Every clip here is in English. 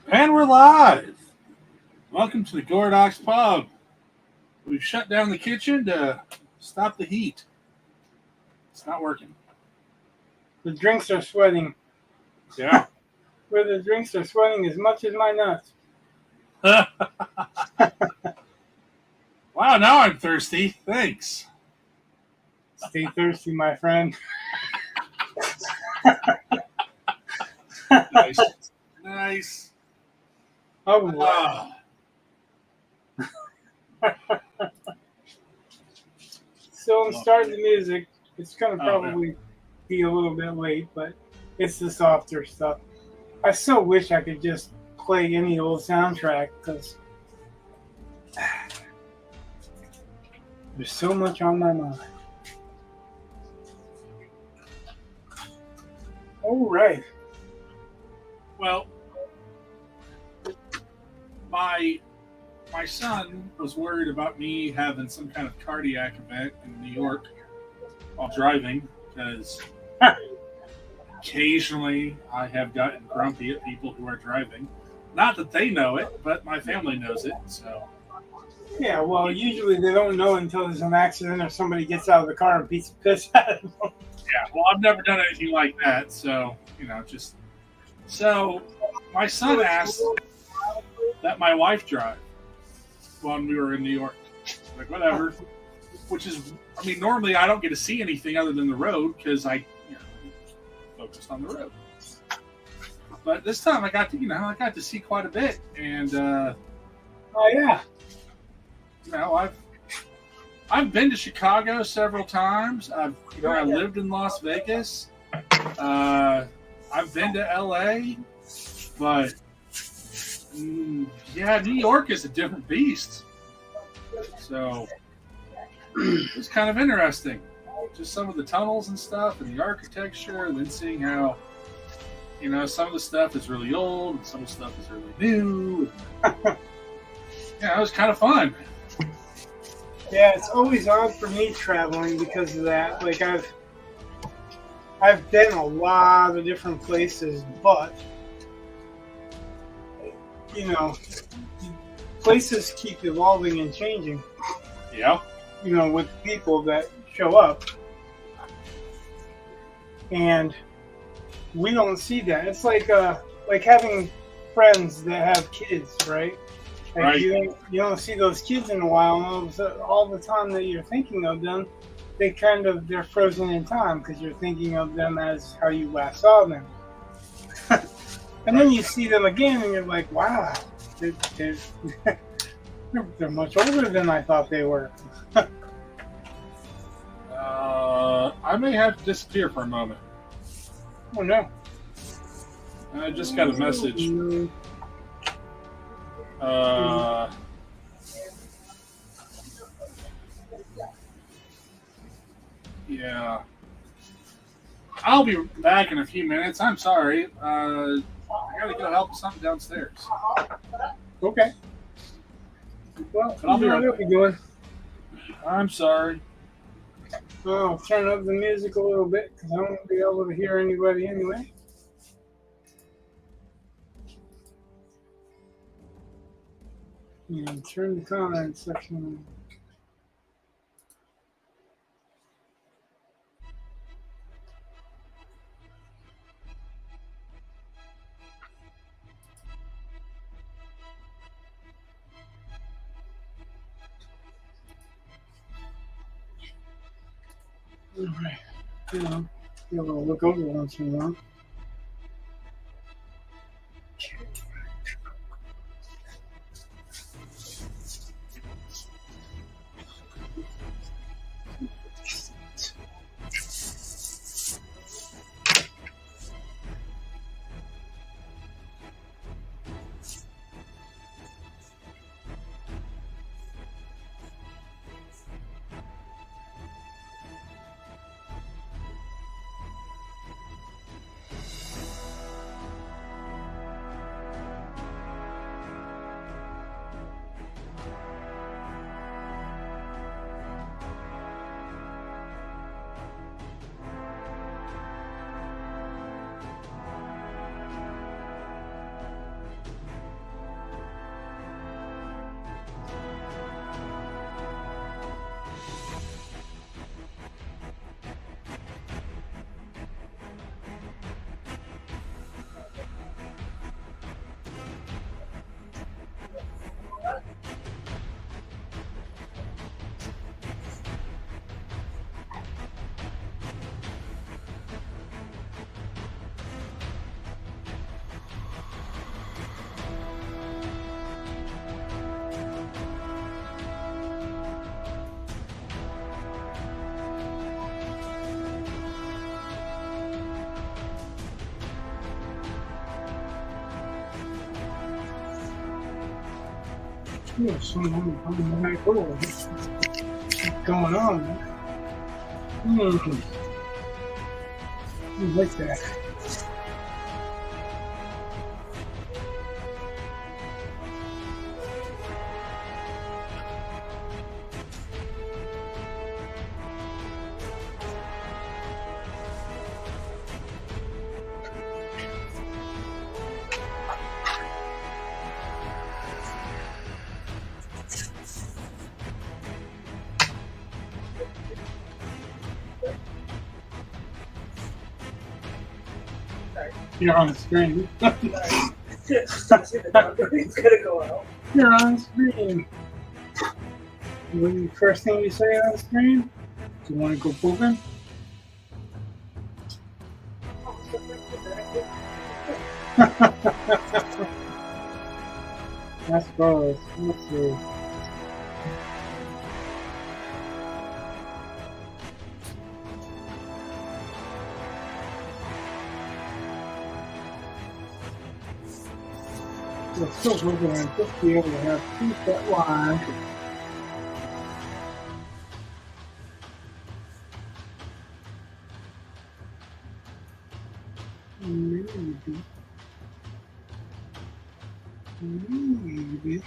And we're live. Welcome to the Gordox Pub. We've shut down the kitchen to stop the heat. It's not working. The drinks are sweating. Yeah. Where the drinks are sweating as much as my nuts. Wow, now I'm thirsty. Thanks. Stay thirsty, my friend. Nice. Nice. Oh, wow. So I'm starting the music. It's going to probably be a little bit late, but it's the softer stuff. I so wish I could just play any old soundtrack because there's so much on my mind. All right. Well, my son was worried about me having some kind of cardiac event in New York while driving because occasionally I have gotten grumpy at people who are driving. Not that they know it, but my family knows it. So Yeah, well, usually they don't know until there's an accident or somebody gets out of the car and beats the piss out of them. yeah, well, I've never done anything like that. So so my son asked that my wife drive when we were in New York. Like, whatever. Which is, I mean, normally I don't get to see anything other than the road because I focused on the road. But this time I got to see quite a bit, and Oh yeah. I've been to Chicago several times. I lived in Las Vegas. I've been to LA, but yeah, New York is a different beast. So it's kind of interesting. Just some of the tunnels and stuff and the architecture, and then seeing how, some of the stuff is really old and some of the stuff is really new. Yeah, it was kind of fun. Yeah, it's always odd for me traveling because of that. Like I've been a lot of different places, but places keep evolving and changing. Yeah. With people that show up. And we don't see that. It's like having friends that have kids, right? Like right. You don't see those kids in a while, and all the time that you're thinking of them, they're frozen in time because you're thinking of them as how you last saw them. And then you see them again, and you're like, wow, they're much older than I thought they were. I may have to disappear for a moment. Oh no! I just got a message. Yeah. I'll be back in a few minutes. I'm sorry. I gotta go help with something downstairs. Okay. Well, but I'll be right back. Doing? I'm sorry. I'll turn up the music a little bit because I won't be able to hear anybody anyway. And turn the comment section on. All right. Be able to look over once in a while. Yeah, something very cool. What's going on, man? What's that? You're on the screen. It's gonna go out. You're on the screen. What the first thing you say on the screen? Do you want to go pooping? That's gross. Let's see. We're still looking at just be able to have 2-foot line. Maybe. Maybe.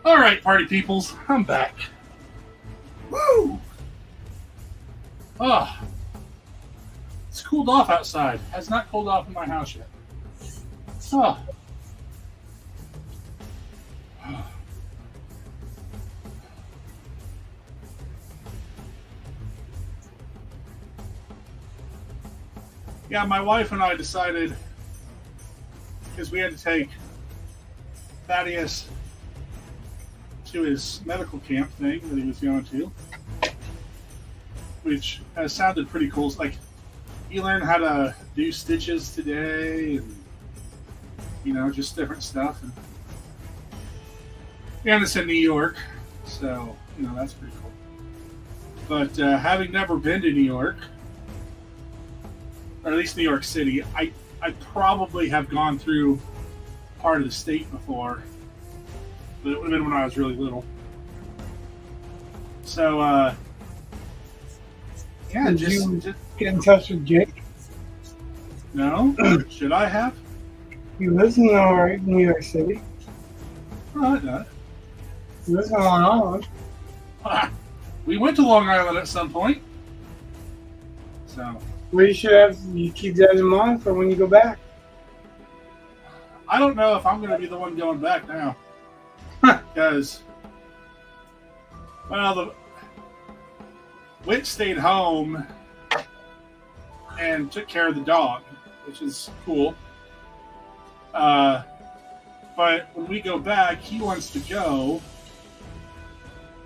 All right, party peoples, I'm back. Woo! Ah, it's cooled off outside. Has not cooled off in my house yet. Ah. Yeah, my wife and I decided because we had to take Thaddeus to his medical camp thing that he was going to, which has sounded pretty cool. It's like he learned how to do stitches today, and just different stuff. And it's in New York, so that's pretty cool. But having never been to New York, or at least New York City, I probably have gone through part of the state before, but it would have been when I was really little. So, yeah, Did you get in touch with Jake? No? Should I have? He lives in New York City. Oh, I know. He lives in Long Island. We went to Long Island at some point. So. Well, you keep that in mind for when you go back. I don't know if I'm going to be the one going back now. Because, well, Whit stayed home and took care of the dog, which is cool. But when we go back, he wants to go,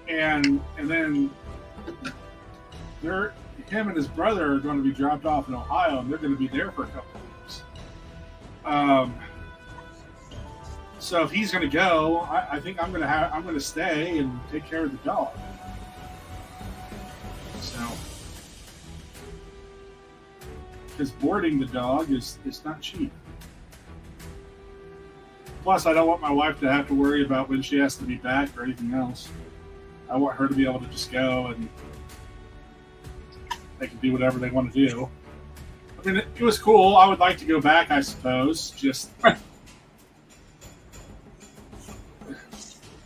and then him and his brother are going to be dropped off in Ohio, and they're going to be there for a couple of weeks. So if he's going to go, I think I'm going to stay and take care of the dog. So, because boarding the dog is not cheap. Plus, I don't want my wife to have to worry about when she has to be back or anything else. I want her to be able to just go and they can do whatever they want to do. I mean, it was cool. I would like to go back, I suppose. Just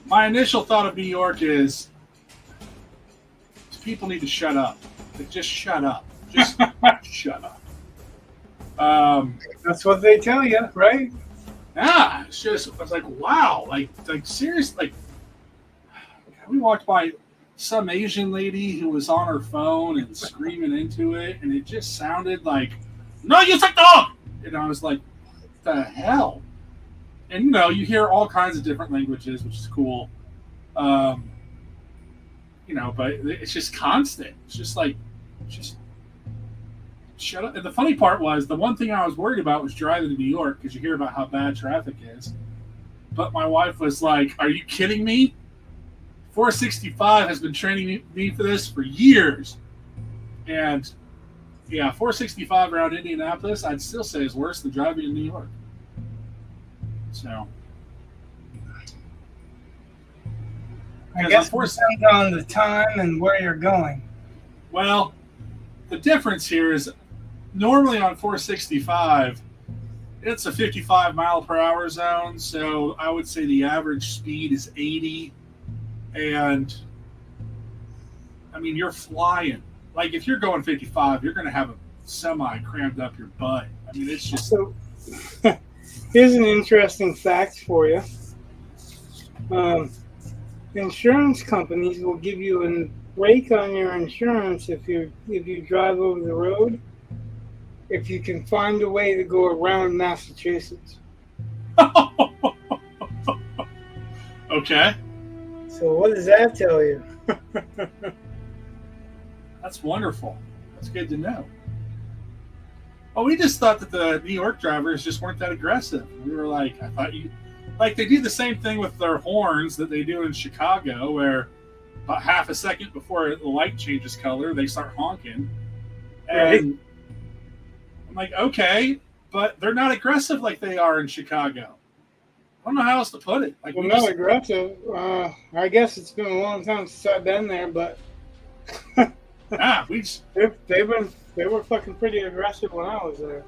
my initial thought of New York is people need to shut up. Like, just shut up. Just shut up. That's what they tell you, right? Yeah, it's like, wow, like seriously, like we walked by some Asian lady who was on her phone and screaming into it, and it just sounded like, "No, you take the dog!" And I was like, "What the hell?" And you hear all kinds of different languages, which is cool. But it's just constant. It's just like, just shut up. And the funny part was, the one thing I was worried about was driving to New York, because you hear about how bad traffic is. But my wife was like, "Are you kidding me? 465 has been training me for this for years." And yeah, 465 around Indianapolis, I'd still say is worse than driving in New York. So I guess it depends on the time and where you're going. Well, the difference here is normally on 465, it's a 55 mile per hour zone. So I would say the average speed is 80. And I mean, you're flying. Like, if you're going 55, you're going to have a semi crammed up your butt. I mean, it's just. So, here's an interesting fact for you. Insurance companies will give you a break on your insurance if you drive over the road, if you can find a way to go around Massachusetts. Okay. So what does that tell you? That's wonderful. That's good to know. Oh, we just thought that the New York drivers just weren't that aggressive. We were like, I thought they do the same thing with their horns that they do in Chicago, where about half a second before the light changes color, they start honking. And right. I'm like, okay, but they're not aggressive like they are in Chicago. I don't know how else to put it. Like, well, not aggressive. I guess it's been a long time since I've been there, but they were fucking pretty aggressive when I was there.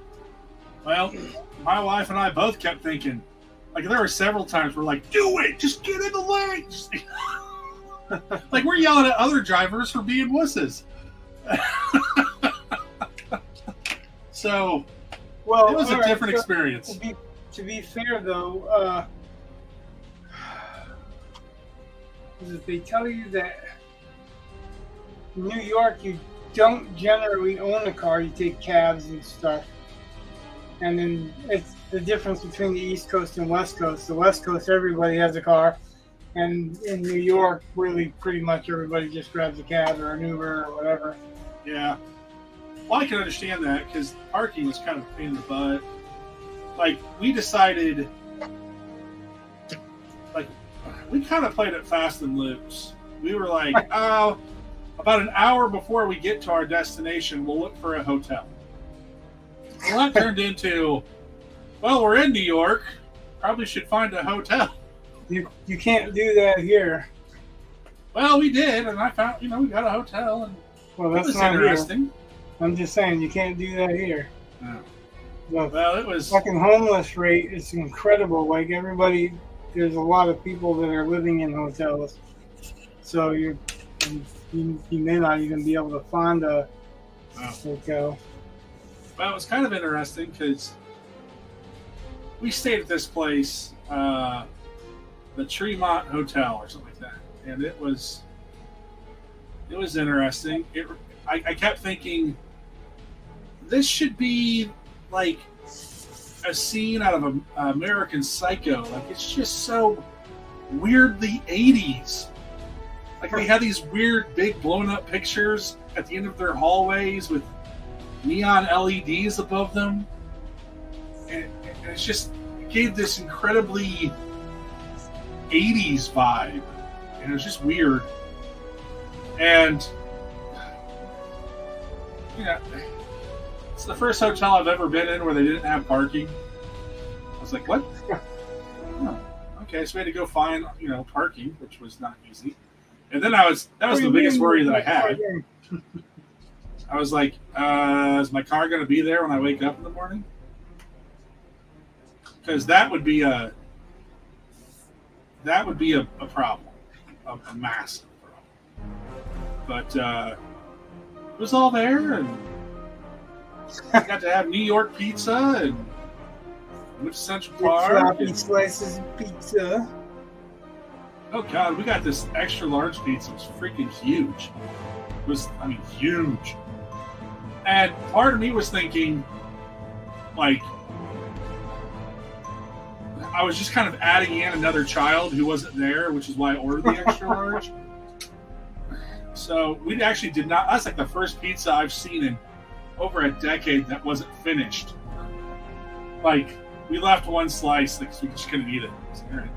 Well, my wife and I both kept thinking, like, there were several times we're like, "Do it, just get in the lane." Like, we're yelling at other drivers for being wusses. So, well, it was a different experience. To be fair, though, if they tell you that in New York you don't generally own a car, you take cabs and stuff. And then it's the difference between the East Coast and West Coast. The West Coast, everybody has a car. And in New York, really pretty much everybody just grabs a cab or an Uber or whatever. Yeah. Well, I can understand that because parking was kind of a pain in the butt. Like, we decided, like, we kind of played it fast and loose. We were like, oh, about an hour before we get to our destination, we'll look for a hotel. Well, that turned into, well, we're in New York. Probably should find a hotel. You can't do that here. Well, we did, and I found, we got a hotel, and Well, it that's was not interesting. here. I'm just saying, you can't do that here. No. The Well, it was. fucking homeless rate is incredible. Like, everybody, there's a lot of people that are living in hotels. So you may not even be able to find a hotel. Well, it was kind of interesting because we stayed at this place, the Tremont Hotel or something like that, and it was interesting. I kept thinking this should be like a scene out of American Psycho. Like, it's just so weirdly 80s. Like, they had these weird big blown up pictures at the end of their hallways with neon LEDs above them, and it's just, it gave this incredibly 80s vibe, and it was just weird. And it's the first hotel I've ever been in where they didn't have parking. I was like, what? Oh, okay, so we had to go find parking, which was not easy. And then that was the biggest worry that I had. I was like, is my car going to be there when I wake up in the morning? Because that would be a problem, a massive problem. But it was all there, and I got to have New York pizza and went to Central Park. Slices of pizza. Oh God, we got this extra large pizza. It was freaking huge. It was, huge. And part of me was thinking, like, I was just kind of adding in another child who wasn't there, which is why I ordered the extra large. So we actually did not. That's like the first pizza I've seen in over a decade that wasn't finished. Like, we left one slice because we just couldn't eat it. So, all right.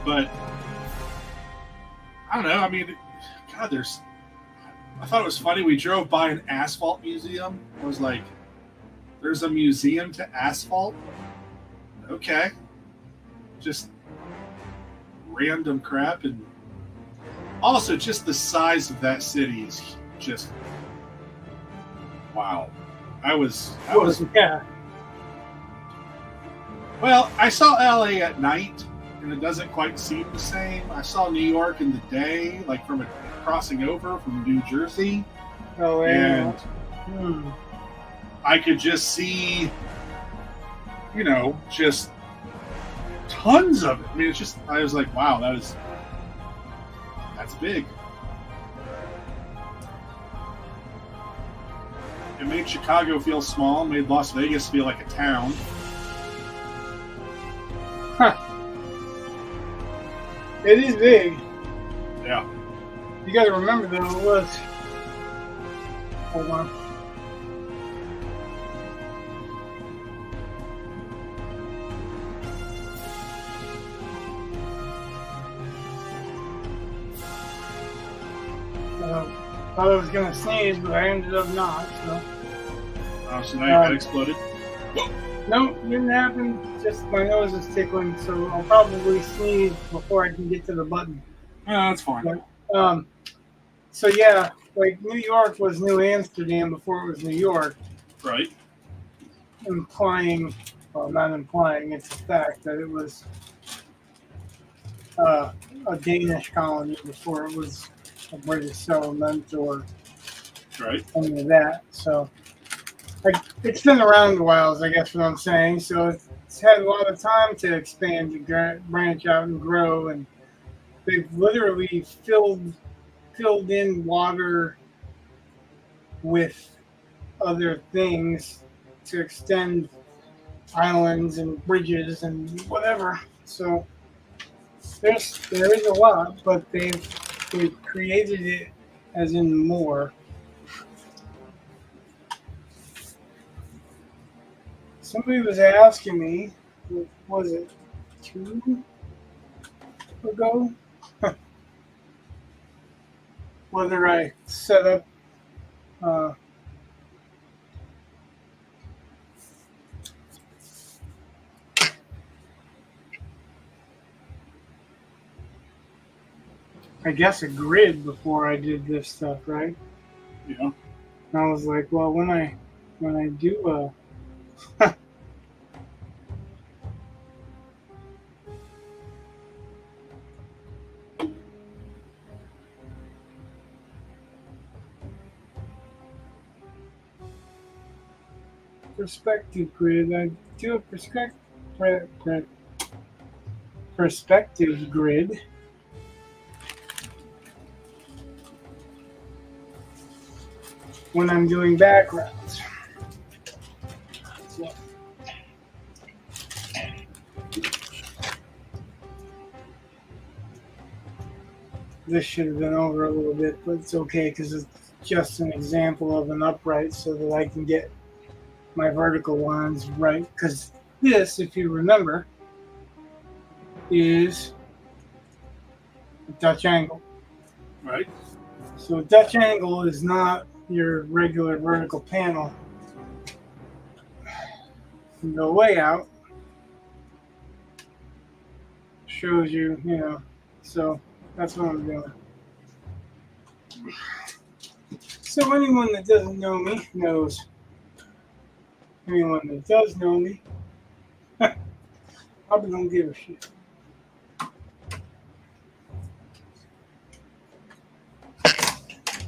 But I don't know. God, I thought it was funny. We drove by an asphalt museum. I was like, there's a museum to asphalt? Okay. Just random crap. And also, just the size of that city is just, wow. Yeah. Well, I saw LA at night, and it doesn't quite seem the same. I saw New York in the day, like from crossing over from New Jersey. Oh, yeah. And I could just see, just tons of it. I was like, wow, that's big. It made Chicago feel small, made Las Vegas feel like a town. Huh. It is big. Yeah. You got to remember, though, it was. Hold on. Thought I was going to sneeze, but I ended up not. So now your head exploded? No, didn't happen. Just my nose is tickling, so I'll probably sneeze before I can get to the button. Yeah, that's fine. But, so yeah, like New York was New Amsterdam before it was New York. Right. Implying, well, not implying, it's a fact that it was a Danish colony before it was a British settlement or any of that. So it's been around a while, is I guess what I'm saying. So it's had a lot of time to expand and branch out and grow, and they've literally filled in water with other things to extend islands and bridges and whatever. So there is a lot, but they've created it as in more. Somebody was asking me, what was it 2 ago, whether I set up I guess a grid before I did this stuff, right? Yeah. And I was like, well, when I do perspective grid, I do a perspective grid. When I'm doing backgrounds. So, this should have been over a little bit, but it's okay because it's just an example of an upright so that I can get my vertical lines right. Because this, if you remember, is a Dutch angle. Right. So a Dutch angle is not your regular vertical panel. You go way out. Shows you, so that's what I'm doing. So anyone that doesn't know me knows. Anyone that does know me, probably don't give a shit.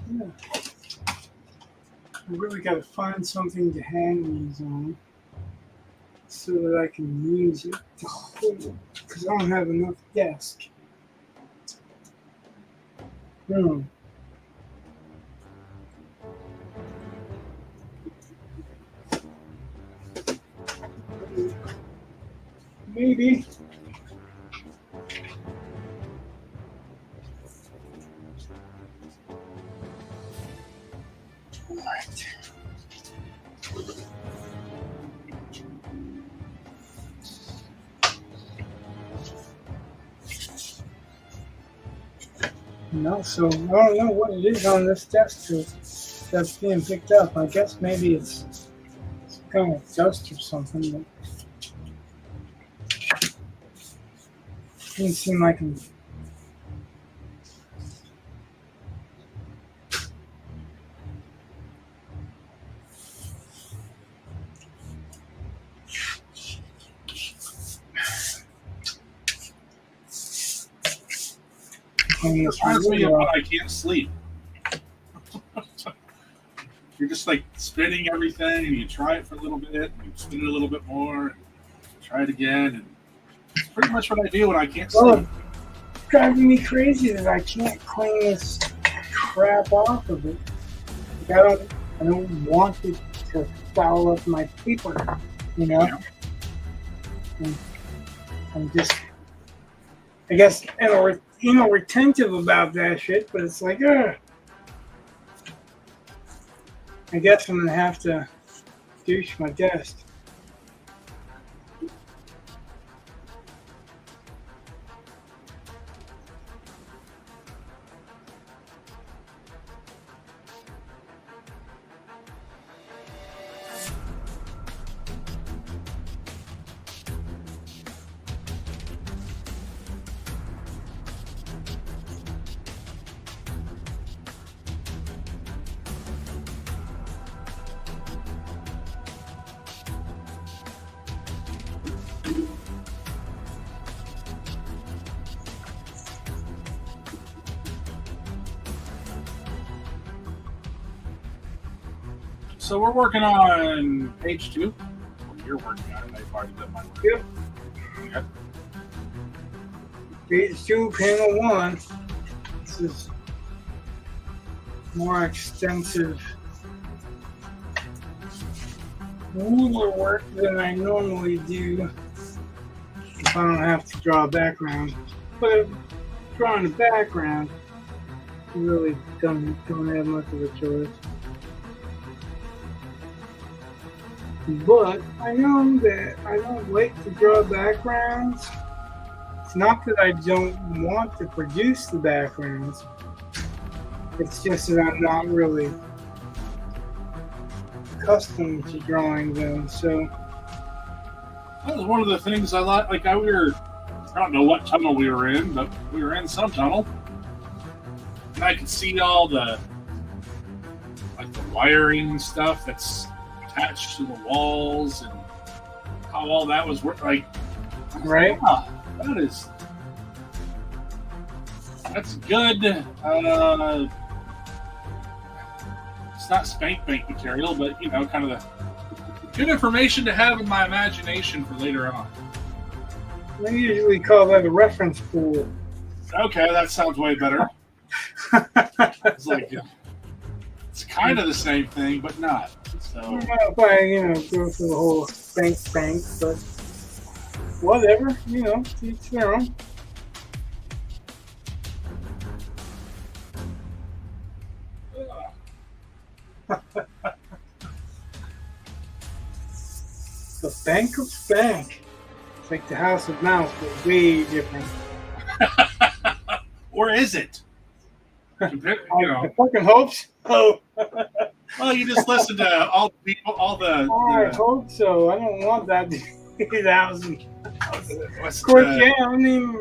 Yeah. I really got to find something to hang these on so that I can use it to hold it, because I don't have enough desk. Maybe. All right. No, so I don't know what it is on this desk that's being picked up. I guess maybe it's some kind of dust or something. But it doesn't seem like I'm. It reminds me of when I can't sleep. You're just like spinning everything, and you try it for a little bit, and you spin it a little bit more, and try it again, and it's pretty much what I do when I can't sleep. It's driving me crazy that I can't clean this crap off of it. Like I don't want it to foul up my paper, Yeah. And I'm just, I guess, retentive about that shit, but it's like, I guess I'm gonna have to douche my desk. So we're working on page 2. Well, you're working on it. I've already done my work. Yep. Okay. Page 2, panel 1. This is more extensive more work than I normally do if I don't have to draw a background. But if drawing a background, I really don't have much of a choice. But I know that I don't like to draw backgrounds. It's not that I don't want to produce the backgrounds. It's just that I'm not really accustomed to drawing them. So That was one of the things I like. Like I don't know what tunnel we were in, but we were in some tunnel, and I could see all the wiring and stuff that's attached to the walls and how all that was working. Like, right? Ah, that's good. It's not spank bank material, but kind of the good information to have in my imagination for later on. I usually call that a reference pool. Okay, that sounds way better. It's like it's kind of the same thing, but not. So I don't know if I, go through the whole spank, but whatever, each their own. The Bank of Spank. It's like the House of Mouse, but way different. or is it? I fucking hope so. Well, you just listen to all the people, I hope so. I don't want that to be the house. Of course, yeah. I mean,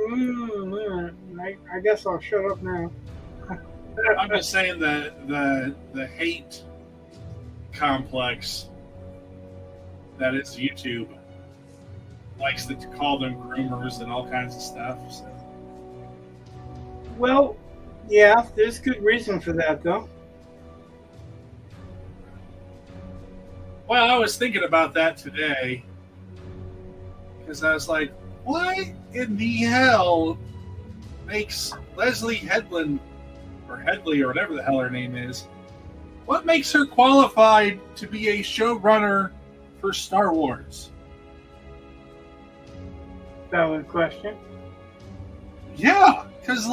I guess I'll shut up now. I'm just saying the hate complex that is YouTube likes to call them groomers and all kinds of stuff. So. Well, yeah, there's good reason for that, though. Well, I was thinking about that today because I was like, what in the hell makes Leslie Headland or Headley or whatever the hell her name is, what makes her qualified to be a showrunner for Star Wars? Valid question. Yeah, because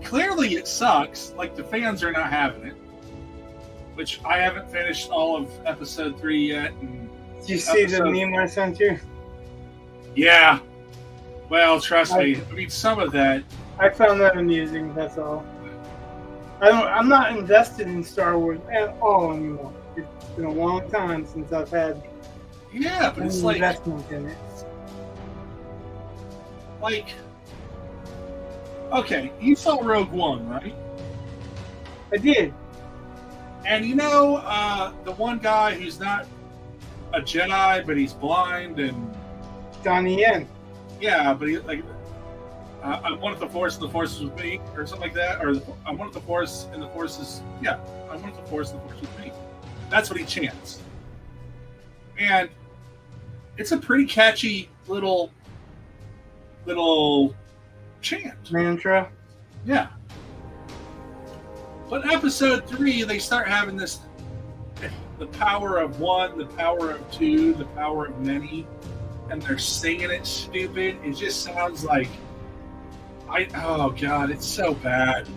clearly it sucks. Like the fans are not having it, which I haven't finished all of episode 3 yet. And did you see the meme I sent you? Yeah. Well, trust me. I mean, some of that. I found that amusing. That's all. I'm not invested in Star Wars at all anymore. It's been a long time since I've had. Yeah, but it's investment in it. Okay, you saw Rogue One, right? I did. And the one guy who's not a Jedi, but he's blind and Donnie Yen. Yeah, but I wanted the Force and the Force was with me, or something like that, or I wanted the Force and the Force is I wanted the Force and the Force with me. That's what he chants, and it's a pretty catchy little chant. Mantra. Yeah. But episode 3, they start having this: the power of one, the power of two, the power of many. And they're singing it stupid. It just sounds like oh god, it's so bad.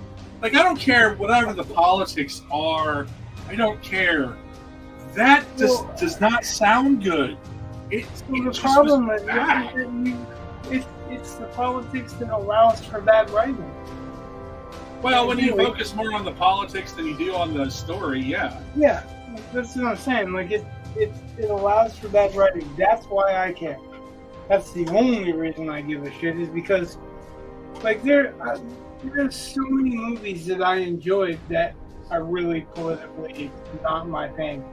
Like, I don't care whatever the politics are. I don't care. That does not sound good. The problem is it's the politics that allows for bad writing. Well, when you focus more on the politics than you do on the story, yeah. Yeah, that's what I'm saying. Like it allows for bad writing. That's why I care. That's the only reason I give a shit, is because there's so many movies that I enjoyed that are really politically not my thing.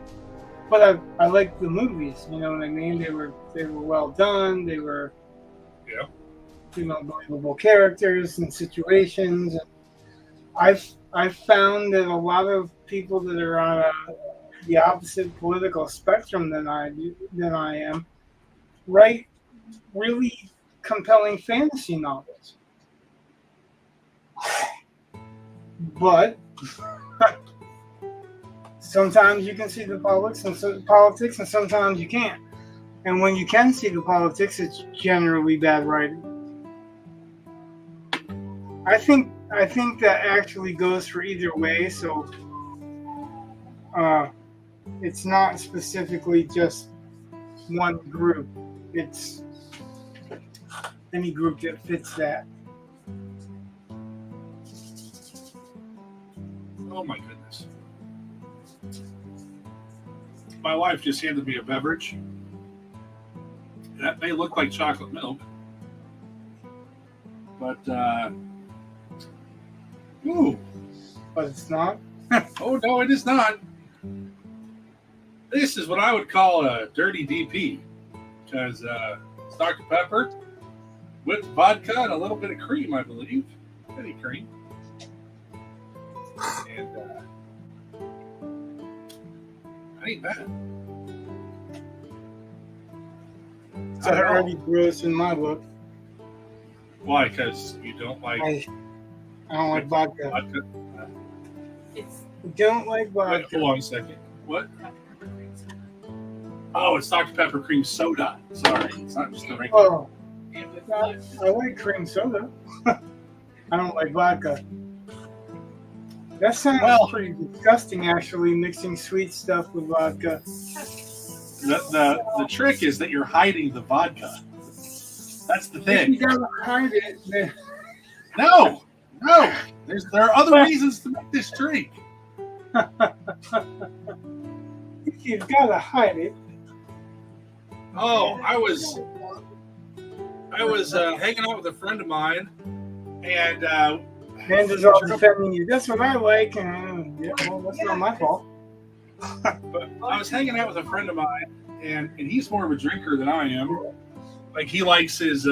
But I like the movies, you know what I mean? They were well done. They were believable characters and situations. I've found that a lot of people that are on the opposite political spectrum than I am write really compelling fantasy novels. sometimes you can see the politics, and sometimes you can't. And when you can see the politics, it's generally bad writing. I think that actually goes for either way. So it's not specifically just one group. It's any group that fits that. Oh my goodness. My wife just handed me a beverage. That may look like chocolate milk. But, ooh. But it's not. Oh, no, it is not. This is what I would call a dirty DP. Because it's Dr. Pepper with vodka and a little bit of cream, I believe. Any cream. And that ain't bad. It's already gross in my book. Why? Because you don't like... I don't like vodka. vodka? I don't like vodka. Wait, hold on a second. What? Oh, it's Dr. Pepper cream soda. Sorry, it's not just the regular. Oh, I like cream soda. I don't like vodka. That sounds pretty disgusting, actually, mixing sweet stuff with vodka. The trick is that you're hiding the vodka. That's the thing. You gotta hide it. Then. No. There are other reasons to make this drink. You've gotta hide it. Oh, I was hanging out with a friend of mine, and Amanda's all defending you. That's what I like, and yeah, well, that's not my fault. But I was hanging out with a friend of mine, and he's more of a drinker than I am. Like he likes his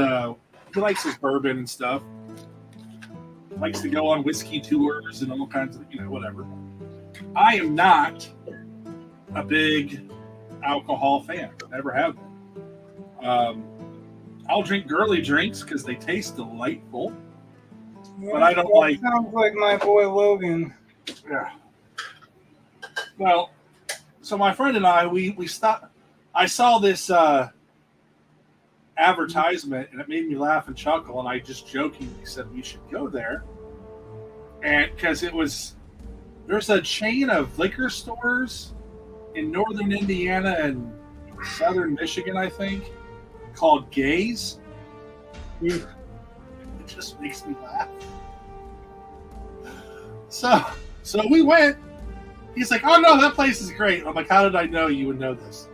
bourbon and stuff. Likes to go on whiskey tours and all kinds of whatever. I am not a big alcohol fan. Never have been. I'll drink girly drinks because they taste delightful, but I don't like. Sounds like my boy Logan. Yeah. Well, so my friend and I, we stopped. I saw this advertisement, and it made me laugh and chuckle. And I just jokingly said we should go there, and because there's a chain of liquor stores in northern Indiana and southern Michigan, I think, called Gaze. It just makes me laugh. So we went. He's like, "Oh no, that place is great." I'm like, "How did I know you would know this?"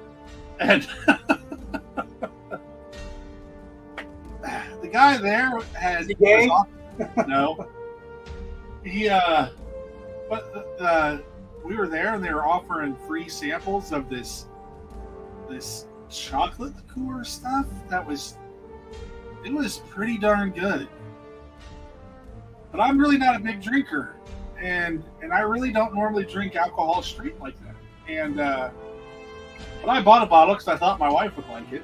And the guy there has gay? No. But we were there, and they were offering free samples of this chocolate liqueur stuff. It was pretty darn good. But I'm really not a big drinker, and I really don't normally drink alcohol straight like that. And but I bought a bottle because I thought my wife would like it.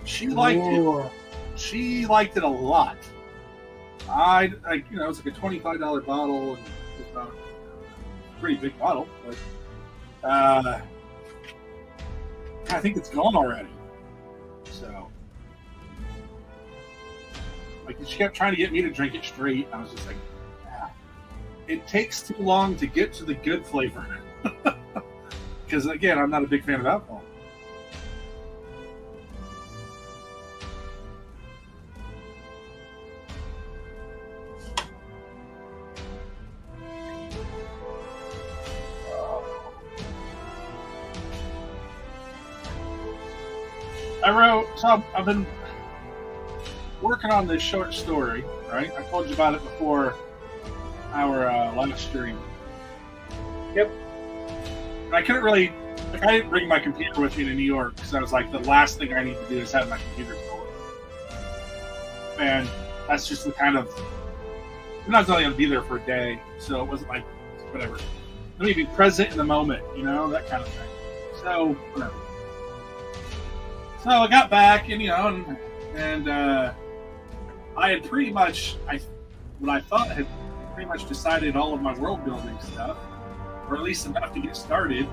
She liked it. She liked it a lot. It's like a $25 bottle, and it's about a pretty big bottle, but I think it's gone already. So, like, she kept trying to get me to drink it straight. I was just like, nah. It takes too long to get to the good flavor. Because, again, I'm not a big fan of alcohol. I've been working on this short story, right? I told you about it before our last stream. Yep. And I couldn't really, I didn't bring my computer with me to New York because I was like, the last thing I need to do is have my computer stolen. And that's just the kind of, I'm not only going to be there for a day, so it wasn't like, whatever. Let me be present in the moment, that kind of thing. So, whatever. So I got back, and I had pretty much, what I thought had pretty much decided all of my world building stuff, or at least enough to get started.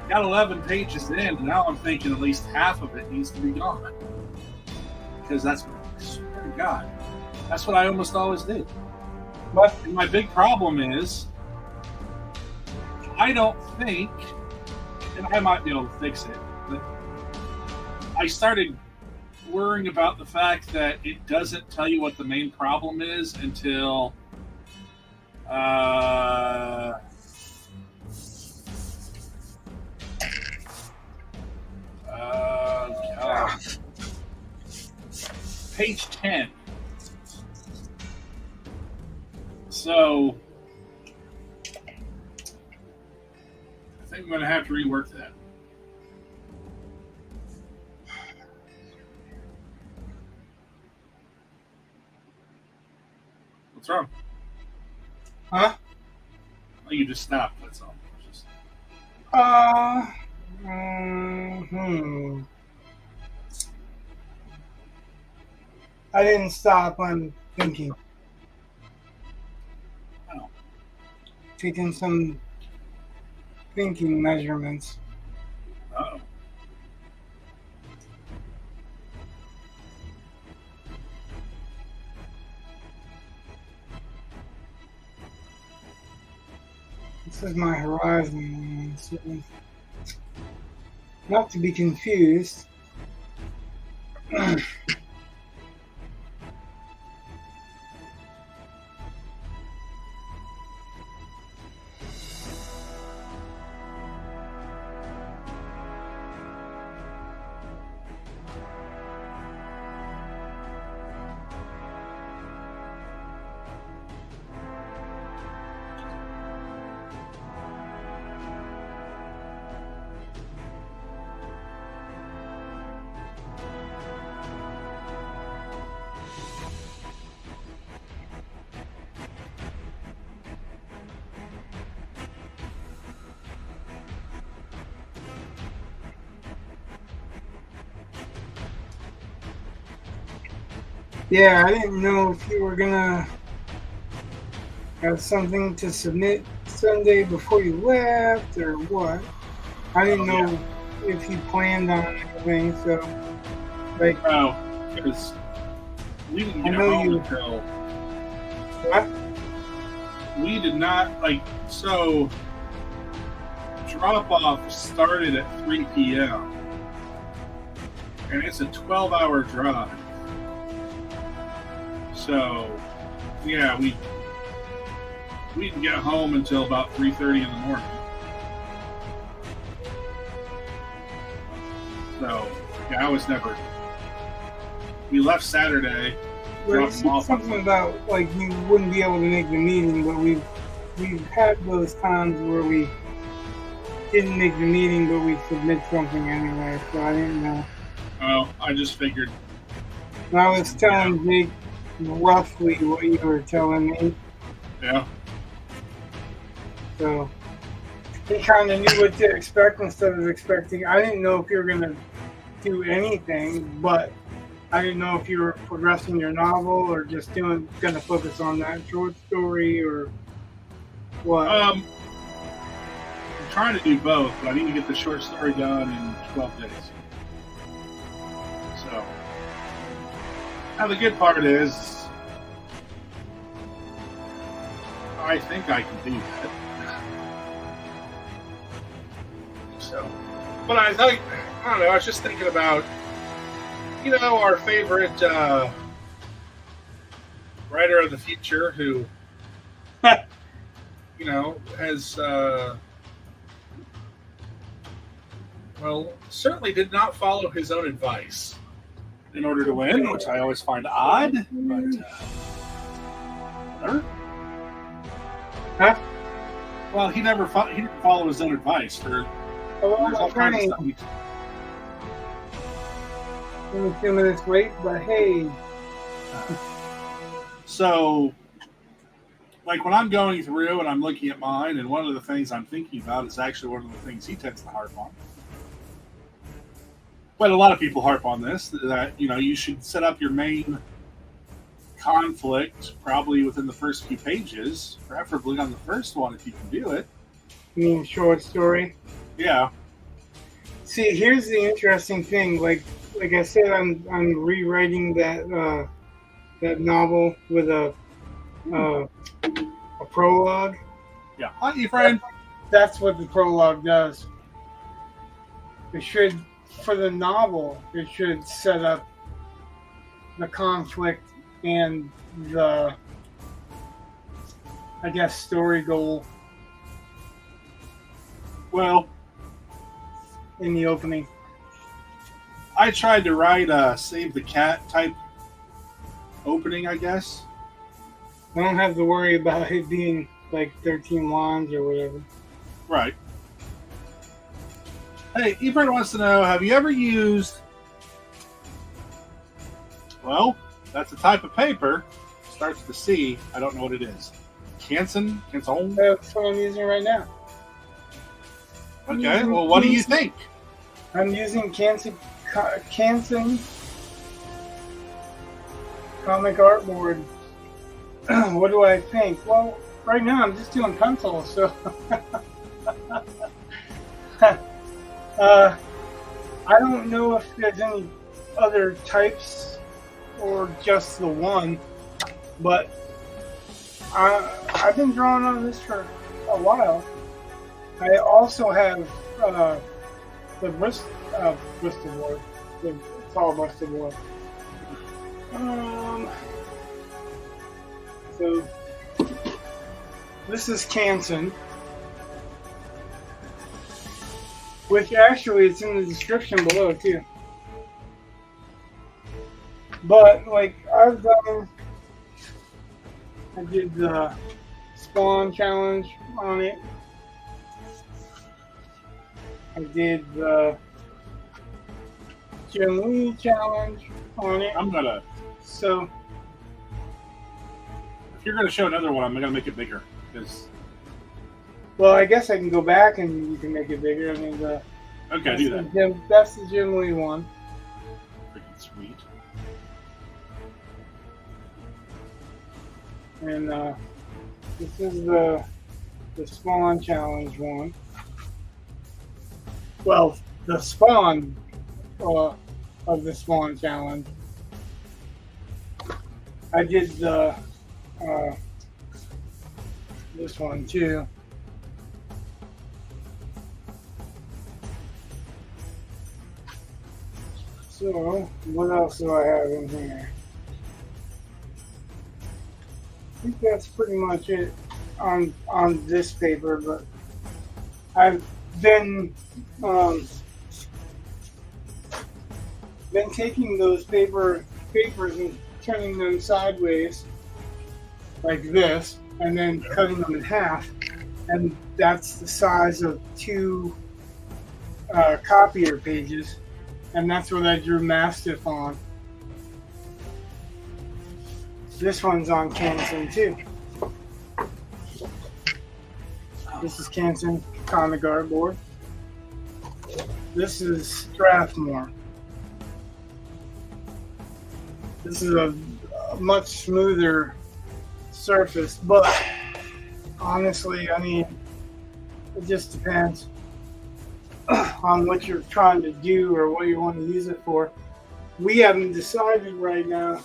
Got 11 pages in, and now I'm thinking at least half of it needs to be gone. Because that's, I swear to God, that's what I almost always do. But And my big problem is, I don't think, and I might be able to fix it, but I started worrying about the fact that it doesn't tell you what the main problem is until page 10. So I think I'm going to have to rework that. What's wrong? huh? Oh, you just stopped. That's all. Just... I didn't stop. I'm thinking. Oh. Taking some thinking measurements. Uh-oh. This is my horizon. So not to be confused. Yeah, I didn't know if you were gonna have something to submit Sunday before you left or what. I didn't know if you planned on anything, so like Oh, because we didn't I get know home you- until what? we did not so drop off started at 3 p.m. and it's a 12-hour drive. So yeah, we didn't get home until about 3:30 in the morning. So yeah, I was never. We left Saturday. Well, you Dropped them said off. something about like you wouldn't be able to make the meeting, but we've had those times where we didn't make the meeting, but we submit something anyway. So I didn't know. Oh, I just figured. And I was telling Jake roughly what you were telling me, Yeah. so he kind of knew what to expect instead of expecting. I didn't know if you were gonna do anything, but I didn't know if you were progressing your novel or just gonna focus on that short story or what. I'm trying to do both, but I need to get the short story done in 12 days. So, now the good part is, I think I can do that. So, but I don't know, I was just thinking about, our favorite writer of the future who, has, certainly did not follow his own advice in order to win, which I always find odd, but whatever. Huh? Well, he didn't follow his own advice. There's all kinds of stuff. Only 2 minutes late, but hey. So, like when I'm going through and I'm looking at mine, and one of the things I'm thinking about is actually one of the things he tends to harp on. But a lot of people harp on this, that, you should set up your main conflict probably within the first few pages, preferably on the first one if you can do it. I mean, short story. Yeah. See, here's the interesting thing. Like I said, I'm rewriting that novel with a prologue. Yeah. Hi, Ephraim. That's what the prologue does. It should, for the novel, it should set up the conflict and the, I guess, story goal Well, in the opening. I tried to write a Save the Cat type opening, I guess. I don't have to worry about it being like 13 lines or whatever. Right. Hey, Ephraim wants to know, have you ever used... Well, that's a type of paper. Starts with a C. I don't know what it is. Canson? That's what I'm using right now. Okay, well, what do you think? I'm using Canson comic artboard. What do I think? Well, right now I'm just doing pencil, so I don't know if there's any other types or just the one, but I've been drawing on this for a while. I also have the Bristol board, the tall Bristol board. So this is Canson, which actually it's in the description below too. But like I did the Spawn challenge on it. I did the Jim Lee challenge on it. So if you're gonna show another one, I'm gonna make it bigger. Well, I guess I can go back and you can make it bigger. I mean, okay, do that. That's the Jim Lee one. Freaking sweet. And this is the Spawn challenge one. Well, the Spawn of the Spawn challenge. I did the this one too. So, what else do I have in here? I think that's pretty much it on this paper, but I've been taking those papers and turning them sideways like this, and then cutting them in half, and that's the size of 2 copier pages, and that's what I drew Mastiff on. This one's on Canson too. This is Canson comic artboard. This is Strathmore. This is a much smoother surface, but honestly, I mean, it just depends on what you're trying to do or what you want to use it for. We haven't decided right now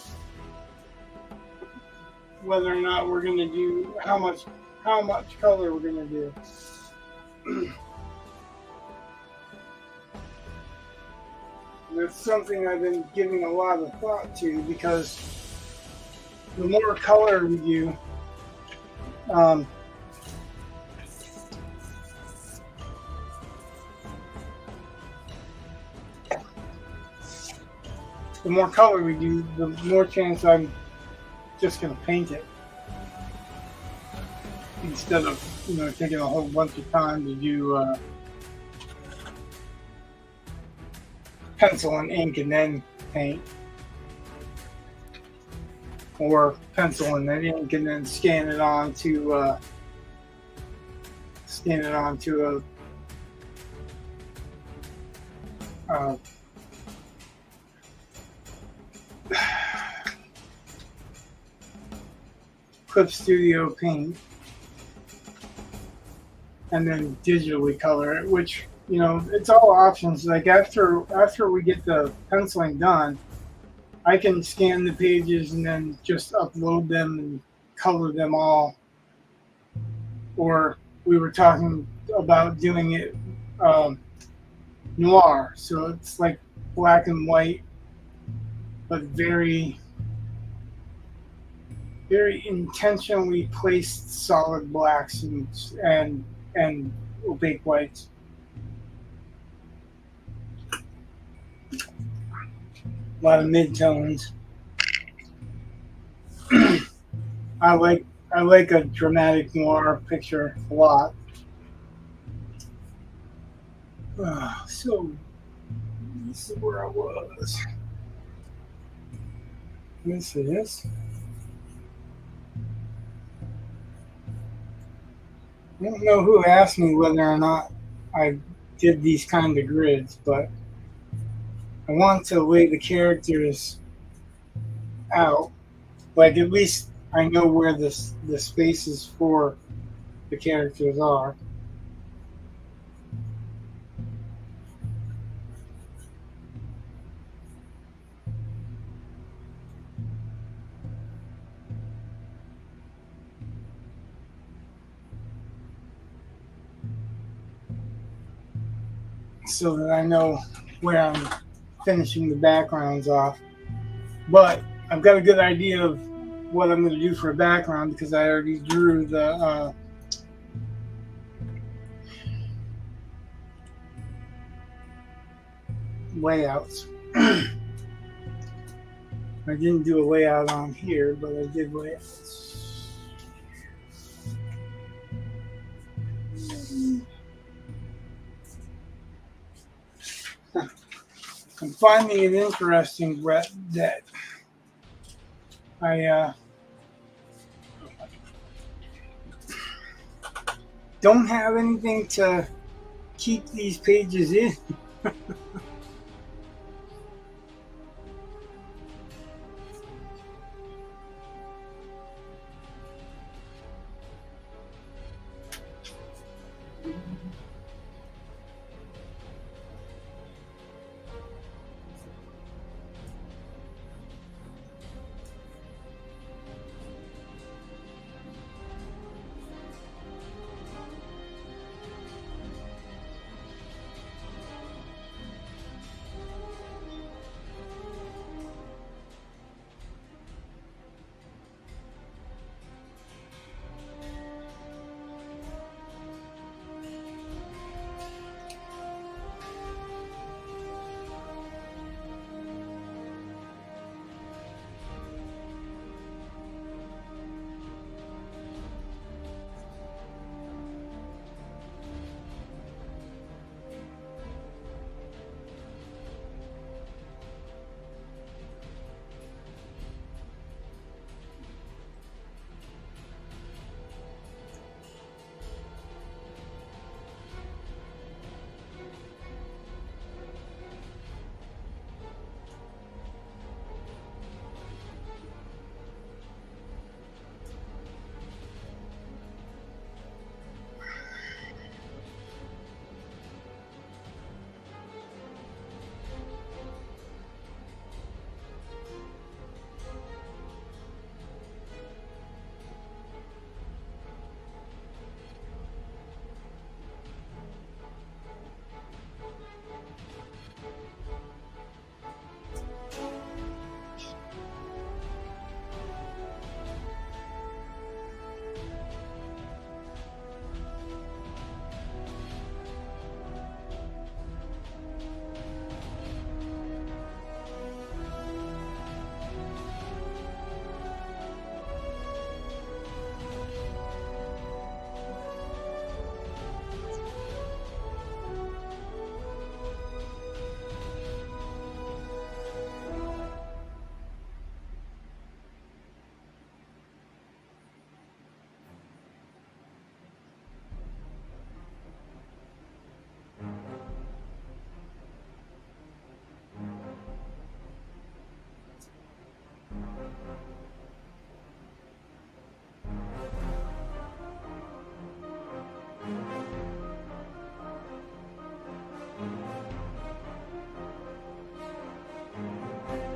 whether or not we're going to do how much color we're going to do. That's something I've been giving a lot of thought to, because the more color we do, the more chance I'm just going to paint it instead of taking a whole bunch of time to do pencil and ink and then paint, or pencil and then ink and then scan it onto a Clip Studio paint. and then digitally color it, which, you know, it's all options. Like after we get the penciling done, I can scan the pages and then just upload them and color them all. Or we were talking about doing it noir, so it's like black and white, but very, very intentionally placed solid blacks and opaque whites. A lot of mid-tones. I like a dramatic noir picture a lot. So this is where I was. This is. I don't know who asked me whether or not I did these kind of grids, but I want to lay the characters out. Like at least I know where the spaces for the characters are. So that I know where I'm finishing the backgrounds off. But I've got a good idea of what I'm going to do for a background because I already drew the layouts. I didn't do a layout on here, but I did layouts. I'm finding it interesting, Brett, that I don't have anything to keep these pages in.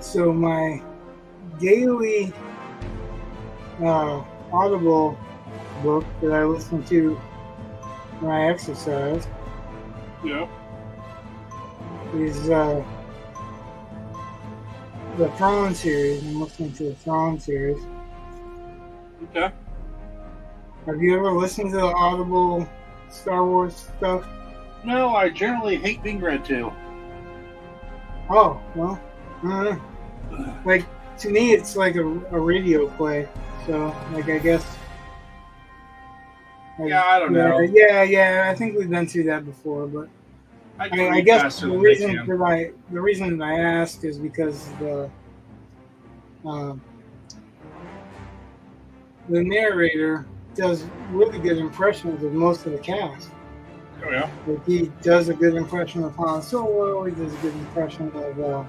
So my daily Audible book that I listen to when I exercise Yeah. is the Thrawn series. I'm listening to the Thrawn series. Okay. Have you ever listened to the Audible Star Wars stuff? No, I generally hate being read to. Oh, well, I don't know. Like, to me, it's like a radio play. So, like, I guess. Yeah, I don't know. Yeah. I think we've been through that before, but I can I read guess faster the than they reason can. the reason I ask is because um, the narrator does really good impressions of most of the cast. Oh yeah. Like he does a good impression of Han Solo. He does a good impression of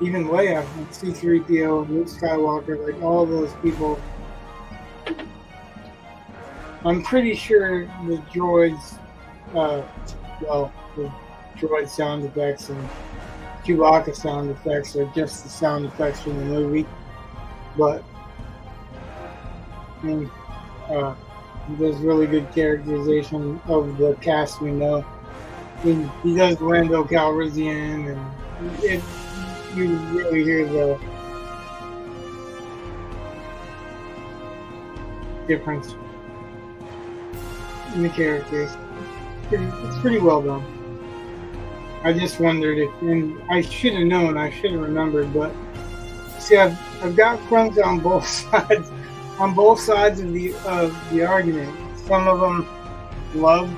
even Leia, and C-3PO, Luke Skywalker. Like all those people. I'm pretty sure the droids, the droid sound effects and Chewbacca sound effects are just the sound effects from the movie. But I mean, he does really good characterization of the cast we know. He does Lando Calrissian, and you really hear the difference in the characters. It's pretty well done. I just wondered if, and I should have known, I should have remembered, but see, I've got friends on both sides, of the argument. Some of them love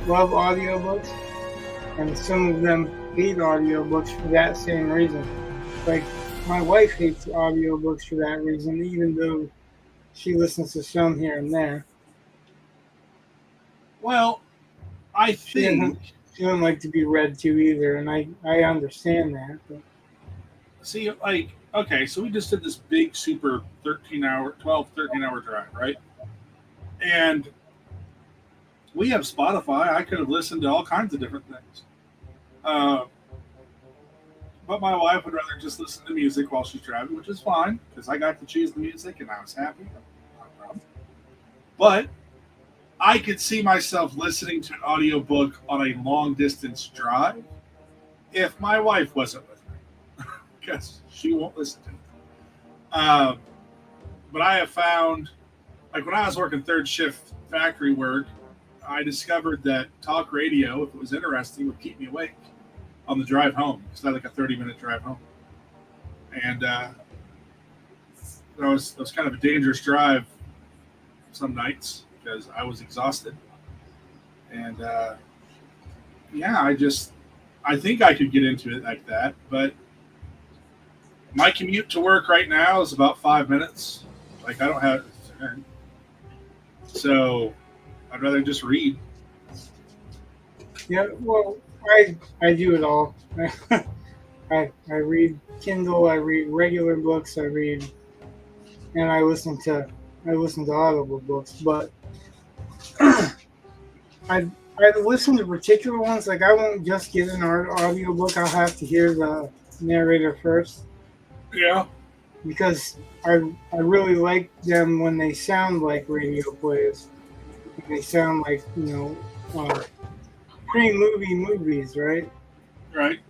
audiobooks, and some of them hate audiobooks for that same reason. Like my wife hates audiobooks for that reason, even though she listens to some here and there. Well, I think. She doesn't like to be read to either, and I understand that. But. See, like, okay, so we just did this big, super 13-hour drive, right? And we have Spotify. I could have listened to all kinds of different things. Uh, but my wife would rather just listen to music while she's driving, which is fine because I got to choose the music and I was happy. No problem. But I could see myself listening to an audiobook on a long distance drive if my wife wasn't with me because she won't listen to it. But I have found, like when I was working third shift factory work, I discovered that talk radio, if it was interesting, would keep me awake on the drive home. It's not like a 30-minute drive home. And that was kind of a dangerous drive some nights because I was exhausted. And I think I could get into it like that. But my commute to work right now is about 5 minutes. Like I don't have, so I'd rather just read. Yeah, well, I do it all. I read Kindle, I read regular books, and I listen to Audible books. But I listen to particular ones. Like I won't just get an audio book. I'll have to hear the narrator first. Yeah. Because I really like them when they sound like radio plays. They sound like pre-movie movies, right? Right.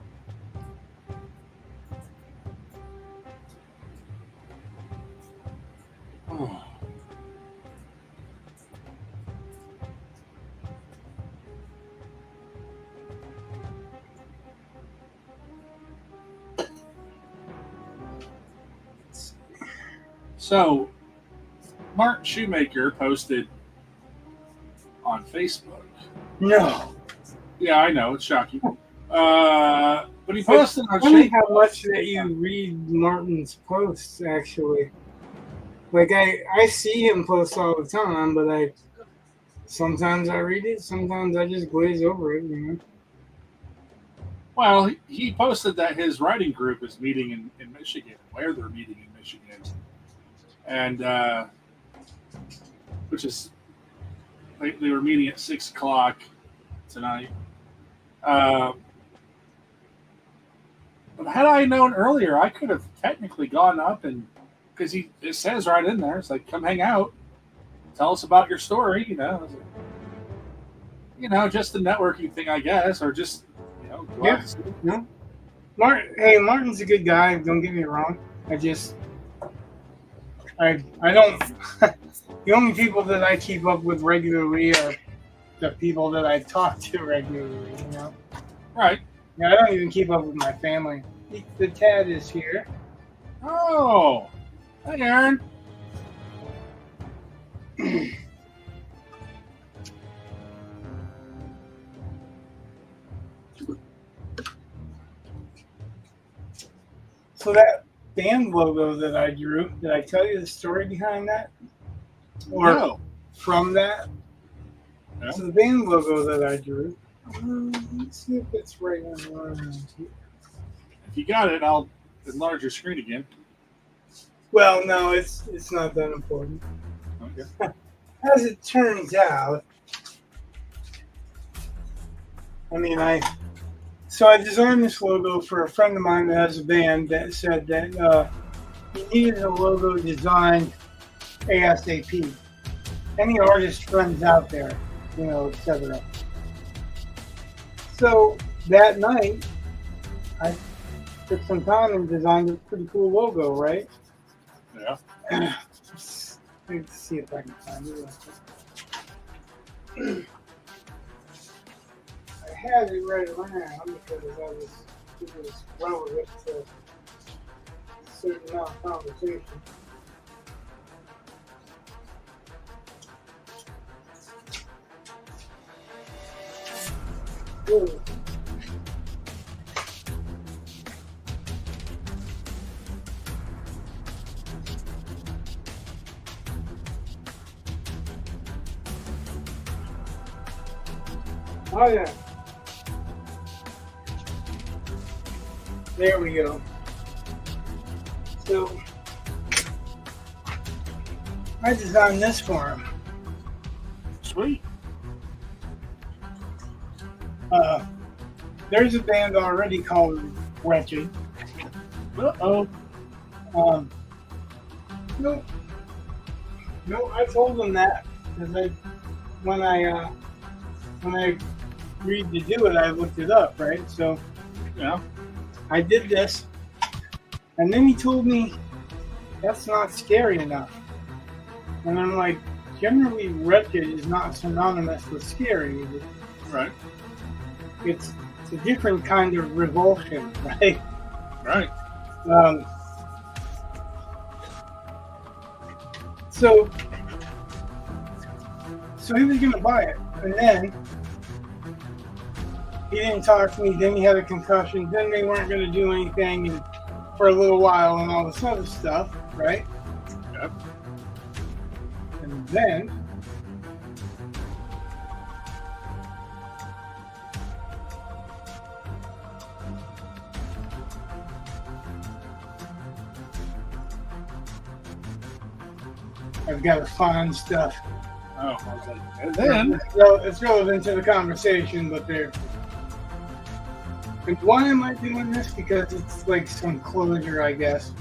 Oh. So, Mark Shoemaker posted on Facebook. No. Yeah, I know, it's shocking. But he posted on Funny how much that you read Martin's posts, actually. Like, I see him post all the time, but sometimes I read it, sometimes I just glaze over it, you know? Well, he posted that his writing group is meeting in Michigan, where they're meeting in Michigan. And, which is, they were meeting at 6 o'clock tonight. But had I known earlier, I could have technically gone up and because it says right in there, it's like, come hang out, tell us about your story, just a networking thing, I guess, or just go out Yeah. and see. No. Hey, Martin's a good guy. Don't get me wrong. I don't. The only people that I keep up with regularly are the people that I talk to regularly. Right. Yeah, I don't even keep up with my family. The Tad is here. Oh, hey, Aaron. So that band logo that I drew, did I tell you the story behind that? Or No. from that? No. So the band logo that I drew, let's see if it's right on here. If you got it, I'll enlarge your screen again. Well, no, it's not that important. Okay. As it turns out, I designed this logo for a friend of mine that has a band that said that he needed a logo designed ASAP. Any artist friends out there, etc. So that night, I took some time and designed a pretty cool logo, right? Yeah. Let's see if I can find it. I had it right around because it was relevant to a certain amount of conversation. Ooh. Oh yeah. There we go. So I designed this for him. Sweet. There's a band already called Wretched. Uh-oh. No, I told them that because when I agreed to do it, I looked it up, right? So Yeah. I did this, and then he told me that's not scary enough, and I'm like, generally, wretched is not synonymous with scary. Right. It's a different kind of revulsion, right? Right. So he was gonna buy it, and then he didn't talk to me. Then he had a concussion. Then they weren't gonna do anything for a little while, and all this other stuff, right? Yep. And then I've got to find stuff. Oh, I was like, and then It's relevant to the conversation, but they're. And why am I doing this? Because it's like some closure, I guess.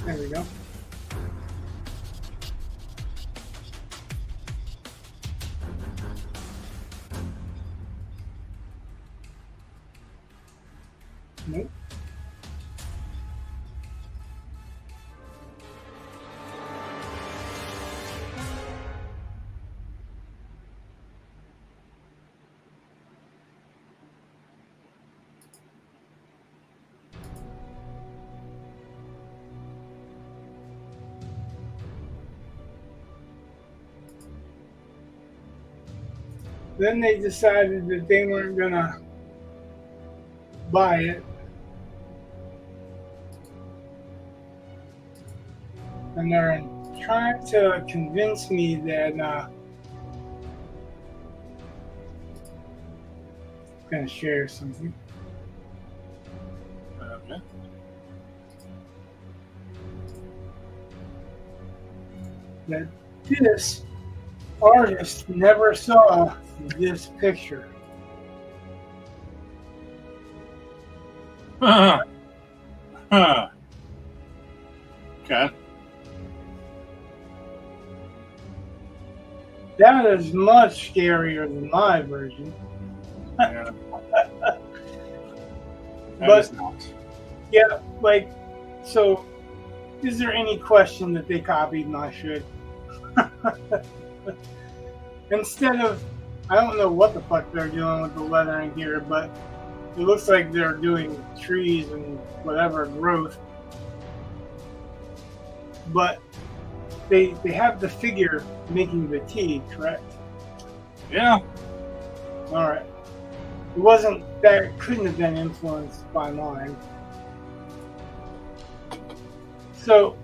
There we go. Nope. Then they decided that they weren't gonna buy it. And they're trying to convince me that I'm going to share something. okay. that this artist never saw this picture. Huh. Huh. Okay. That is much scarier than my version. Yeah. That But is not. yeah, like, so is there any question that they copied my shit? Instead of, I don't know what the fuck they're doing with the lettering here, but it looks like they're doing trees and whatever growth. But they have the figure making the T, correct? Yeah. All right. It wasn't that, it couldn't have been influenced by mine. So,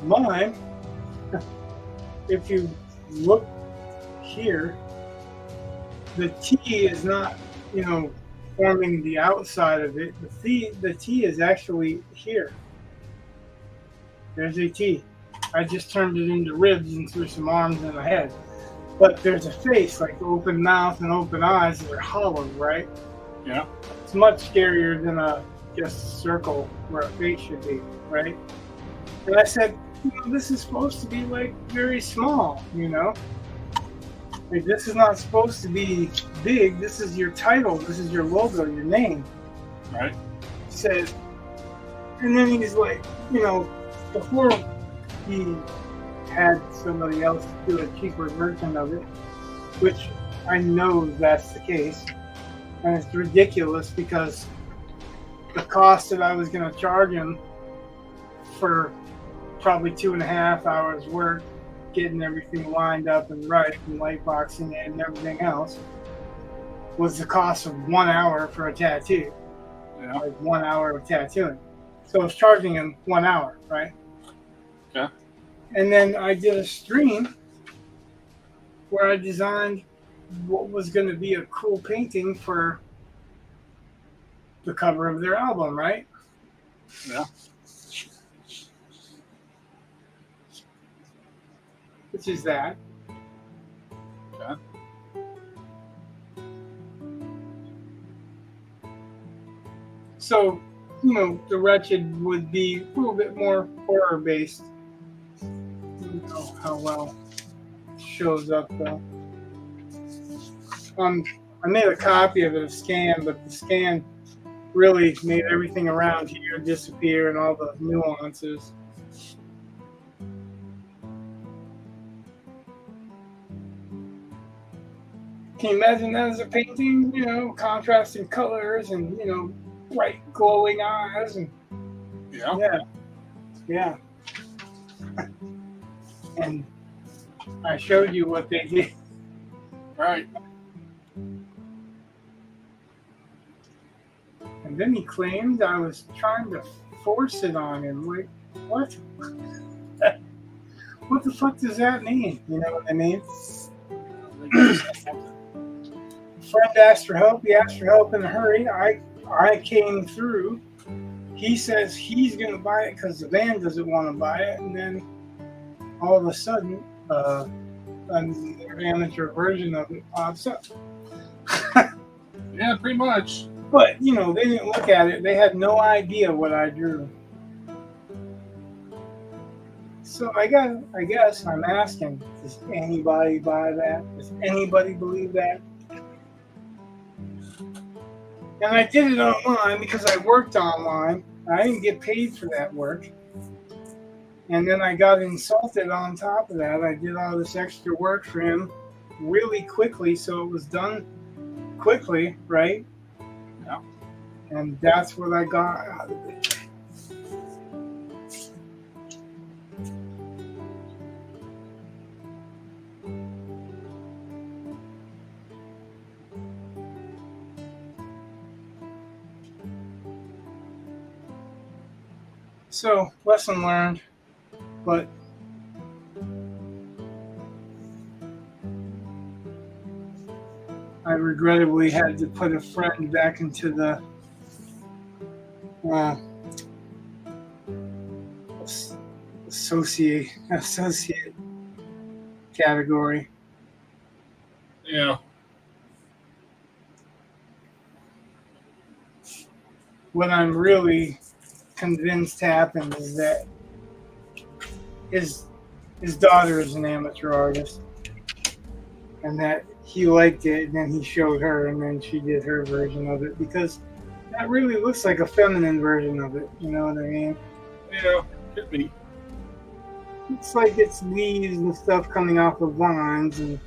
mine, if you look here, the T is not, forming the outside of it. The T is actually here. There's a T. I just turned it into ribs and threw some arms and a head. But there's a face, like open mouth and open eyes that are hollow, right? Yeah. It's much scarier than a just circle where a face should be, right? And I said, this is supposed to be like very small, Like, this is not supposed to be big. This is your title. This is your logo, your name. Right. He said, and then he's like, before he had somebody else do a cheaper version of it, which I know that's the case. And it's ridiculous because the cost that I was going to charge him for probably 2.5 hours work, getting everything lined up and right and light boxing it and everything else, was the cost of 1 hour for a tattoo. Yeah. Like 1 hour of tattooing. So I was charging him 1 hour, right? Okay. And then I did a stream where I designed what was going to be a cool painting for the cover of their album, right? Yeah. Which is that. Okay. So, the Wretched would be a little bit more horror based. I don't know how well it shows up though. I made a copy of it, a scan, but the scan really made everything around here disappear and all the nuances. Can you imagine that as a painting? Contrasting colors and, bright glowing eyes and yeah. And I showed you what they did. Right. And then he claimed I was trying to force it on him. Like, what? What the fuck does that mean? You know what I mean? Friend asked for help. He asked for help in a hurry. I came through. He says he's going to buy it because the band doesn't want to buy it. And then all of a sudden, an amateur version of it pops up. Yeah, pretty much. But, they didn't look at it. They had no idea what I drew. So I guess I'm asking, does anybody buy that? Does anybody believe that? And I did it online because I worked online. I didn't get paid for that work. And then I got insulted on top of that. I did all this extra work for him really quickly, so it was done quickly, right? Yeah. And that's what I got out of it. So, lesson learned, but I regrettably had to put a friend back into the uh, associate category. Yeah. What I'm really convinced happened is that his daughter is an amateur artist, and that he liked it, and then he showed her, and then she did her version of it, because that really looks like a feminine version of it. You know what I mean? Yeah, could be. It's like it's leaves and stuff coming off of vines, and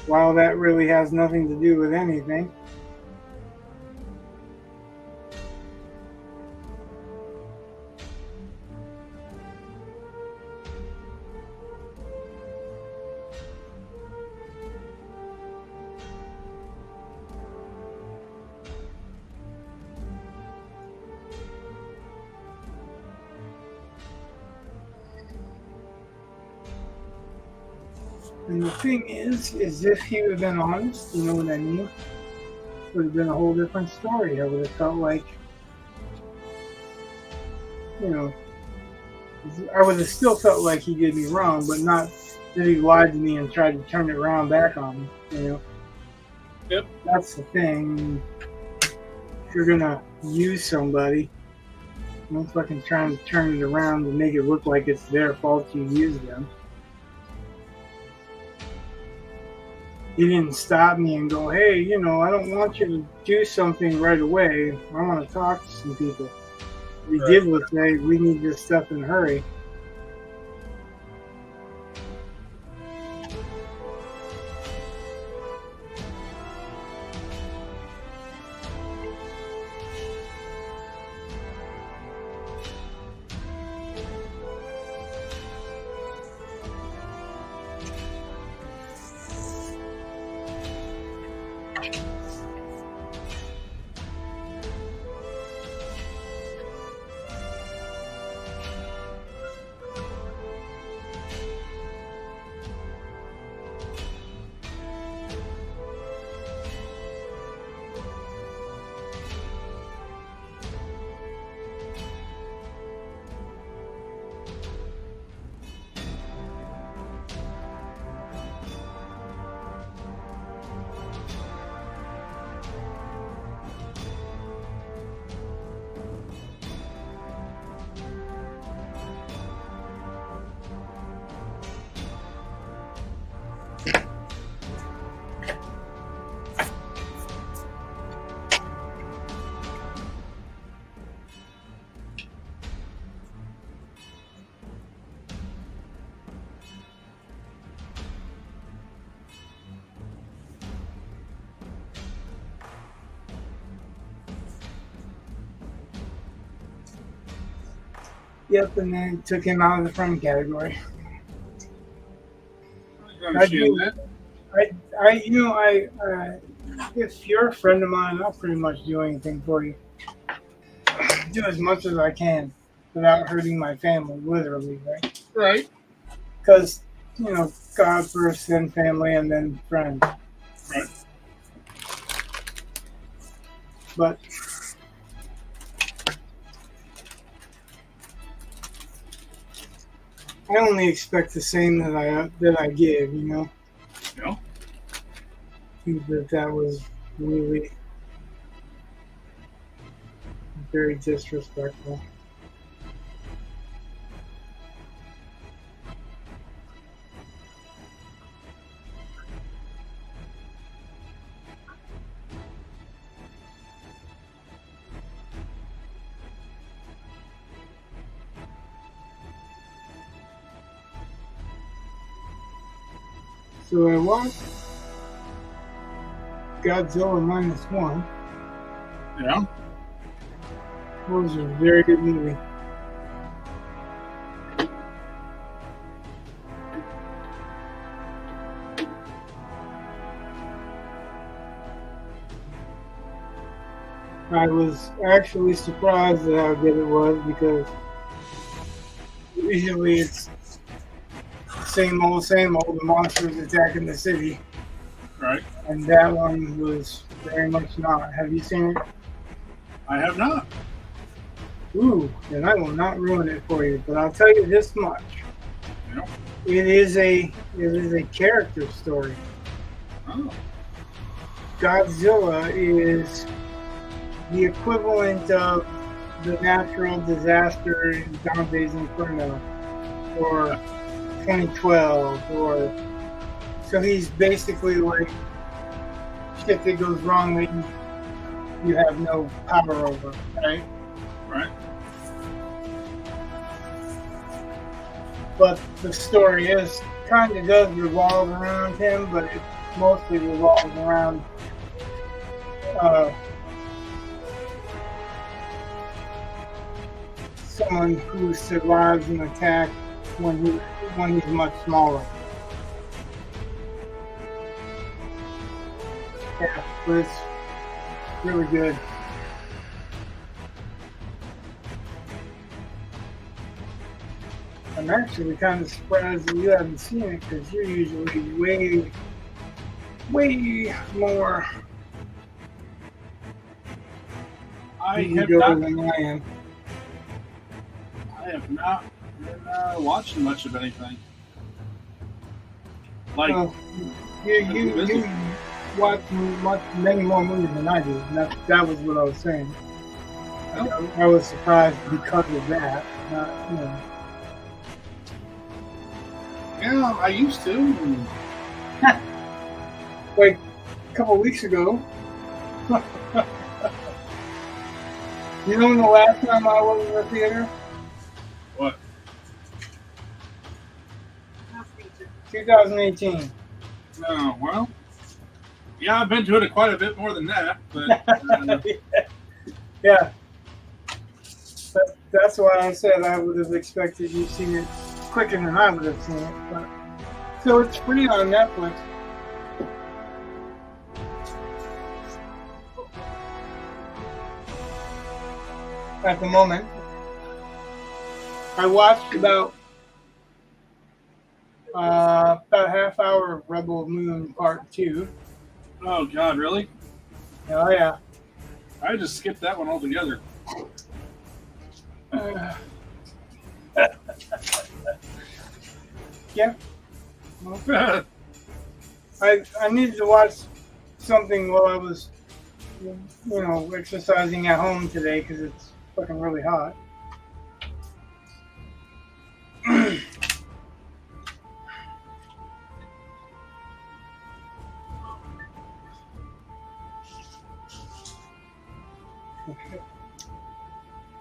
while that really has nothing to do with anything. And the thing is if he would have been honest, you know what I mean? It would have been a whole different story. I would have felt like, you know, I would have still felt like he did me wrong, but not that he lied to me and tried to turn it around back on me, you know? Yep. That's the thing. If you're gonna use somebody, don't fucking try to turn it around and make it look like it's their fault you used them. He didn't stop me and go, hey, you know, I don't want you to do something right away. I want to talk to some people. What he did was say, we need this stuff in a hurry. Yep, and then took him out of the friend category. I do that. If you're a friend of mine, I'll pretty much do anything for you. Do as much as I can without hurting my family, literally, right? Right. Because, you know, God first, then family, and then friends. Right. But I only expect the same that I give, you know. Yeah. I think that was really very disrespectful. So I watched Godzilla -1. Yeah. It was a very good movie. I was actually surprised at how good it was, because usually it's same old, the monsters attacking the city. Right. And that one was very much not. Have you seen it? I have not. Ooh, then I will not ruin it for you. But I'll tell you this much: Yep. it is a character story. Oh. Godzilla is the equivalent of the natural disaster in Dante's Inferno, or 2012, or so he's basically like shit that goes wrong that you have no power over, right? Right. But the story is kind of does revolve around him, but it mostly revolves around someone who survives an attack when he's much smaller. Yeah, but it's really good. I'm actually kind of surprised that you haven't seen it because you're usually way more I have easygoing not. than I am. I have not been watching much of anything. Like, Well, you watch many more movies than I do. And that was what I was saying. well, I was surprised because of that. Not, you know. yeah, I used to. Like a couple weeks ago. You know when the last time I was in the theater? What? 2018. Oh, well. Yeah, I've been to it quite a bit more than that, but Yeah. That's why I said I would have expected you've seen it quicker than I would have seen it. But, so it's free on Netflix. At the moment. I watched about half hour of Rebel Moon Part 2. oh god, really? Oh yeah. I just skipped that one altogether. Yeah. Well, I needed to watch something while I was, exercising at home today because it's fucking really hot.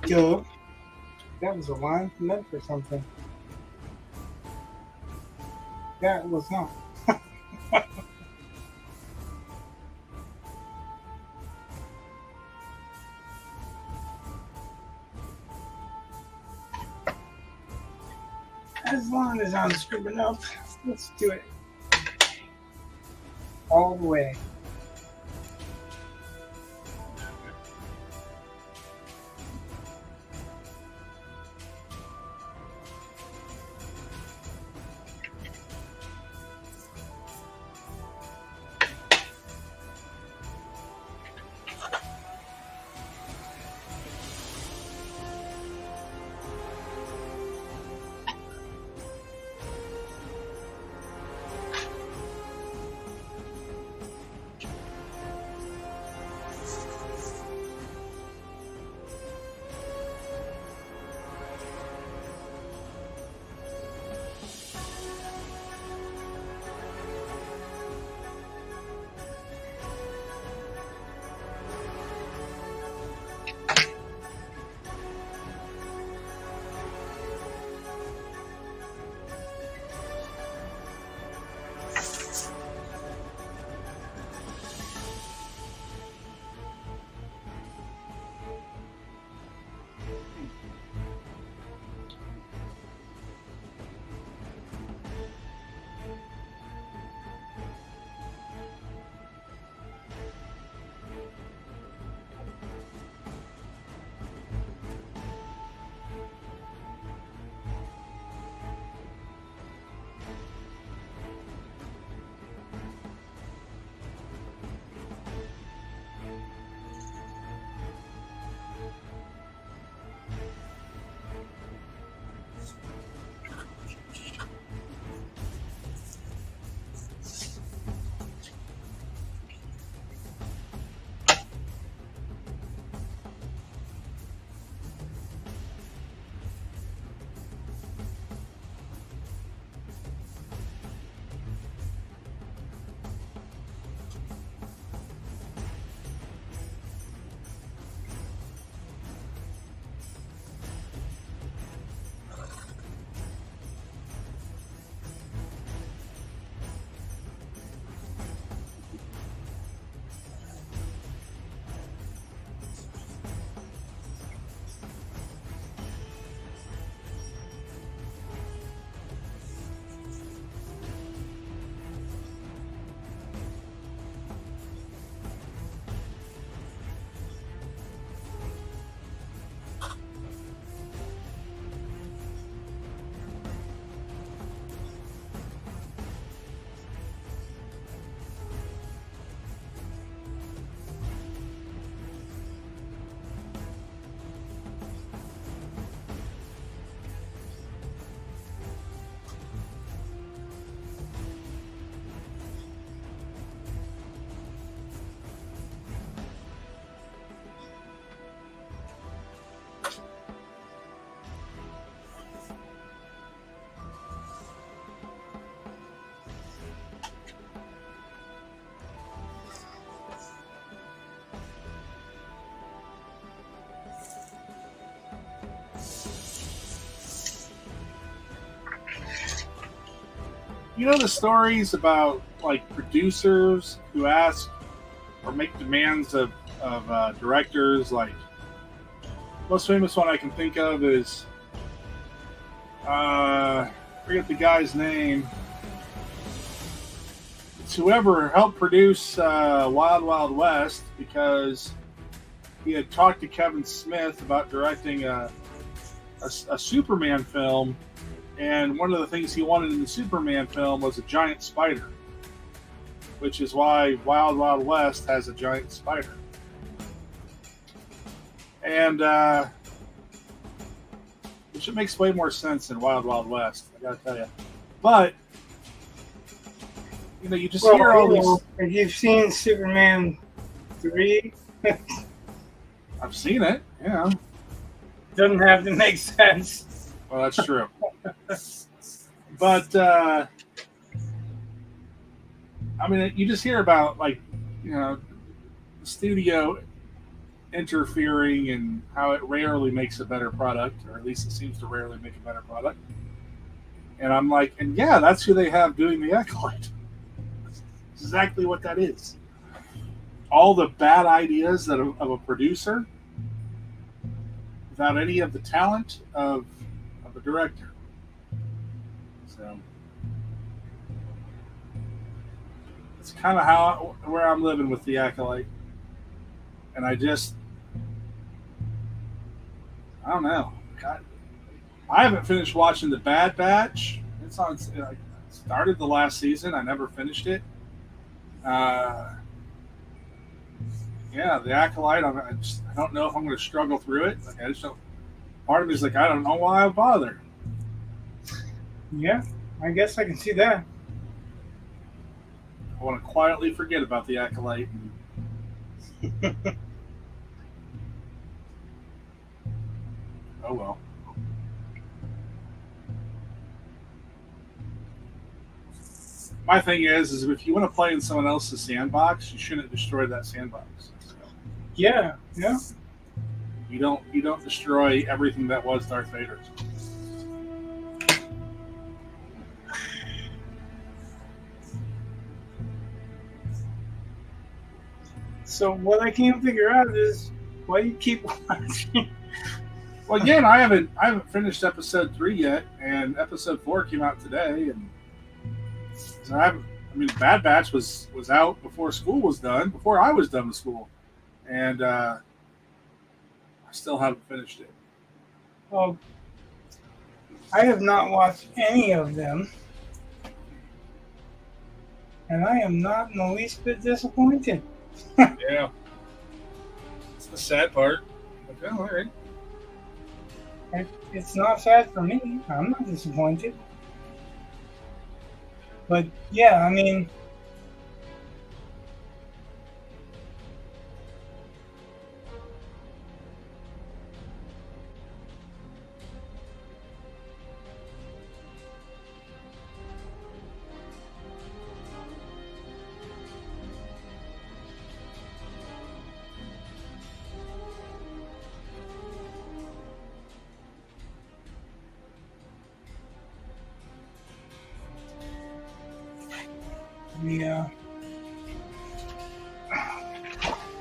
Yo, that was a line meant for something. That was not. As long as I'm scribbling up, let's do it all the way. You know the stories about like producers who ask or make demands of directors. Like most famous one I can think of is forget the guy's name. It's whoever helped produce Wild Wild West because he had talked to Kevin Smith about directing a Superman film, and one of the things he wanted in the Superman film was a giant spider, which is why Wild Wild West has a giant spider. And which it makes way more sense than Wild Wild West, I gotta tell you. But you know, you just hear all these. Have you seen Superman 3? I've seen it, yeah. Doesn't have to make sense. Well, that's true. But I mean, you just hear about like, you know, the studio interfering and how it rarely makes a better product, or at least it seems to rarely make a better product. And I'm like, and yeah, that's who they have doing the Acolyte. That's exactly what that is. All the bad ideas of a producer without any of the talent of a director. So it's kind of where I'm living with the Acolyte. And I don't know. God, I haven't finished watching The Bad Batch. It's on. I started the last season. I never finished it. Yeah, The Acolyte. I don't know if I'm going to struggle through it. Like, I just don't. Part of me is like, I don't know why I bother. Yeah, I guess I can see that. I want to quietly forget about The Acolyte. Oh well. My thing is if you want to play in someone else's sandbox, you shouldn't destroy that sandbox. So Yeah. you don't destroy everything that was Darth Vader. So what I can't figure out is why you keep watching. Well, again, I haven't finished episode 3 yet, and episode 4 came out today, and so I mean, Bad Batch was out before school was done, before I was done with school, and I still haven't finished it. Well, I have not watched any of them, and I am not in the least bit disappointed. Yeah, it's the sad part. Okay, all right. It's not sad for me. I'm not disappointed. But yeah, I mean,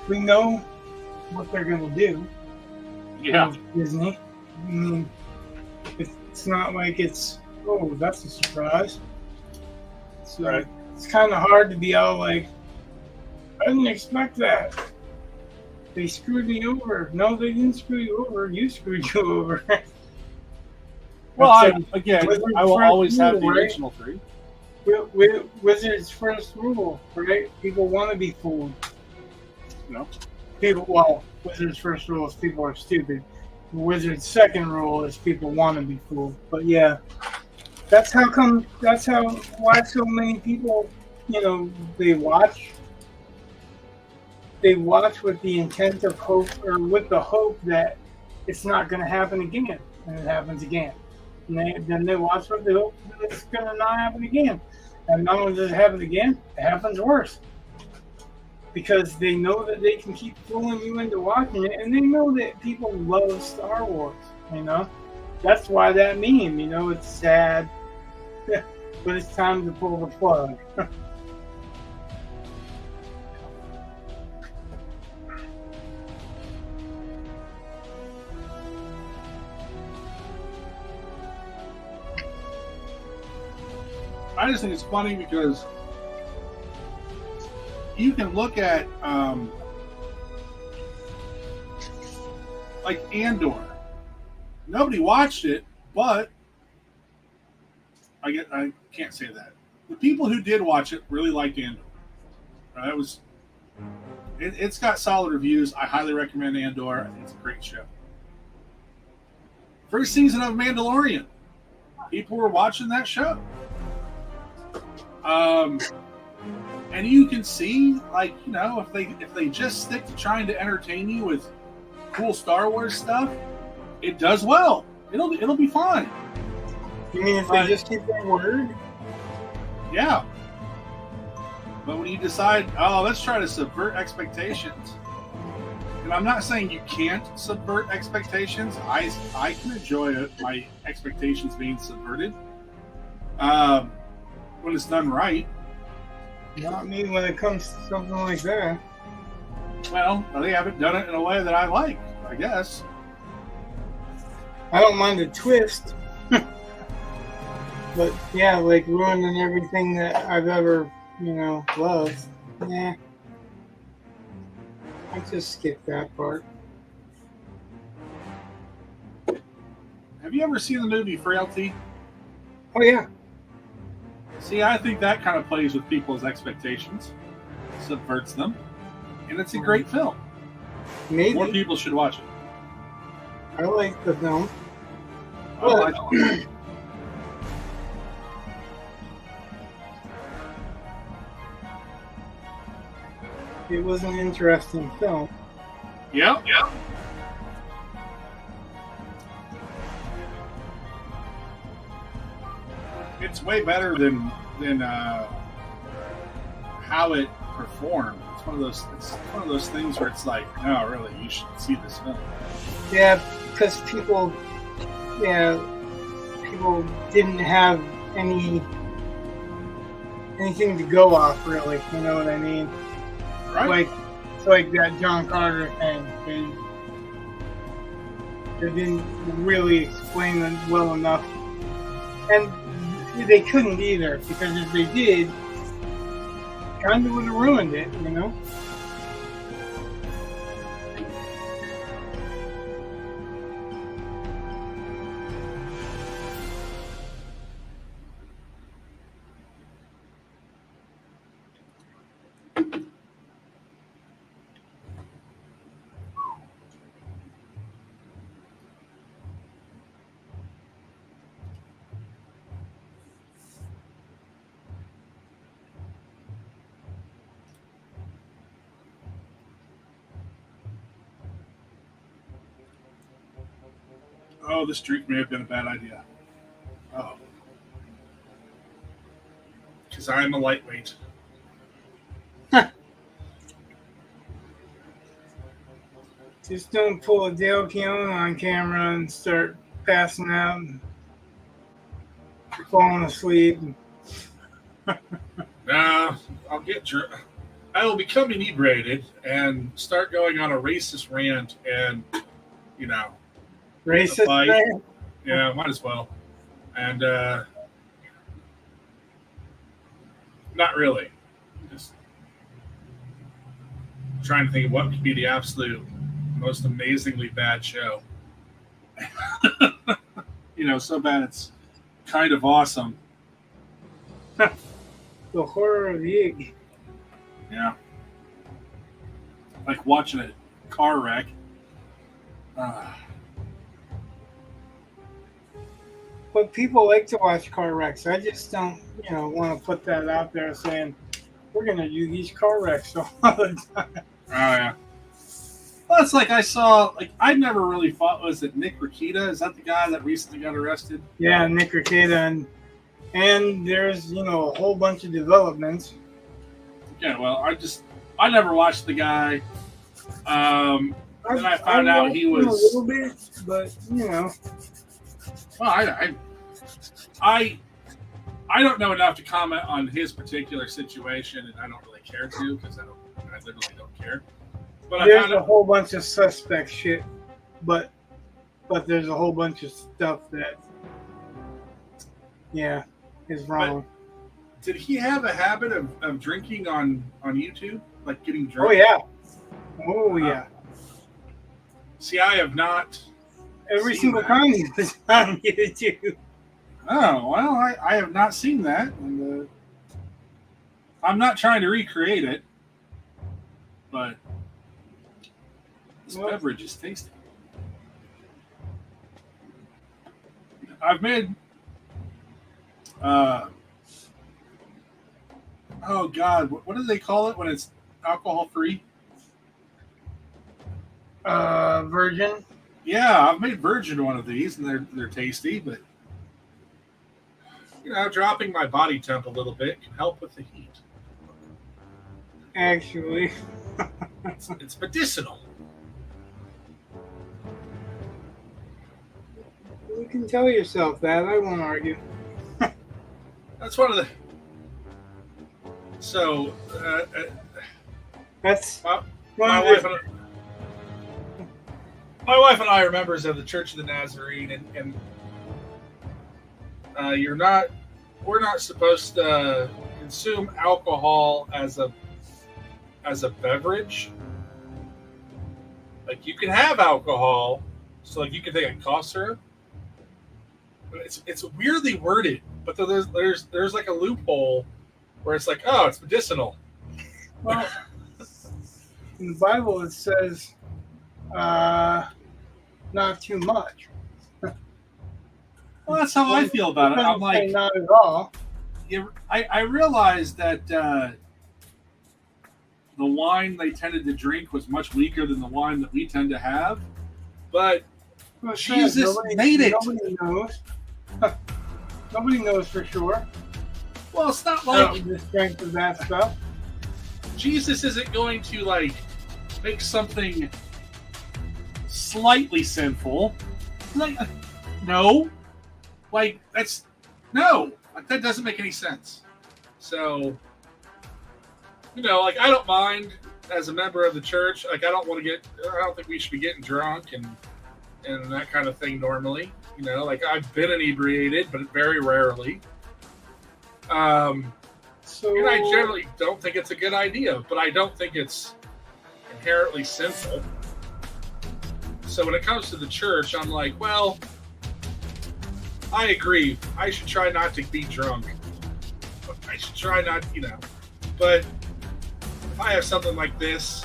we know what they're going to do. Yeah. With Disney. I mean, it's not like it's, oh, that's a surprise. So Right. It's kind of hard to be all like, I didn't expect that. They screwed me over. No, they didn't screw you over. You screwed you over. Well, I Wizard's will first always have the rule, right? original 3. Wizard's first rule, right? People want to be fooled. No. Wizard's first rule is people are stupid. Wizard's second rule is people want to be fooled. But yeah, why so many people, they watch with the intent of hope, or with the hope that it's not going to happen again, and it happens again. And then they watch with the hope that it's going to not happen again. And not only does it happen again, it happens worse. Because they know that they can keep fooling you into watching it, and they know that people love Star Wars, That's why that meme, it's sad. but it's time to pull the plug. I just think it's funny because you can look at like Andor. Nobody watched it, but I can't say that. The people who did watch it really liked Andor. It's got solid reviews. I highly recommend Andor. I think it's a great show. First season of Mandalorian. People were watching that show. And you can see, like, you know, if they just stick to trying to entertain you with cool Star Wars stuff, it does well. It'll be fine. You mean if they just keep their word? Yeah. But when you decide, let's try to subvert expectations, and I'm not saying you can't subvert expectations. I can enjoy my expectations being subverted when it's done right. Not me when it comes to something like that. Well, they haven't done it in a way that I like, I guess. I don't mind a twist. But yeah, like ruining everything that I've ever, loved. Nah. I just skip that part. Have you ever seen the movie Frailty? Oh yeah. See, I think that kind of plays with people's expectations, subverts them, and it's a great film. Maybe. More people should watch it. I like the film. But it was an interesting film. Yeah. It's way better than how it performed. It's one of those things where it's like, no, really, you should see this film. Yeah, because people didn't have anything to go off, really. You know what I mean? Right. Like that John Carter thing. They didn't really explain it well enough, and they couldn't either, because if they did, kind of would have ruined it, you know? Oh, this drink may have been a bad idea. Oh. Because I'm a lightweight. Just don't pull a Dale Keown on camera and start passing out and falling asleep. Nah, I'll get drunk. I will become inebriated and start going on a racist rant and, Racist thing? Yeah, might as well. And not really. Just trying to think of what could be the absolute most amazingly bad show. So bad it's kind of awesome. The horror of the egg. Yeah. Like watching a car wreck. But people like to watch car wrecks. I just don't, want to put that out there saying, we're going to do these car wrecks all the time. Oh, yeah. Well, it's like I never really thought, was it Nick Rakita? Is that the guy that recently got arrested? Yeah, Nick Rakita. And there's, a whole bunch of developments. Yeah, well, I never watched the guy. Then I found out he was... A little bit, but, Well, I don't know enough to comment on his particular situation, and I don't really care to because I literally don't care. But there's a whole bunch of suspect shit, but there's a whole bunch of stuff that, yeah, is wrong. Did he have a habit of drinking on YouTube, like getting drunk? Oh yeah. See, I have not. Every single time he was on YouTube. Oh well, I have not seen that, and I'm not trying to recreate it, but this beverage is tasty. I've made. Oh God, what do they call it when it's alcohol free? Virgin. Yeah, I've made virgin one of these, and they're tasty, but dropping my body temp a little bit can help with the heat. Actually, it's medicinal. You can tell yourself that. I won't argue. That's one of the. So, that's my wife and I are members of the Church of the Nazarene, and we're not supposed to consume alcohol as a beverage. Like, you can have alcohol, so like you can take a cough syrup, but it's weirdly worded. But there's like a loophole where it's like, oh, it's medicinal. Well, in the Bible it says not too much. Well, that's how I feel about it. I'm like, not at all. Yeah, I realized that the wine they tended to drink was much weaker than the wine that we tend to have, but Jesus made it. Nobody knows. Nobody knows for sure. Well, it's not like the strength of that stuff. Jesus isn't going to like make something slightly sinful. Like, no. Like, that's no. Like, that doesn't make any sense. So, like, I don't mind as a member of the church. Like, I don't think we should be getting drunk and that kind of thing normally. Like, I've been inebriated, but very rarely. I generally don't think it's a good idea, but I don't think it's inherently sinful. So when it comes to the church, I'm like, well, I agree. I should try not to be drunk. I should try not, But if I have something like this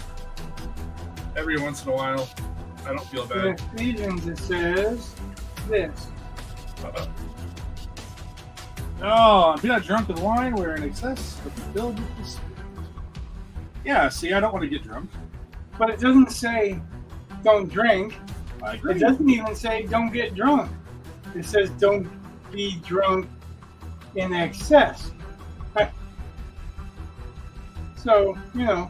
every once in a while, I don't feel bad. In Ephesians, it says this. Oh, be not drunk with wine, where in excess, but filled with the Spirit. Yeah, see, I don't want to get drunk. But it doesn't say don't drink. I agree. It doesn't even say don't get drunk. It says don't be drunk in excess. So, I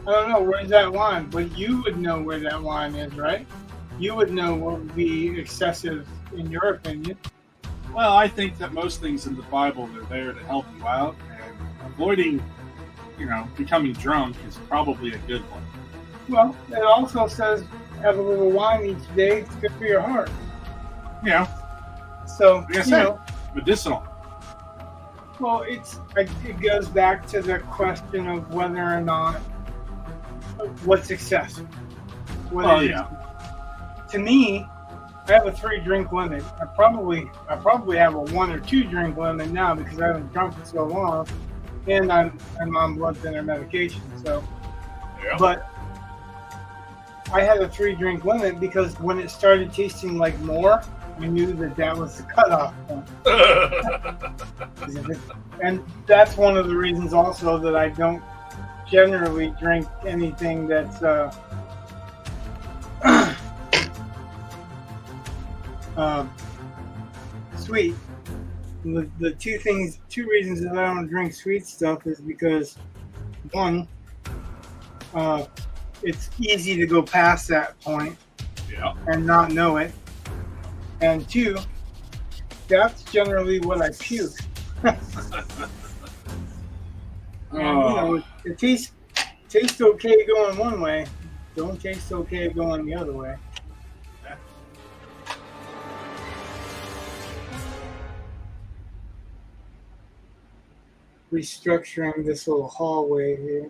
don't know, where's that line? But you would know where that line is, right? You would know what would be excessive in your opinion. Well, I think that most things in the Bible are there to help you out, and avoiding, becoming drunk is probably a good one. Well, it also says have a little wine each day. It's good for your heart. Yeah. So, medicinal. Well, it goes back to the question of whether or not what's excessive. To me, I have a 3-drink limit. I probably have a 1 or 2 drink limit now because I haven't drunk for so long, and I'm on blood thinner medication. So, but I had a 3-drink limit because when it started tasting like more, I knew that was the cutoff point. And that's one of the reasons also that I don't generally drink anything that's sweet. The two reasons that I don't drink sweet stuff is because, one, it's easy to go past that point and not know it. And 2, that's generally what I puke. And, it tastes okay going one way. Don't taste okay going the other way. Restructuring this little hallway here.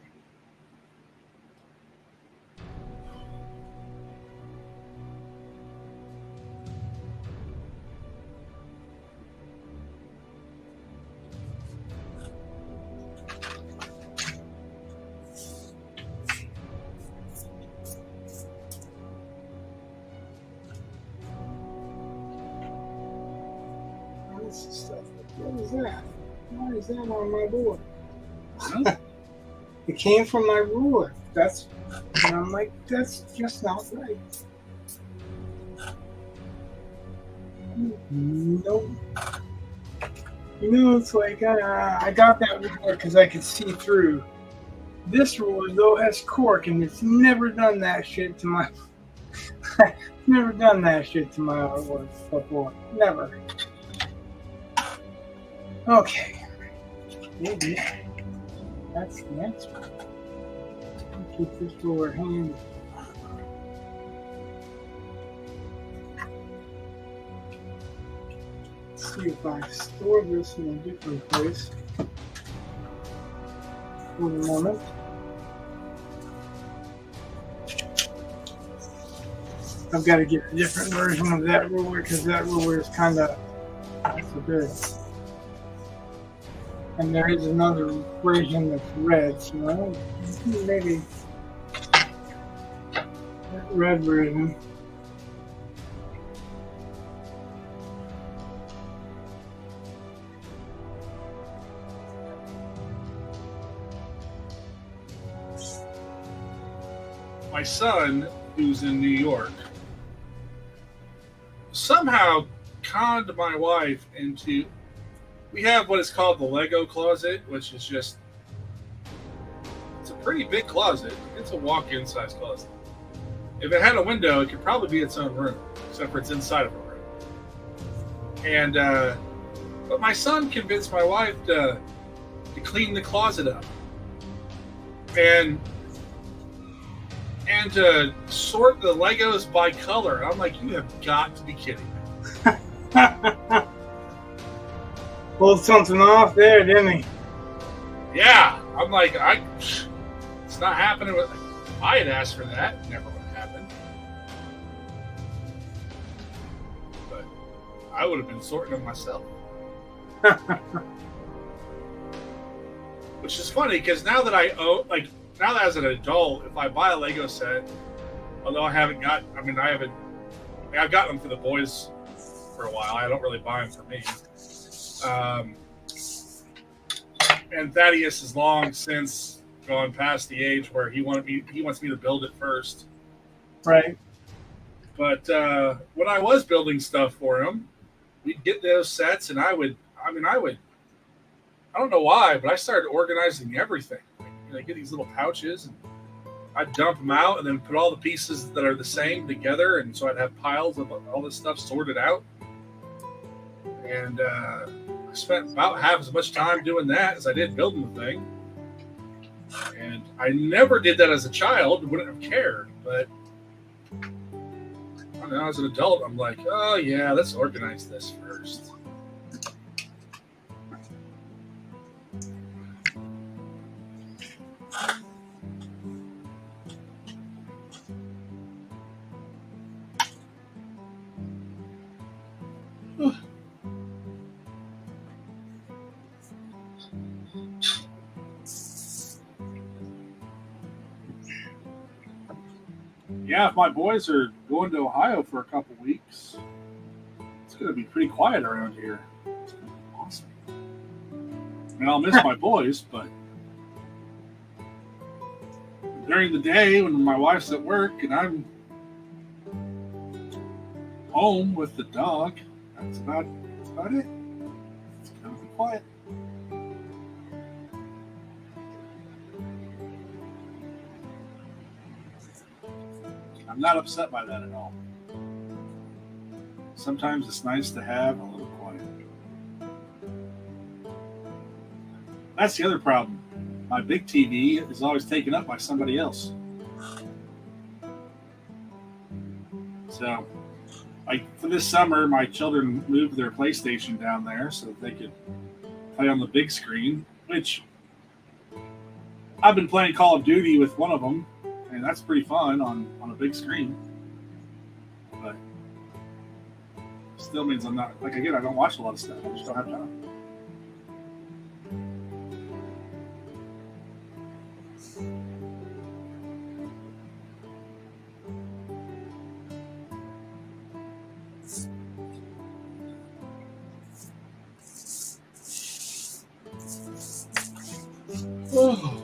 What is that? Why is that on my board? It came from my ruler. And I'm like, that's just not right. Nope. It's like I got that ruler because I could see through. This ruler though has cork, and it's never done that shit to my. Never done that shit to my artwork before. Never. Okay. Maybe that's the next one. Keep this ruler handy. Let's see if I store this in a different place for the moment. I've got to get a different version of that ruler because that ruler is kind of not so good. And there is another version that's red, so maybe that red version. My son, who's in New York, somehow conned my wife into. We have what is called the Lego closet, which is just. It's a pretty big closet. It's a walk-in size closet. If it had a window, it could probably be its own room, except for it's inside of a room. And, but my son convinced my wife to clean the closet up. And to sort the Legos by color. I'm like, you have got to be kidding me. Pulled something off there, didn't he? Yeah. I'm like, it's not happening. I had asked for that. Never would have happened. But I would have been sorting them myself. Which is funny, because now that now that as an adult, if I buy a Lego set, although I've gotten them for the boys for a while. I don't really buy them for me. And Thaddeus is long since gone past the age where he wants me to build it first. Right. But when I was building stuff for him, we'd get those sets, and I don't know why, but I started organizing everything. I get these little pouches, and I'd dump them out and then put all the pieces that are the same together, and so I'd have piles of all this stuff sorted out. And I spent about half as much time doing that as I did building the thing. And I never did that as a child, wouldn't have cared, but I don't know, as an adult, I'm like, oh yeah, let's organize this first. Yeah, if my boys are going to Ohio for a couple weeks, it's going to be pretty quiet around here. It's going to be awesome. I mean, I'll miss my boys, but during the day when my wife's at work and I'm home with the dog, that's about it. It's going to be quiet. I'm not upset by that at all. Sometimes it's nice to have a little quiet. That's the other problem. My big TV is always taken up by somebody else. So, like for this summer, my children moved their PlayStation down there so that they could play on the big screen, which I've been playing Call of Duty with one of them, and that's pretty fun on a big screen. But still means I'm not, like, again, I don't watch a lot of stuff. I just don't have time. Oh.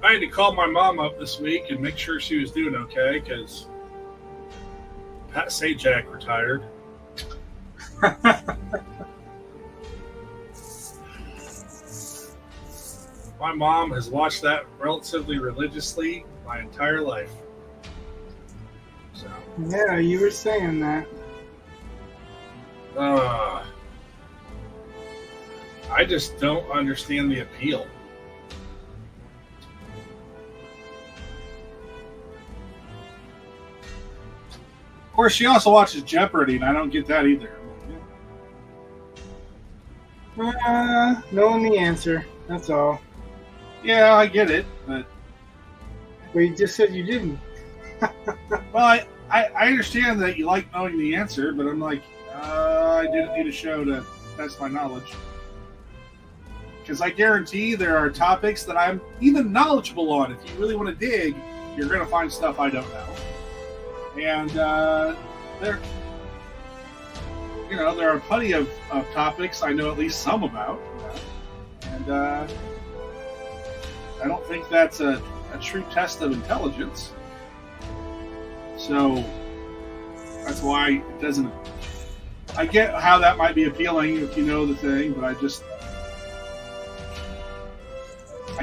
I had to call my mom up this week and make sure she was doing okay because Pat Sajak retired. My mom has watched that relatively religiously my entire life. So Yeah, you were saying that. I just don't understand the appeal. Of course, she also watches Jeopardy, and I don't get that either. Knowing the answer. That's all. Yeah, I get it, but Well, you just said you didn't. well, I understand that you like knowing the answer, but I'm like, I didn't need a show to test my knowledge. Because I guarantee there are topics that I'm even knowledgeable on. If you really want to dig, you're going to find stuff I don't know. And there are plenty of topics I know at least some about. And I don't think that's a true test of intelligence. So that's why it doesn't. I get how that might be appealing if you know the thing, but I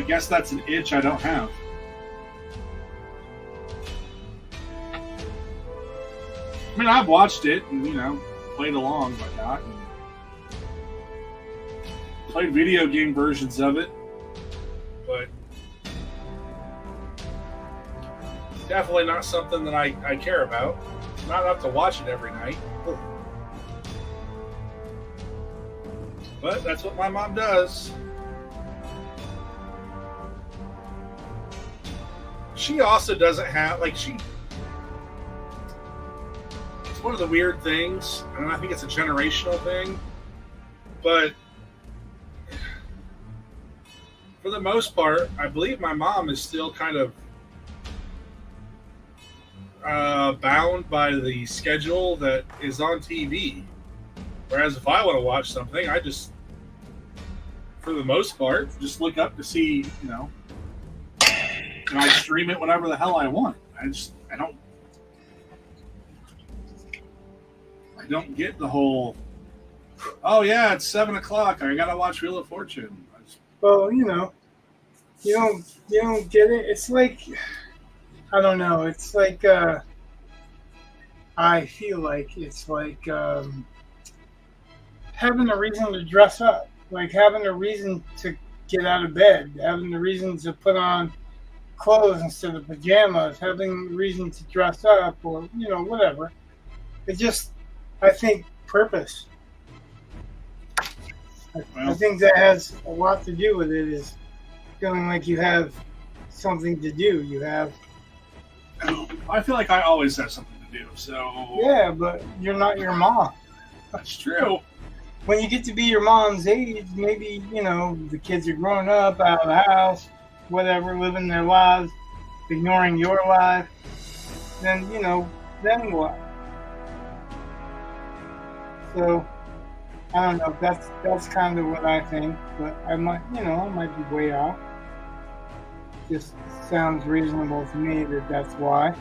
guess that's an itch I don't have. I mean, I've watched it and, played along, but not. And played video game versions of it, but definitely not something that I care about. Not enough to watch it every night. But that's what my mom does. She also doesn't have, it's one of the weird things, and I think it's a generational thing, but for the most part, I believe my mom is still kind of bound by the schedule that is on TV. Whereas if I want to watch something, I just, for the most part, just look up to see, and I stream it whenever the hell I want. I don't get the whole, oh yeah, it's 7:00. I gotta watch Wheel of Fortune. Well, you don't get it. It's like, I don't know. It's like, I feel like it's like having a reason to dress up, like having a reason to get out of bed, having a reason to put on clothes instead of pajamas, having a reason to dress up, or whatever. It just, I think, purpose. I think that has a lot to do with it. Is feeling like you have something to do. You have, I feel like I always have something to do. So yeah, but you're not your mom. that's true. When you get to be your mom's age, maybe, the kids are growing up out of the house, whatever, living their lives, ignoring your life, then, then what? So, I don't know. That's kind of what I think, but I might be way off. Just sounds reasonable to me that that's why.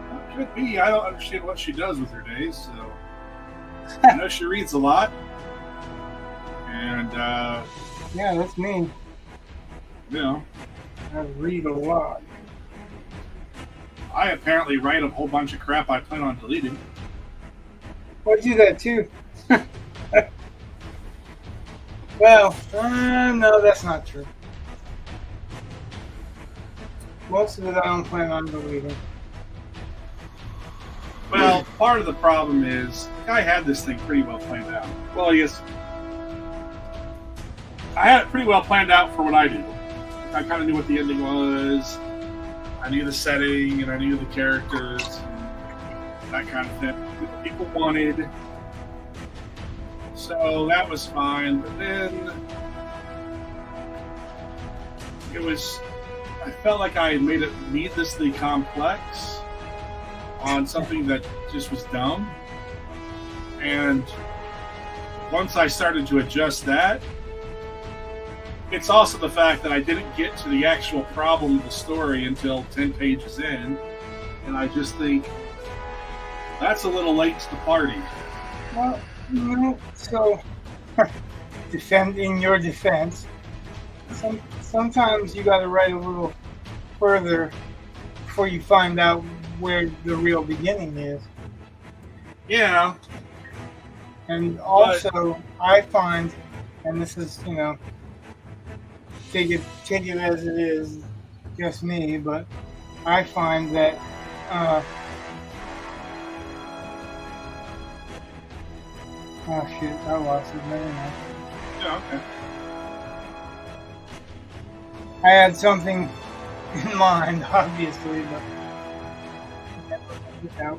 Well, could be. I don't understand what she does with her days, so I know she reads a lot, and Yeah, that's me. I read a lot. I apparently write a whole bunch of crap I plan on deleting. I do that too. Well, no, that's not true. Most of it I don't plan on deleting. Well, part of the problem is I had this thing pretty well planned out. Well, yes, I had it pretty well planned out for what I do. I kind of knew what the ending was. I knew the setting, and I knew the characters, and that kind of thing. What people wanted. So that was fine. But then I felt like I had made it needlessly complex on something that just was dumb. And once I started to adjust that, it's also the fact that I didn't get to the actual problem of the story until 10 pages in. And I just think that's a little late to the party. Well, so defending your defense, sometimes you got to write a little further before you find out where the real beginning is. Yeah. And also, I find, and this is, take it as it is, just me, but I find that oh shit, I lost it. Never mind. Yeah, okay. I had something in mind, obviously, but out.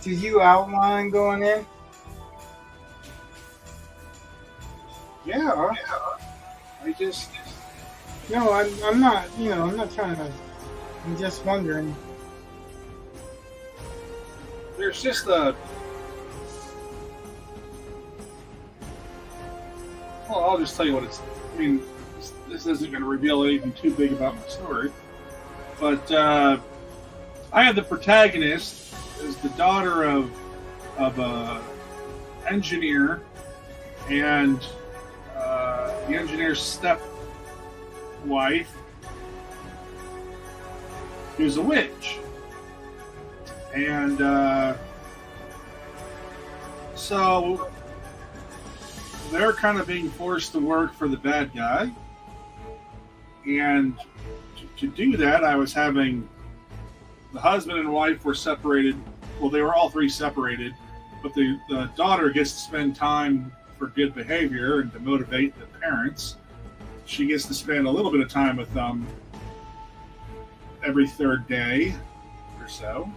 Did you outline going in? Yeah. I just. No, I'm not. I'm not trying to. I'm just wondering. There's just a. Well, I'll just tell you what it's. I mean, this isn't going to reveal anything too big about my story. But I had the protagonist as the daughter of a engineer, and the engineer's stepwife, who's a witch, and so they're kind of being forced to work for the bad guy, and to do that, I was having the husband and wife were separated. Well, they were all three separated, but the daughter gets to spend time for good behavior and to motivate the parents. She gets to spend a little bit of time with them every third day or so.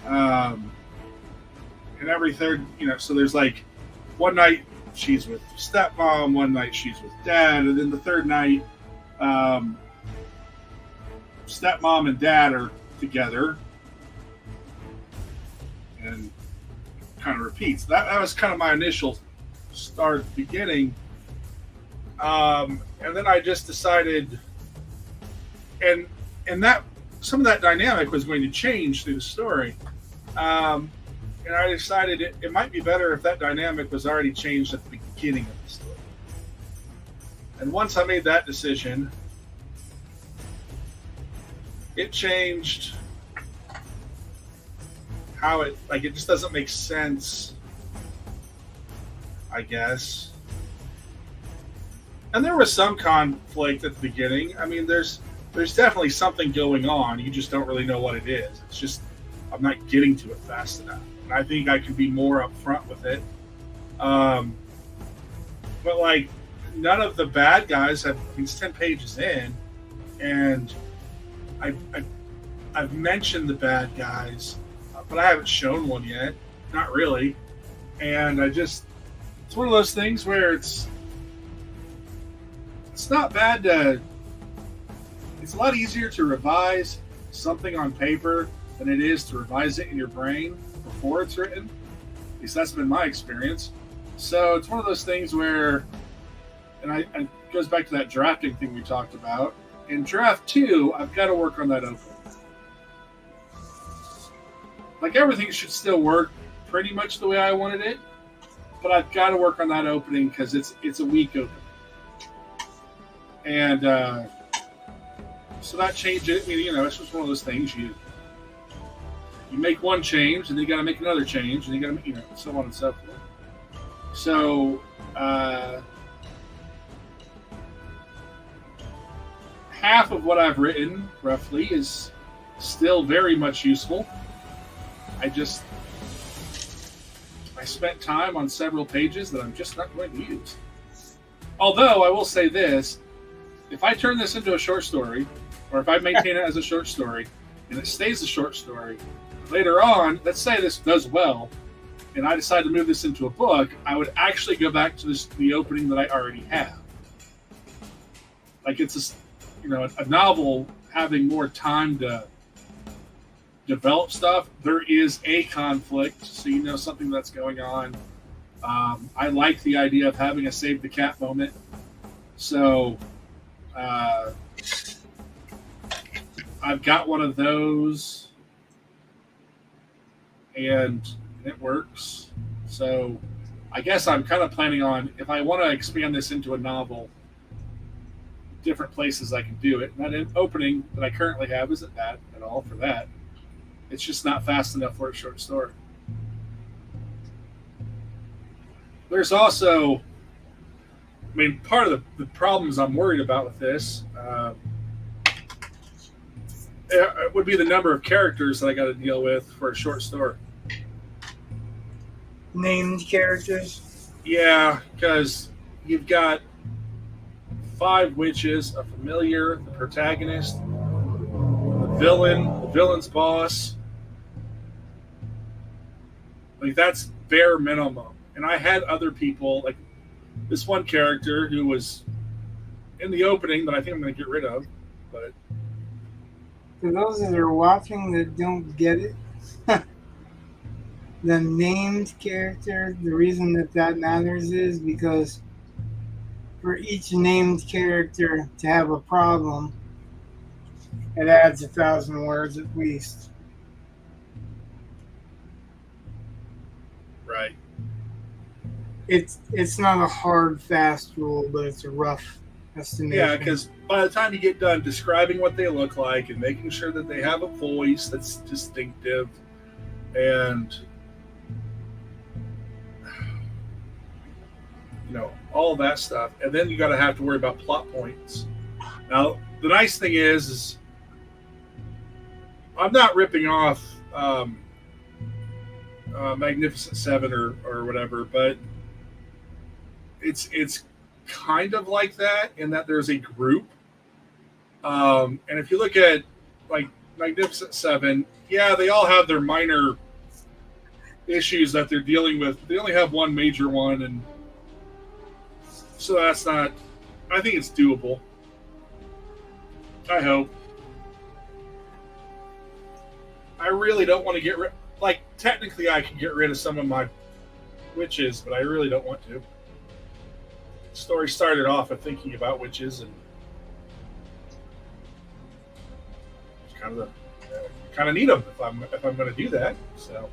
And every third, so there's like one night she's with stepmom, one night she's with dad, and then the third night, stepmom and dad are together, and kind of repeats. That was kind of my initial beginning, and then I just decided, and that some of that dynamic was going to change through the story, and I decided it might be better if that dynamic was already changed at the beginning of the story. And once I made that decision, it changed how it just doesn't make sense, I guess. And there was some conflict at the beginning. I mean, there's definitely something going on. You just don't really know what it is. It's just I'm not getting to it fast enough. And I think I could be more upfront with it. But like, none of the bad guys have. It's 10 pages in, and I've mentioned the bad guys, but I haven't shown one yet. Not really. And it's one of those things where it's not bad to. It's a lot easier to revise something on paper than it is to revise it in your brain before it's written. At least that's been my experience. So it's one of those things where, and it goes back to that drafting thing we talked about. In draft 2, I've got to work on that opening. Like, everything should still work pretty much the way I wanted it, but I've got to work on that opening because it's a weak opening. And so that changed it. I mean, it's just one of those things. You make one change, and then you got to make another change, and you got to, so on and so forth. So half of what I've written, roughly, is still very much useful. I spent time on several pages that I'm just not going to use. Although, I will say this, if I turn this into a short story, or if I maintain it as a short story, and it stays a short story, later on, let's say this does well, and I decide to move this into a book, I would actually go back to the opening that I already have. Like, it's a novel having more time to develop stuff. There is a conflict, so you know something that's going on. I like the idea of having a save the cat moment. So I've got one of those, and it works. So I guess I'm kind of planning on, if I want to expand this into a novel, different places I can do it. And that opening that I currently have isn't bad at all for that. It's just not fast enough for a short story. There's also, part of the problems I'm worried about with this it would be the number of characters that I got to deal with for a short story. Named characters? Yeah, because you've got 5 witches, a familiar, the protagonist, the villain's boss. Like, that's bare minimum. And I had other people, like this one character who was in the opening that I think I'm going to get rid of. But for those that are watching that don't get it, the named character, the reason that matters is because for each named character to have a problem, It adds 1,000 words at least. Right. It's not a hard, fast rule, but it's a rough estimation. Yeah, because by the time you get done describing what they look like and making sure that they have a voice that's distinctive and all of that stuff, and then you got to have to worry about plot points. Now, the nice thing is I'm not ripping off Magnificent Seven or whatever, but it's kind of like that in that there's a group, and if you look at like Magnificent Seven, yeah, they all have their minor issues that they're dealing with. They only have one major one, and so that's not. I think it's doable. I hope. I really don't want to get rid. Like, technically, I can get rid of some of my witches, but I really don't want to. The story started off with thinking about witches, and it's kind of need them if I'm going to do that. So.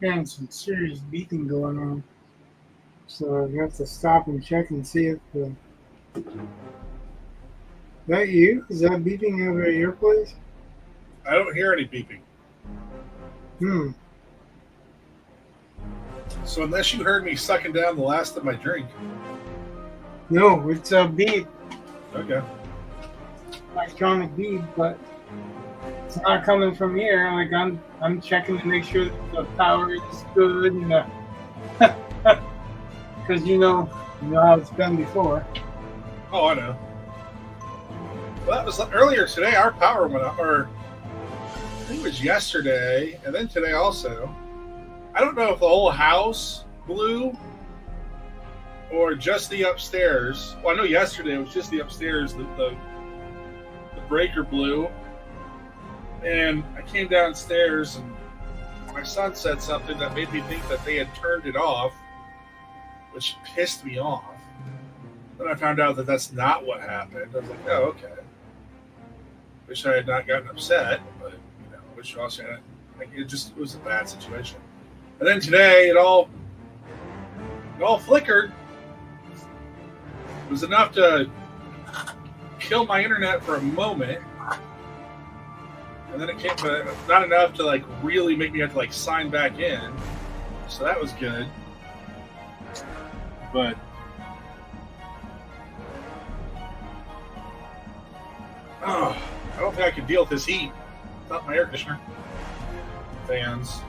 Hearing some serious beeping going on, so I have to stop and check and see if that you? Is that beeping over at your place? I don't hear any beeping. So unless you heard me sucking down the last of my drink. No, it's a beep. Okay. Electronic beep, but it's not coming from here. Like I'm checking to make sure that the power is good and because you know how it's been before. Oh, I know. Well, that was earlier today. Our power went up, or I think it was yesterday, and then today also. I don't know if the whole house blew or just the upstairs. Well, I know yesterday it was just the upstairs that the breaker blew. And I came downstairs and my son said something that made me think that they had turned it off, which pissed me off. Then I found out that that's not what happened. I was like, oh, okay. Wish I had not gotten upset, but wish also had, like, it was a bad situation. And then today it all flickered. It was enough to kill my internet for a moment. And then it came, but not enough to like really make me have to like sign back in. So that was good. But I don't think I can deal with this heat without my air conditioner. fans.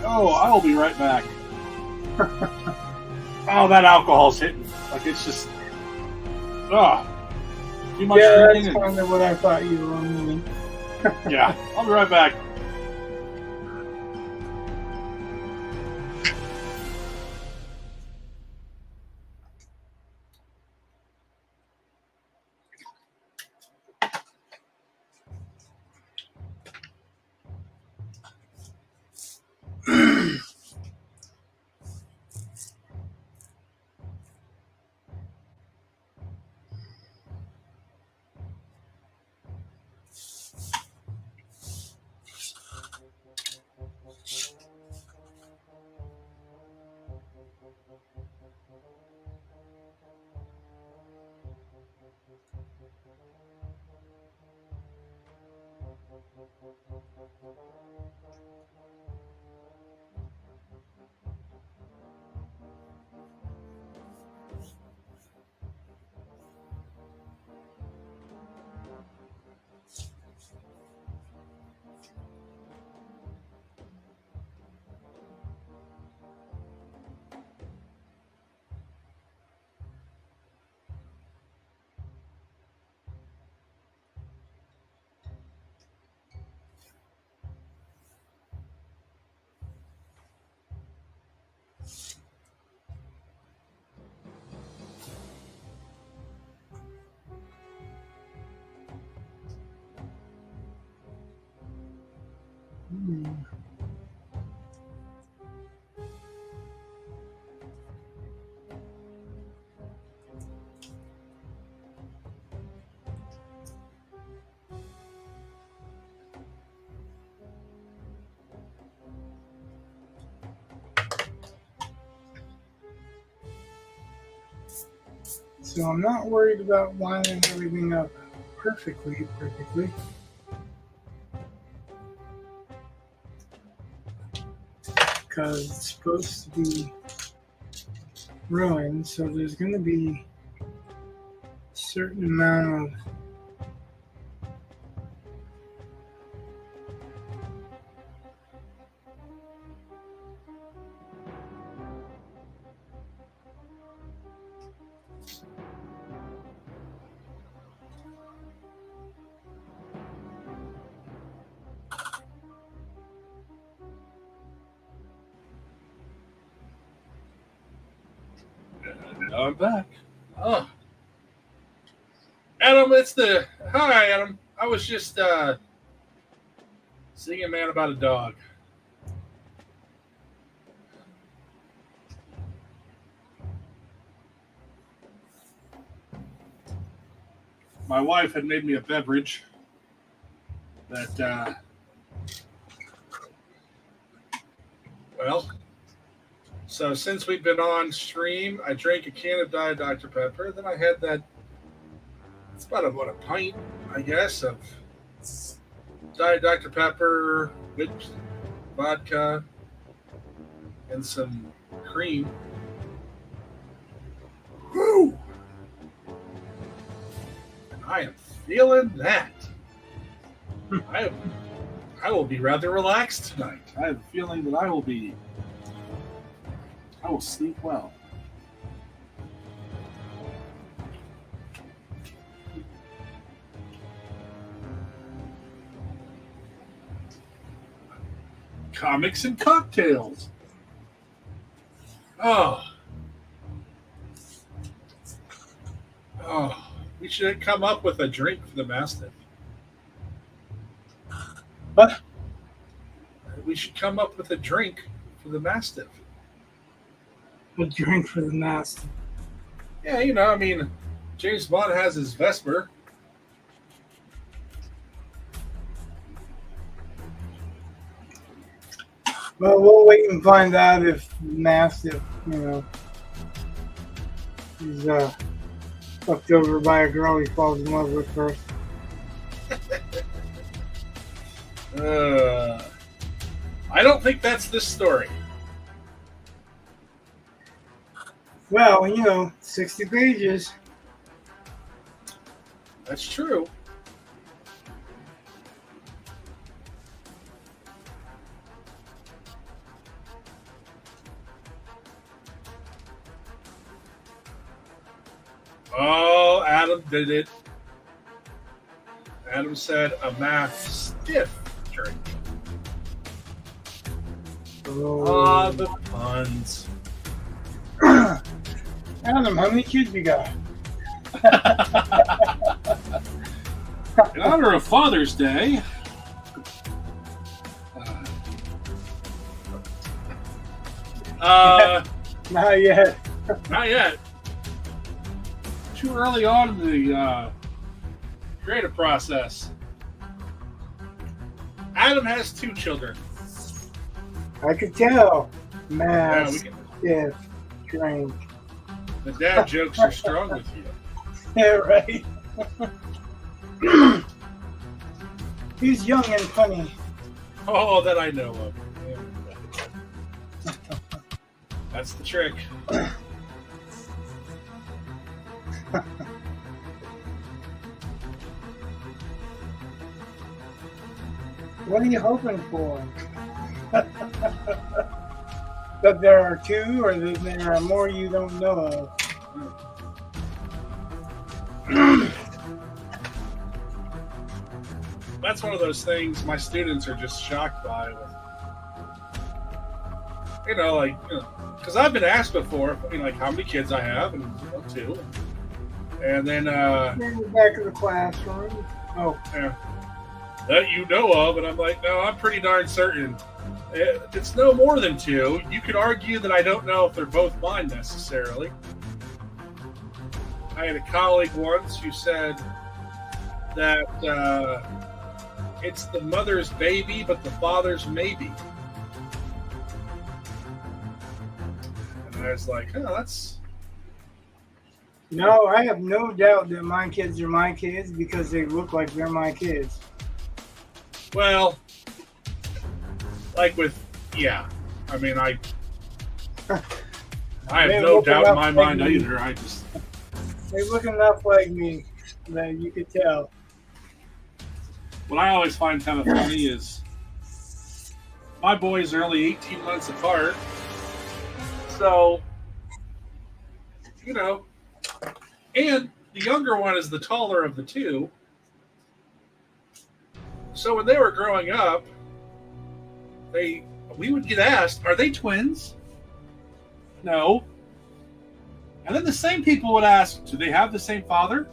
Oh, I'll be right back. Oh, that alcohol's hitting. Like, it's just... too much Yeah, drinking. that's kind of what I thought you were meaning. Yeah, I'll be right back. So I'm not worried about lining everything up perfectly. Because it's supposed to be ruined, so there's going to be a certain amount of I'm back. Oh. Adam, Hi, Adam. I was just singing Man About a Dog. My wife had made me a beverage that, so since we've been on stream, I drank a can of Diet Dr. Pepper. Then I had that, it's about a pint, I guess, of Diet Dr. Pepper, whipped vodka, and some cream. Woo! I am feeling that. I will be rather relaxed tonight. I have a feeling that I will sleep well. Comics and cocktails. Oh, we should come up with a drink for the Mastiff. What? We should come up with a drink for the Mastiff. a drink for the Mastiff. Yeah, you know, I mean, James Bond has his Vesper. Well, We'll wait and find out if Mastiff, he's fucked over by a girl he falls in love with first. I don't think that's this story. Well, 60 pages. That's true. Oh, Adam did it. Adam said a Mastiff drink. Oh, the puns. Adam, how many kids you got? In honor of Father's Day, Not yet. not yet. Too early on in the creative process. Adam has 2 children. I could tell. Yeah, Mastiff drink. the dad jokes are strong with you. Yeah, right. He's young and funny. Oh, that I know of. That's the trick. What are you hoping for? That there are 2 or that there are more you don't know of? That's one of those things my students are just shocked by. Because I've been asked before, how many kids I have, and 2. And then, In the back of the classroom. Oh, yeah, that you know of, and I'm like, no, I'm pretty darn certain. It's no more than 2. You could argue that I don't know if they're both mine necessarily. I had a colleague once who said that it's the mother's baby, but the father's maybe. And I was like, oh, that's... no, I have no doubt that my kids are my kids because they look like they're my kids. Well, yeah. I mean, I have They no look doubt in enough my like mind me. either. They look enough like me that you could tell. What I always find kind of funny is my boys are only 18 months apart. So, and the younger one is the taller of the 2. So when they were growing up, we would get asked, are they twins? No. And then the same people would ask, do they have the same father?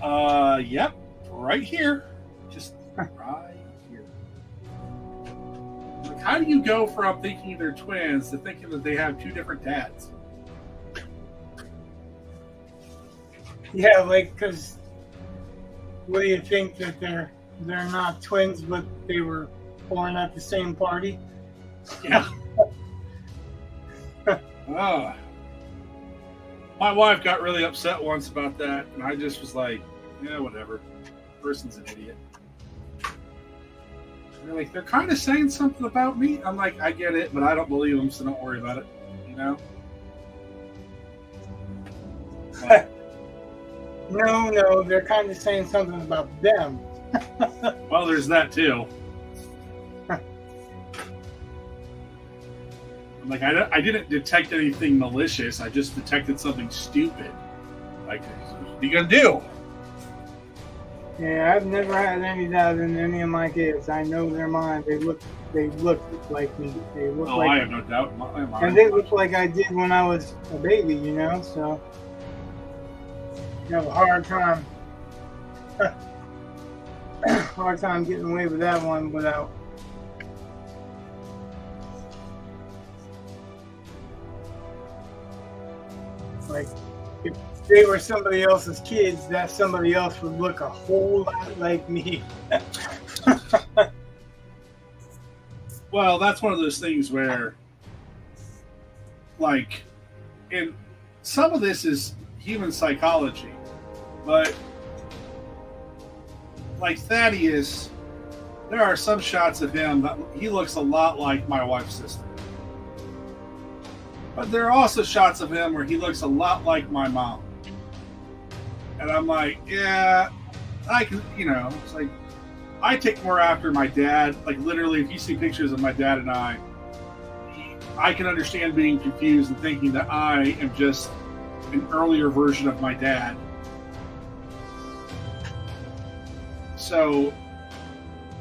Yep, right here. Just right here. Like, how do you go from thinking they're twins to thinking that they have 2 different dads? Yeah, because what do you think that they're not twins, but they were born at the same party? Yeah. My wife got really upset once about that, and I just was like, yeah, whatever. Person's an idiot. And they're like, they're kind of saying something about me. I'm like, I get it, but I don't believe them, so don't worry about it. No, they're kind of saying something about them. Well, there's that too. Like, I didn't detect anything malicious. I just detected something stupid. Like, what are you gonna do? Yeah, I've never had any doubt in any of my kids. I know they're mine. They look like me. They look like, I have no doubt in my mind. and they look like I did when I was a baby. So you have a hard time getting away with that one without. Like, if they were somebody else's kids, that somebody else would look a whole lot like me. Well, that's one of those things where, like, and some of this is human psychology, but like Thaddeus, there are some shots of him that he looks a lot like my wife's sister. But there are also shots of him where he looks a lot like my mom. And I'm like, yeah, I can, it's like, I take more after my dad. Like, literally, if you see pictures of my dad and I can understand being confused and thinking that I am just an earlier version of my dad. So,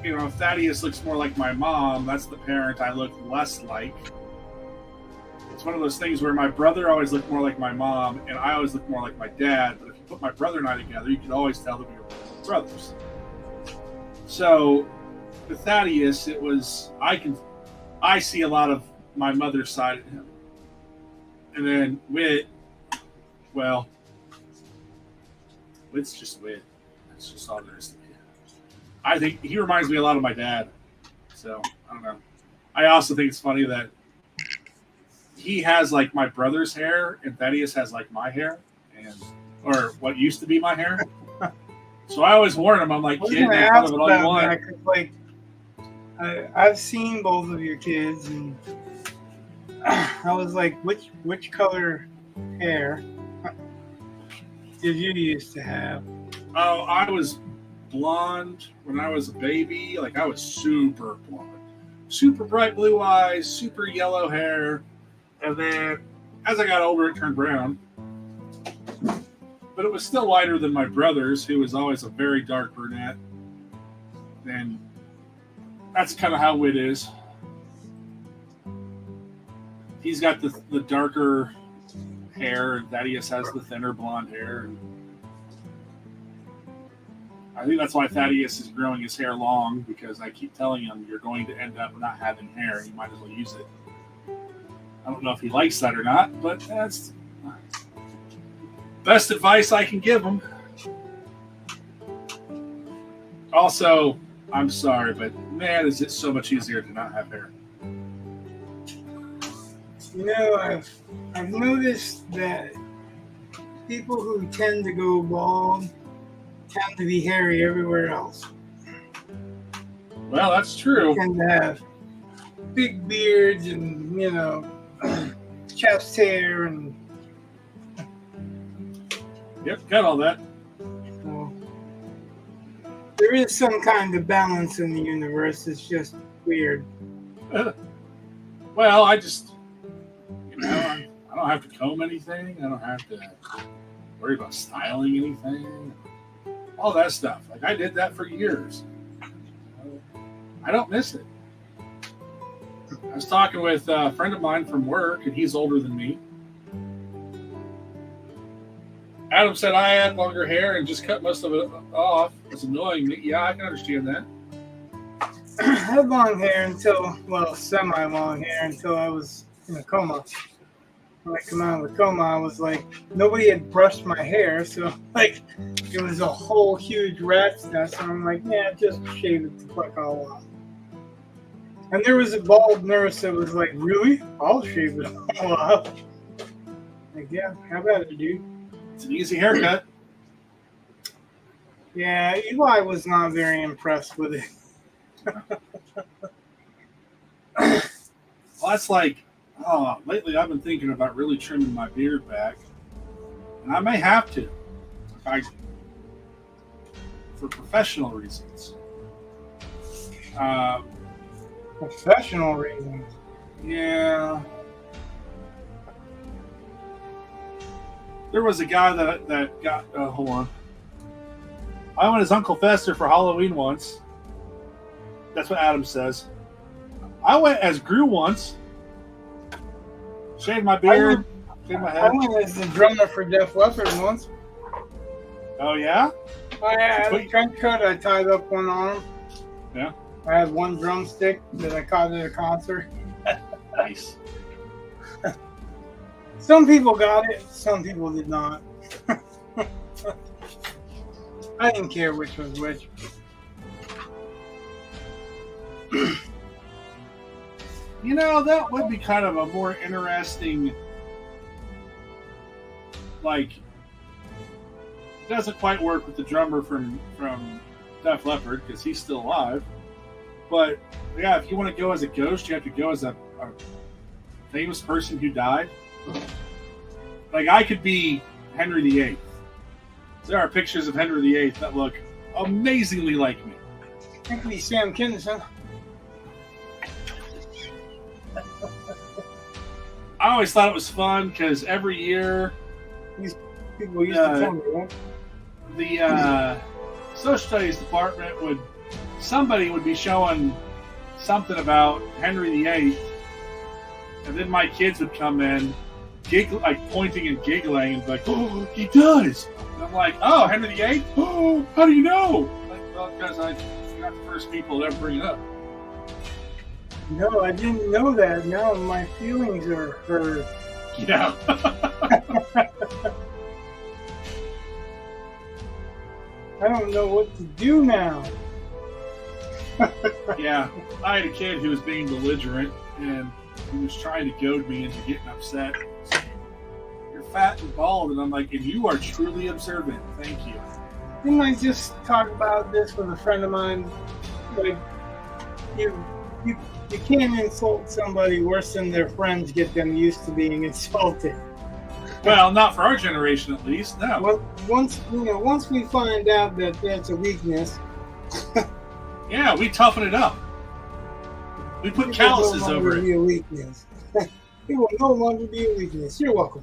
if Thaddeus looks more like my mom, that's the parent I look less like. It's one of those things where my brother always looked more like my mom, and I always look more like my dad. But if you put my brother and I together, you could always tell that we were brothers. So, with Thaddeus, it was I see a lot of my mother's side of him, and then Whit, well, Whit's just Whit. That's just all there is to it. I think he reminds me a lot of my dad. So, I don't know. I also think it's funny that he has like my brother's hair and Thaddeus has like my hair or what used to be my hair. So I always warn him, I'm like, kid, make fun of it all you want. Like, I've seen both of your kids and I was like, which color hair did you used to have? Oh, I was blonde when I was a baby. Like, I was super blonde. Super bright blue eyes, super yellow hair. And then, as I got older, it turned brown. But it was still lighter than my brother's, who was always a very dark brunette. And that's kind of how Whit is. He's got the darker hair, and Thaddeus has the thinner blonde hair. And I think that's why Thaddeus is growing his hair long, because I keep telling him you're going to end up not having hair. You might as well use it. I don't know if he likes that or not, but that's best advice I can give him. Also, I'm sorry, but man, is it so much easier to not have hair. I've noticed that people who tend to go bald tend to be hairy everywhere else. Well, that's true. They tend to have big beards and, chest hair and... Yep, got all that. So, there is some kind of balance in the universe. It's just weird. Well, I just, I don't have to comb anything. I don't have to worry about styling anything. All that stuff. Like, I did that for years. I don't miss it. I was talking with a friend of mine from work, and he's older than me. Adam said I had longer hair and just cut most of it off. It's annoying me. Yeah, I can understand that. I had long hair semi-long hair until I was in a coma. When I come out of the coma, I was like, nobody had brushed my hair, so like, it was a whole huge rat's nest. And I'm like, yeah, just shave it the fuck all off. And there was a bald nurse that was like, really? I'll shave it all off. Like, yeah, how about it, dude? It's an easy haircut. Yeah, Eli was not very impressed with it. Well, that's like, lately I've been thinking about really trimming my beard back. And I may have to. For professional reasons. Professional reasons? Yeah. There was a guy that got, hold on. I went as Uncle Fester for Halloween once. That's what Adam says. I went as Gru once. Shaved my beard. Shaved my head. I went as the drummer for Def Leppard once. Oh, yeah? I had a trench coat. I tied up one arm. Yeah. I had one drumstick that I caught at a concert. Nice. Some people got it. Some people did not. I didn't care which was which. That would be kind of a more interesting, like, doesn't quite work with the drummer from Def Leppard because he's still alive. But yeah, if you want to go as a ghost, you have to go as a famous person who died. Like I could be Henry VIII. There are pictures of Henry VIII that look amazingly like me. I could be Sam Kinison. I always thought it was fun because every year People used to tell me, right? the social studies department somebody would be showing something about Henry VIII, and then my kids would come in, pointing and giggling, and be like, "Oh, he does!" And I'm like, "Oh, Henry VIII? Oh, how do you know?" Like, well, because I'm not the first people to ever bring it up. No, I didn't know that. Now my feelings are hurt. Yeah. I don't know what to do now. Yeah, I had a kid who was being belligerent, and he was trying to goad me into getting upset. You're fat and bald, and I'm like, and you are truly observant. Thank you. Didn't I just talk about this with a friend of mine? Like, you can't insult somebody worse than their friends get them used to being insulted. Well, not for our generation, at least. No. Well, once we find out that that's a weakness, yeah, we toughen it up. We put calluses over it. Be a weakness. It will no longer be a weakness. You're welcome.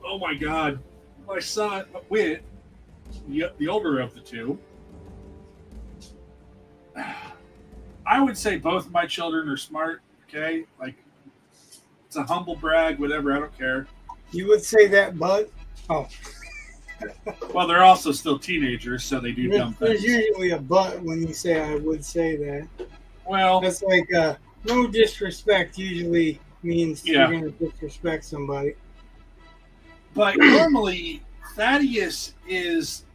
Oh my God. My son, Whit, the older of the two, I would say both of my children are smart, okay? Like, it's a humble brag, whatever, I don't care. You would say that, bud? Oh. Well, they're also still teenagers, so they do dumb things. There's usually a but when you say I would say that. Well, that's like no disrespect usually means you're going to disrespect somebody. But normally, Thaddeus is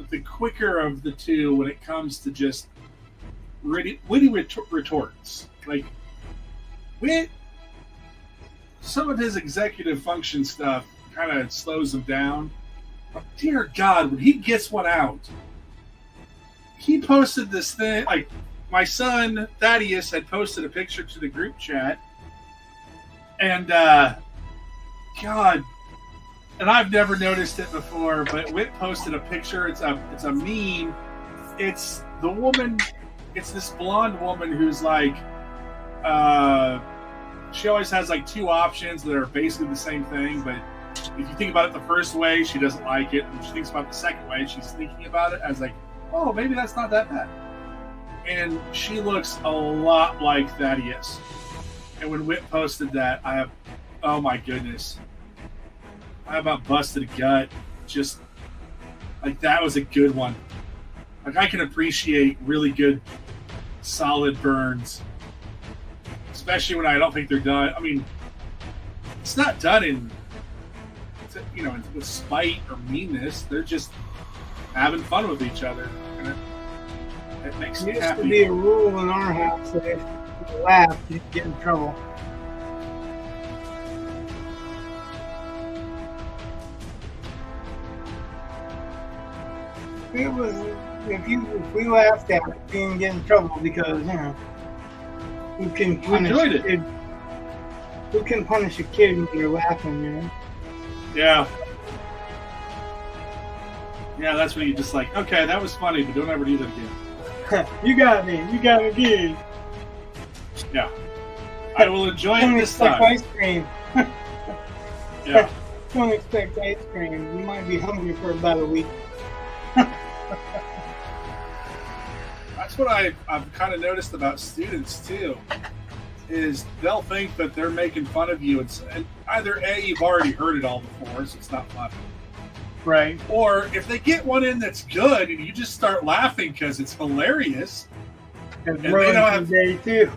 the quicker of the two when it comes to just witty retorts. Like, some of his executive function stuff kind of slows him down. But dear God, when he gets one out, he posted this thing. Like, my son Thaddeus had posted a picture to the group chat, and God. And I've never noticed it before, but Whit posted a picture. It's a meme. It's the woman. It's this blonde woman who's like, she always has like two options that are basically the same thing. But if you think about it the first way, she doesn't like it. And if she thinks about it the second way, she's thinking about it as like, oh, maybe that's not that bad. And she looks a lot like Thaddeus. And when Whit posted that, oh my goodness. I about busted a gut. Just like that was a good one. Like I can appreciate really good, solid burns, especially when I don't think they're done. I mean, it's not done in with spite or meanness. They're just having fun with each other, and it makes me happy. There used to be a rule in our house that if you laugh, you get in trouble. It was if we laughed at it, we didn't get in trouble because who can punish a kid? Who can punish a kid when you're laughing, Yeah. Yeah, that's when you just like, okay, that was funny, but don't ever do that again. You got me. You got me good. Yeah. I will enjoy it this time. Ice cream. Yeah. Don't expect ice cream. You might be hungry for about a week. That's what I've kind of noticed about students too, is they'll think that they're making fun of you, and either A, you've already heard it all before, so it's not funny. Right. Or if they get one in that's good and you just start laughing because it's hilarious, And they don't have day too.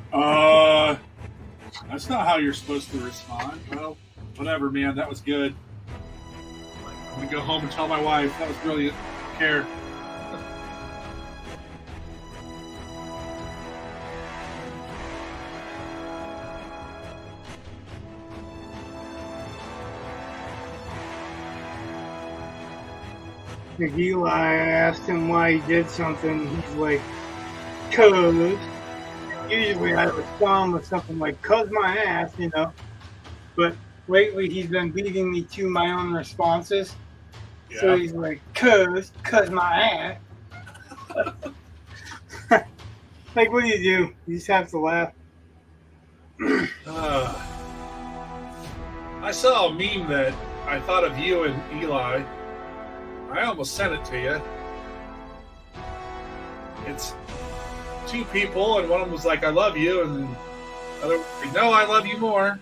That's not how you're supposed to respond. Well, whatever, man. That was good. I'm gonna go home and tell my wife that was brilliant. Care. Like Eli, I asked him why he did something. He's like, "Cause." Usually I respond with something like, "Cause my ass," you know. But lately he's been beating me to my own responses. Yeah. So he's like, "Cause my ass." Like, what do? You just have to laugh. I saw a meme that I thought of you and Eli. I almost sent it to you. It's two people, and one of them was like, "I love you," and then the other was like, "No, I love you more."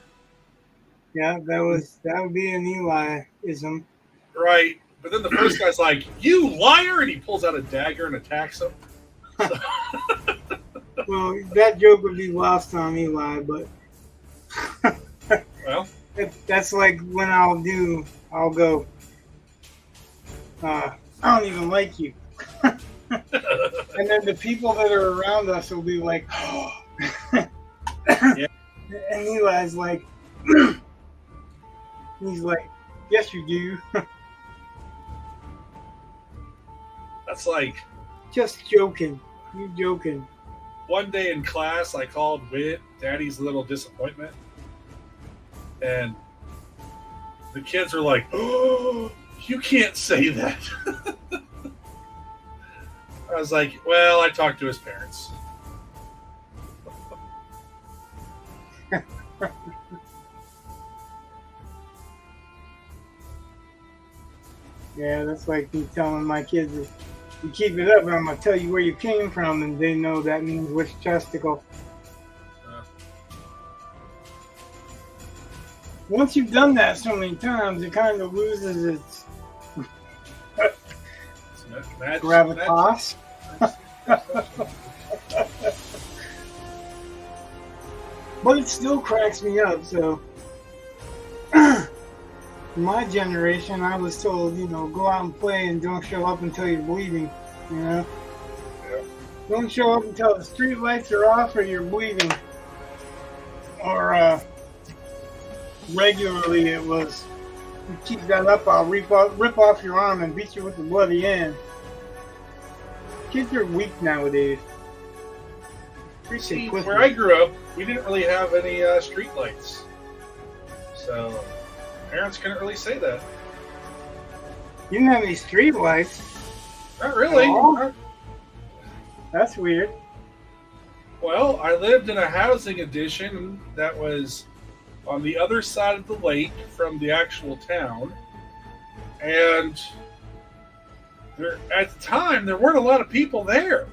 Yeah, that would be an Eli-ism. Right. But then the first guy's like, "You liar!" and he pulls out a dagger and attacks him. So. Well, that joke would be lost on Eli, but Well, that's like when I'll go, I don't even like you. And then the people that are around us will be like, yeah. And Eli's like, he's like, "Yes, you do." that's like Just joking. You joking. one day in class, I called Wit Daddy's Little Disappointment. And the kids were like, "Oh, you can't say that." I was like, "Well, I talked to his parents." Yeah, that's like me telling my kids, "If you keep it up, I'm going to tell you where you came from," and they know that means which testicle. Once you've done that so many times, it kind of loses its gravitas. But it still cracks me up, so my generation, I was told, go out and play and don't show up until you're bleeding, Yeah. Don't show up until the street lights are off or you're bleeding. Or, regularly it was, "You keep that up, I'll rip off your arm and beat you with the bloody end." Kids are weak nowadays. See, where I grew up, we didn't really have any street lights. So parents couldn't really say that. You didn't have any street lights? Not really. Oh. That's weird. Well, I lived in a housing addition that was on the other side of the lake from the actual town. And at the time, there weren't a lot of people there.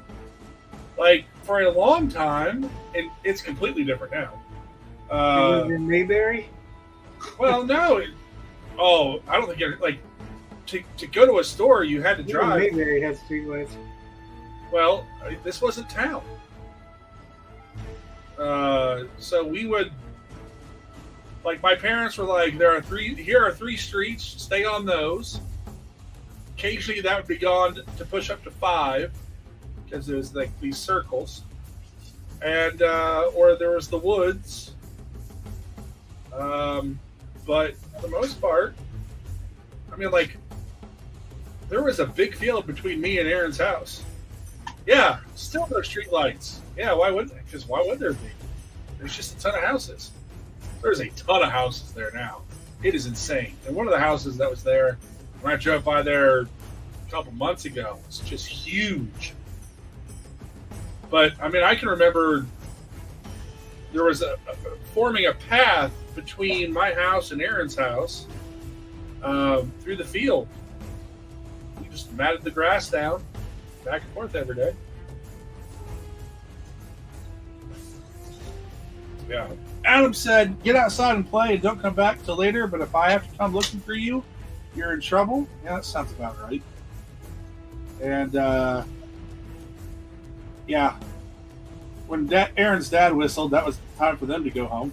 Like, for a long time, and it's completely different now. You lived in Mayberry? Well, no. I don't think to go to a store, you had to drive. Mayberry had streetlights. Well, this wasn't town. So we would, like, my parents were like, here are three streets, stay on those. Occasionally that would be gone to push up to 5, because there's like these circles. And, or there was the woods. But for the most part, I mean, like, there was a big field between me and Aaron's house. Yeah, still no street lights. Yeah, why would there be? There's just a ton of houses. There's a ton of houses there now. It is insane. And one of the houses that was there, when I drove by there a couple months ago, was just huge. But, I mean, I can remember there was forming a path between my house and Aaron's house through the field. We just matted the grass down, back and forth every day. Yeah. Adam said, "Get outside and play and don't come back till later, but if I have to come looking for you, you're in trouble." Yeah, that sounds about right. And, yeah. when Aaron's dad whistled, that was time for them to go home.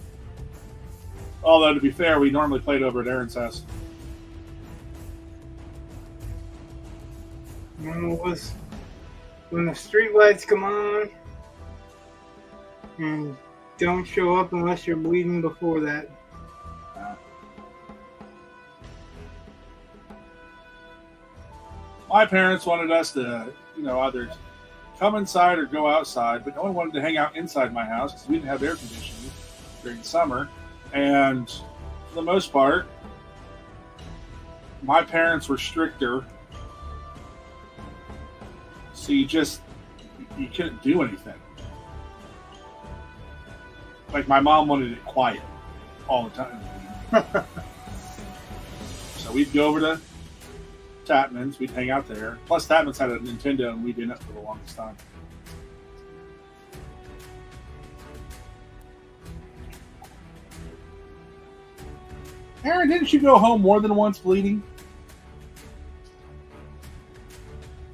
Although, to be fair, we normally played over at Aaron's house. And it was when the street lights come on and don't show up unless you're bleeding before that. My parents wanted us to, either come inside or go outside, but no one wanted to hang out inside my house because we didn't have air conditioning during the summer. And for the most part, my parents were stricter, so you couldn't do anything. Like, my mom wanted it quiet all the time. So we'd go over to Tapman's, we'd hang out there. Plus, Tapman's had a Nintendo, and we didn't for the longest time. Aaron, didn't you go home more than once bleeding?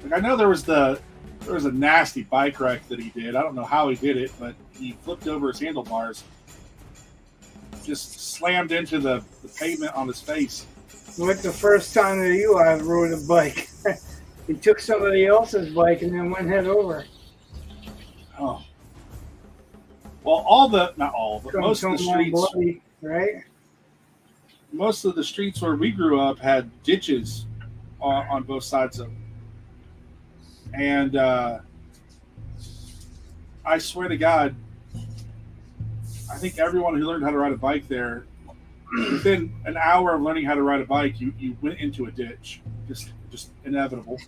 Like, I know there was a nasty bike wreck that he did. I don't know how he did it, but he flipped over his handlebars, just slammed into the pavement on his face. Like the first time that Eli rode a bike. He took somebody else's bike and then went head over. Oh. Well, not all, but most of the streets, bloody, right? Most of the streets where we grew up had ditches on both sides of them. And I swear to God, I think everyone who learned how to ride a bike there, within an hour of learning how to ride a bike, you went into a ditch, just inevitable.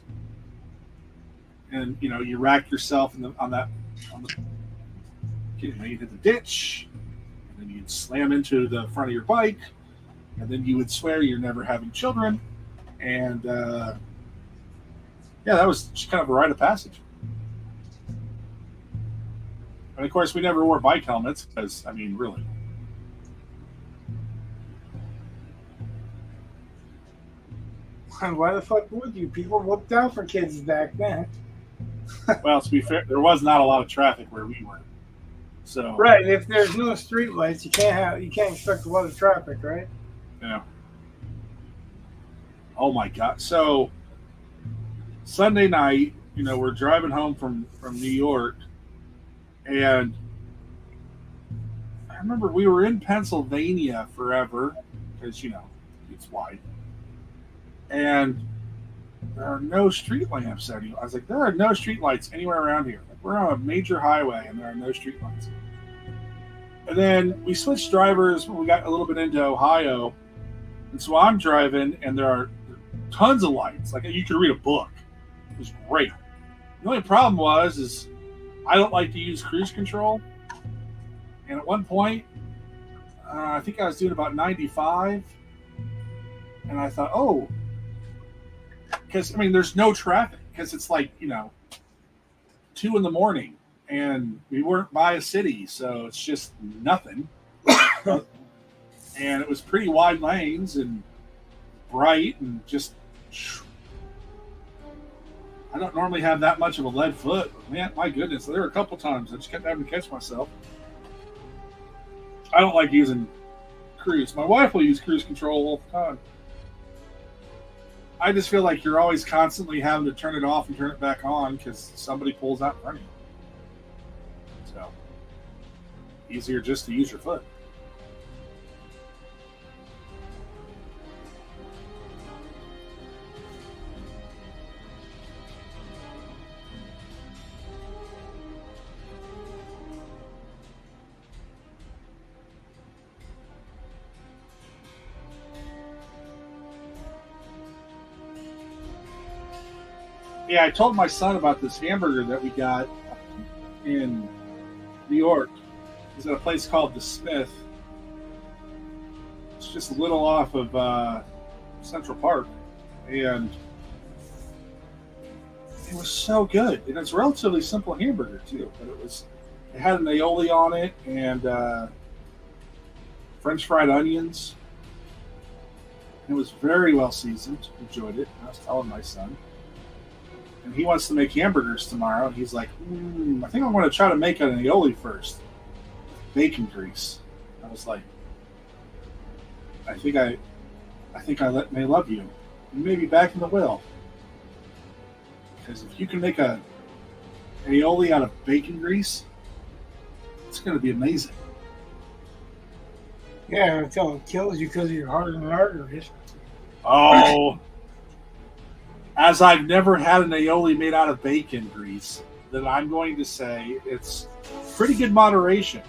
And you rack yourself you hit the ditch, and then you'd slam into the front of your bike, and then you would swear you're never having children, and that was just kind of a rite of passage. And of course, we never wore bike helmets because, really. Why the fuck would you? People looked out for kids back then. Well, to be fair, there was not a lot of traffic where we were. So right, if there's no street lights, you can't expect a lot of traffic, right? Yeah. Oh my God! So Sunday night, we're driving home from New York, and I remember we were in Pennsylvania forever because it's wide, and there are no street lamps anywhere. I was like, there are no street lights anywhere around here. Like, we're on a major highway, and there are no street lights. And then we switched drivers when we got a little bit into Ohio, and so I'm driving, and there are tons of lights. Like, you could read a book. It was great. The only problem was I don't like to use cruise control. And at one point, I think I was doing about 95. And I thought, because, there's no traffic. Because it's like, 2 in the morning. And we weren't by a city. So it's just nothing. And it was pretty wide lanes and bright and just... I don't normally have that much of a lead foot, but man, my goodness, there were a couple times I just kept having to catch myself. I don't like using cruise. My wife will use cruise control all the time. I just feel like you're always constantly having to turn it off and turn it back on because somebody pulls out in front of you. So, easier just to use your foot. Yeah, I told my son about this hamburger that we got in New York. It's at a place called The Smith. It's just a little off of Central Park. And it was so good. And it's a relatively simple hamburger, too. But it had an aioli on it and French fried onions. It was very well seasoned. Enjoyed it. I was telling my son. and he wants to make hamburgers tomorrow. And he's like, I think I want to try to make an aioli first. Bacon grease. I was like, I think I may love you. You may be back in the will. Because if you can make a aioli out of bacon grease, it's going to be amazing. Yeah, until it kills you because of your heart and arteries. Oh, as I've never had an aioli made out of bacon grease, then I'm going to say it's pretty good moderation.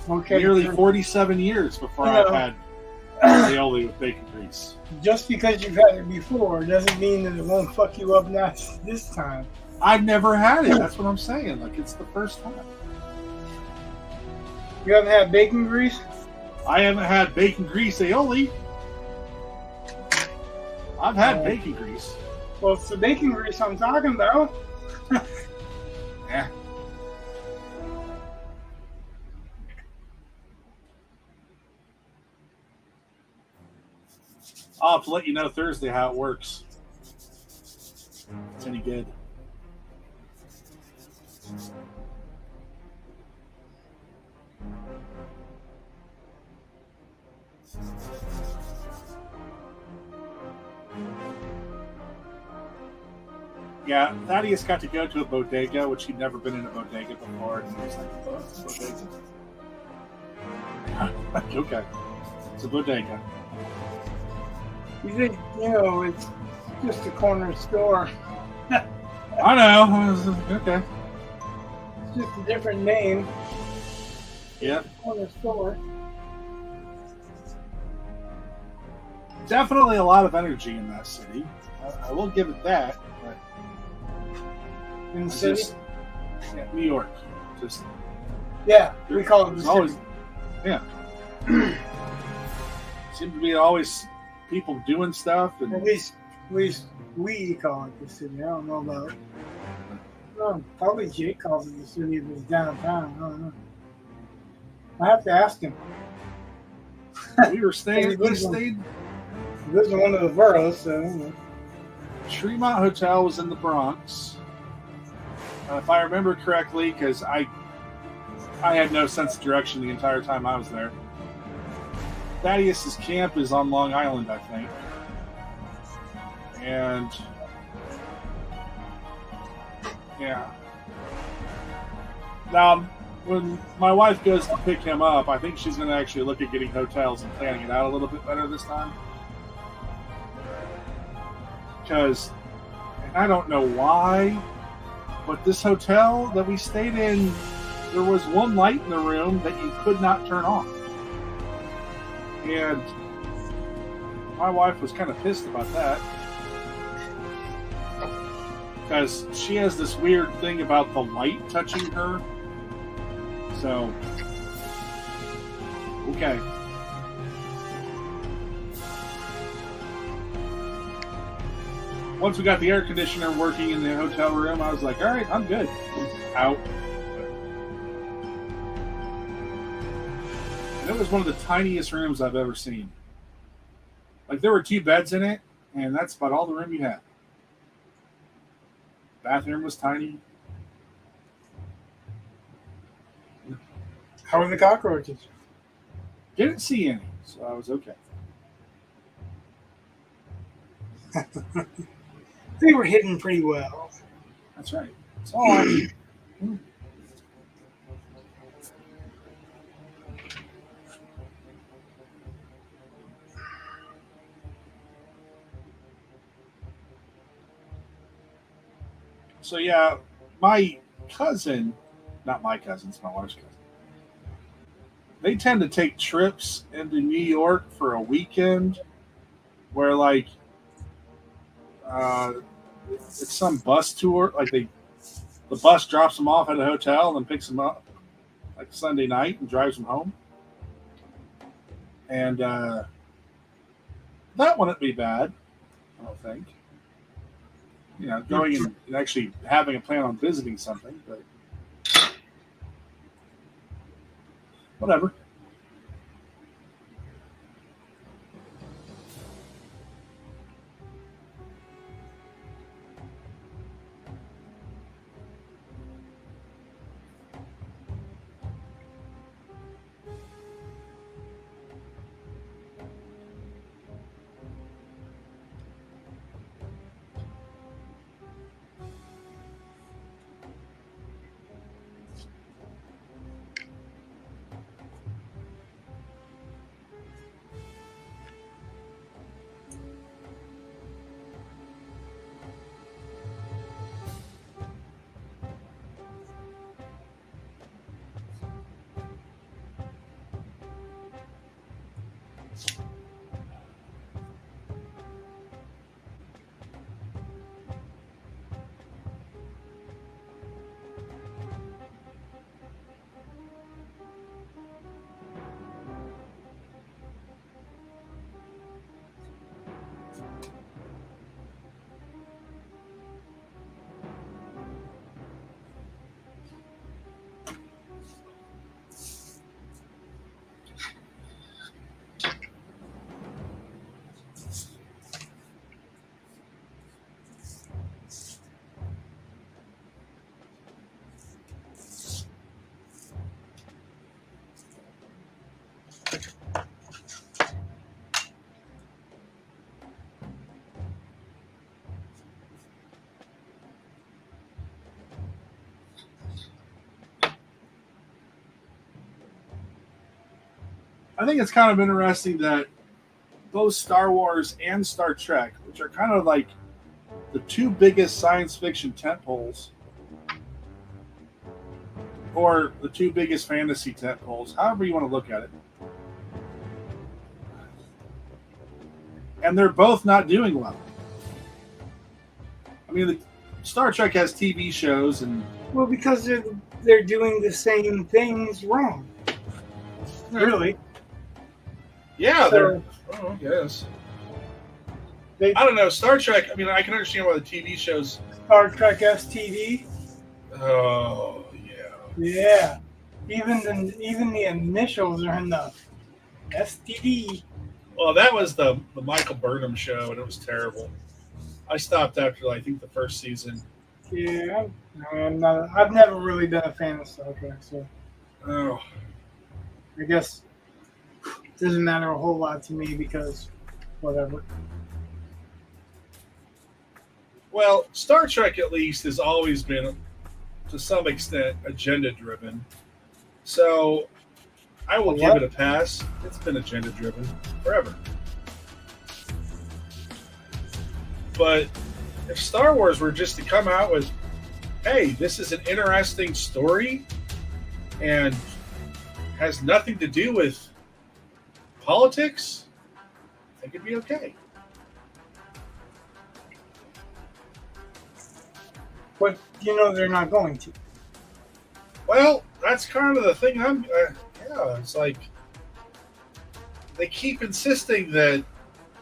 Okay. Nearly 47 years before I've had aioli with bacon grease. Just because you've had it before doesn't mean that it won't fuck you up this time. I've never had it. That's what I'm saying. Like, it's the first time. You haven't had bacon grease? I haven't had bacon grease aioli. I've had bacon grease. Well, it's the bacon grease I'm talking about. Yeah. I'll have to let you know Thursday how it works. If it's any good. Yeah, Thaddeus got to go to a bodega, which he'd never been in a bodega before, and he was like, oh, it's a bodega. Okay. It's a bodega. You think, it's just a corner store. I know. Okay. It's just a different name. Yeah. Corner store. Definitely a lot of energy in that city. I will give it that. But In the city? New York. Just yeah, we call it the city. always, yeah. Seems to be always people doing stuff. And At least we call it the city. I don't know about it. No, probably Jake calls it the city if it's downtown. I don't know. I have to ask him. we were staying. We stayed. He lives in one of the boroughs, so. Tremont Hotel was in the Bronx. If I remember correctly, because I had no sense of direction the entire time I was there. Thaddeus's camp is on Long Island, I think. And yeah. Now, when my wife goes to pick him up, I think she's going to actually look at getting hotels and planning it out a little bit better this time. Because, and I don't know why, but this hotel that we stayed in, there was one light in the room that you could not turn off. And my wife was kind of pissed about that. Because she has this weird thing about the light touching her. So, okay. Once we got the air conditioner working in the hotel room, I was like, all right, I'm good. Out. And it was one of the tiniest rooms I've ever seen. Like, there were 2 beds in it, and that's about all the room you had. Bathroom was tiny. How are the cockroaches? Didn't see any, so I was okay. They were hidden pretty well. That's right. That's all I need. So yeah, my cousin, not my cousin, it's my wife's cousin. They tend to take trips into New York for a weekend where like it's some bus tour. Like the bus drops them off at a hotel and picks them up like Sunday night and drives them home. And that wouldn't be bad, I don't think. You know, going and actually having a plan on visiting something, but whatever. I think it's kind of interesting that both Star Wars and Star Trek, which are kind of like the two biggest science fiction tentpoles, or the two biggest fantasy tentpoles, however you want to look at it, and they're both not doing well. I mean, Star Trek has TV shows, and Well, because they're doing the same things wrong. Really. yeah, So- they're. Oh, I guess. They I don't know. Star Trek. I mean, I can understand why the TV shows. Star Trek STD. Oh yeah. Yeah. Even the initials are enough. STD. Well, that was the Michael Burnham show, and it was terrible. I stopped after I think the first season. Yeah. I've never really been a fan of Star Trek, so Oh, I guess it doesn't matter a whole lot to me because whatever. well, Star Trek at least has always been, to some extent, agenda driven. So I will give What? it a pass. It's been agenda driven forever. But if Star Wars were just to come out with, hey, this is an interesting story and has nothing to do with politics, I think it'd be okay. But they're not going to. Well, that's kind of the thing. Yeah, it's like they keep insisting that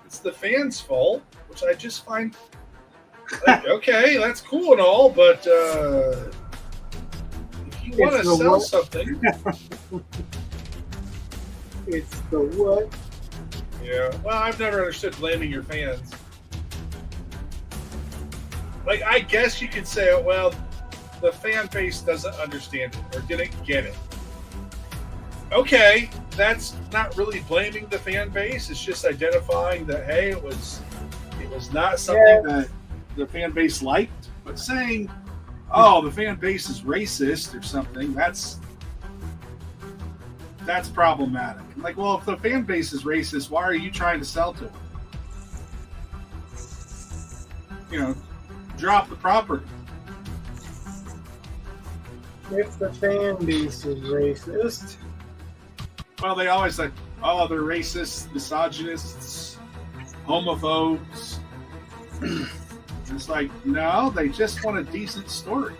it's the fans' fault, which I just find like, okay, that's cool and all, but if you want to It's the sell what? something, It's the what? yeah. Well, I've never understood blaming your fans. Like, I guess you could say, well, the fan base doesn't understand it or didn't get it. Okay, that's not really blaming the fan base. It's just identifying that, hey, it was not something that the fan base liked. But saying, oh, the fan base is racist or something, that's problematic. Like, well, if the fan base is racist, why are you trying to sell to them? Drop the property. If the fan base is racist, Well, they always like, oh, they're racists, misogynists, homophobes. It's like, no, they just want a decent story.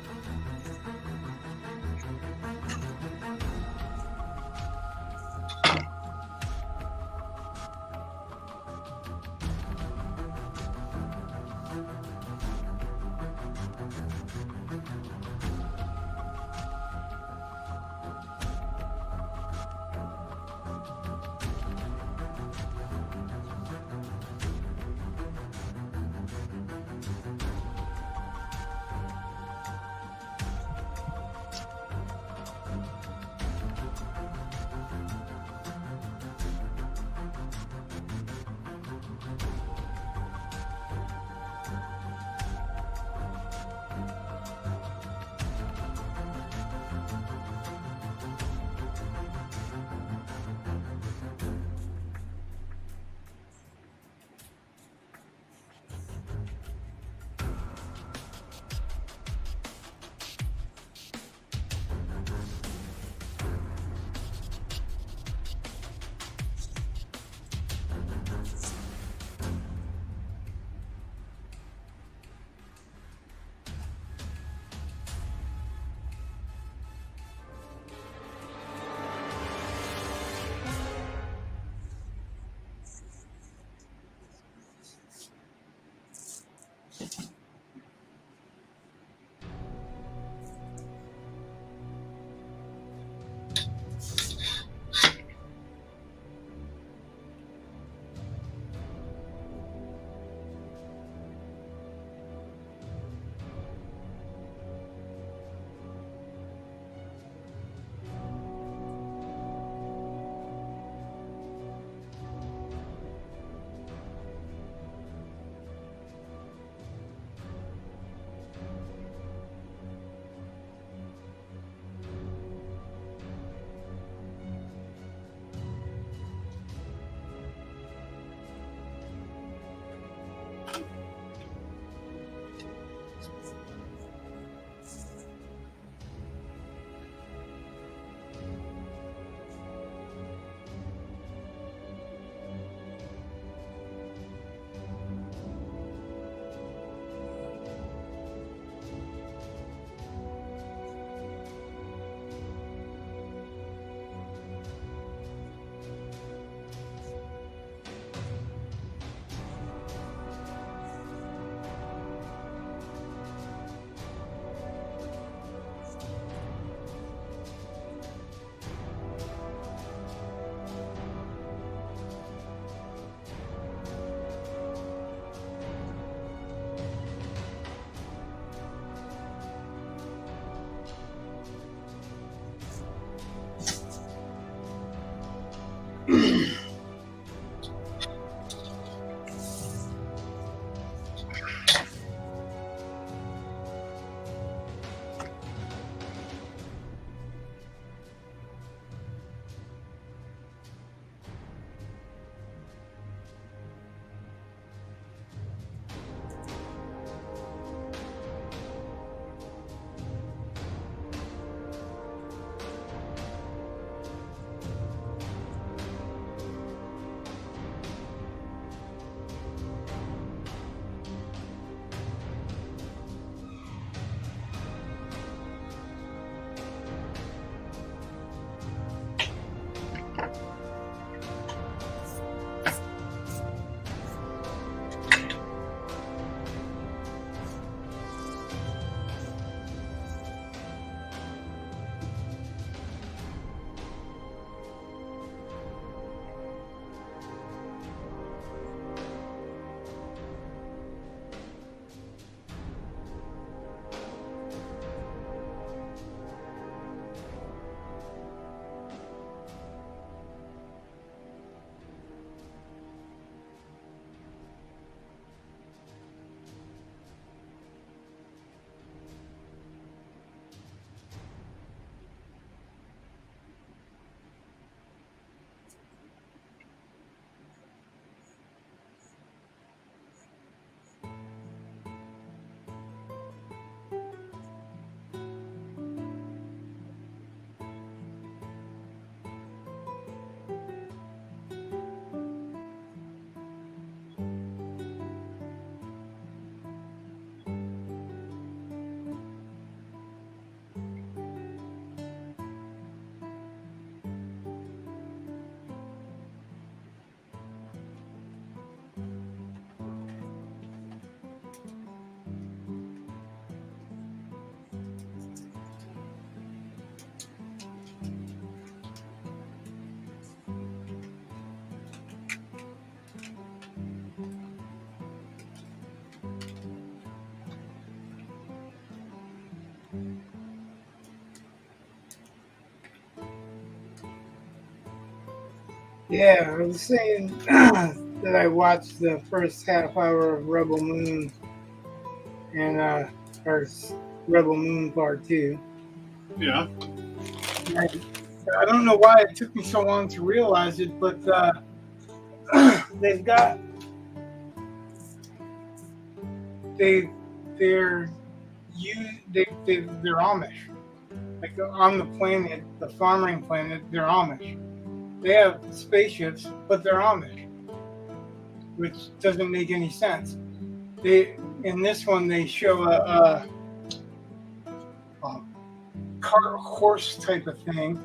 Yeah, I was saying that I watched the first half hour of Rebel Moon and or Rebel Moon Part 2. Yeah. I don't know why it took me so long to realize it, but they've got they're they're Amish. Like on the planet, the farming planet, they're Amish. They have spaceships, but they're Amish, which doesn't make any sense. In this one they show a cart horse type of thing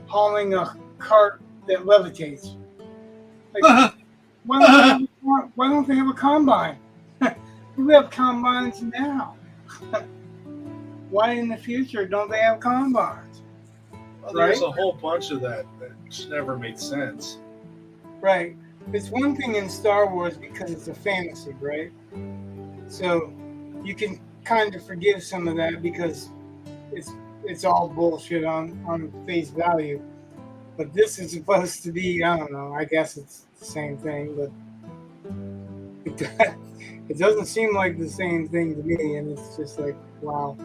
hauling a cart that levitates. Like, why don't they have a combine? We have combines now. Why in the future don't they have combines? Well, there's a whole bunch of that just never made sense. Right. It's one thing in Star Wars because it's a fantasy, right? So you can kind of forgive some of that because it's all bullshit on face value. But this is supposed to be, I don't know, I guess it's the same thing, but it doesn't seem like the same thing to me, and it's just like, wow.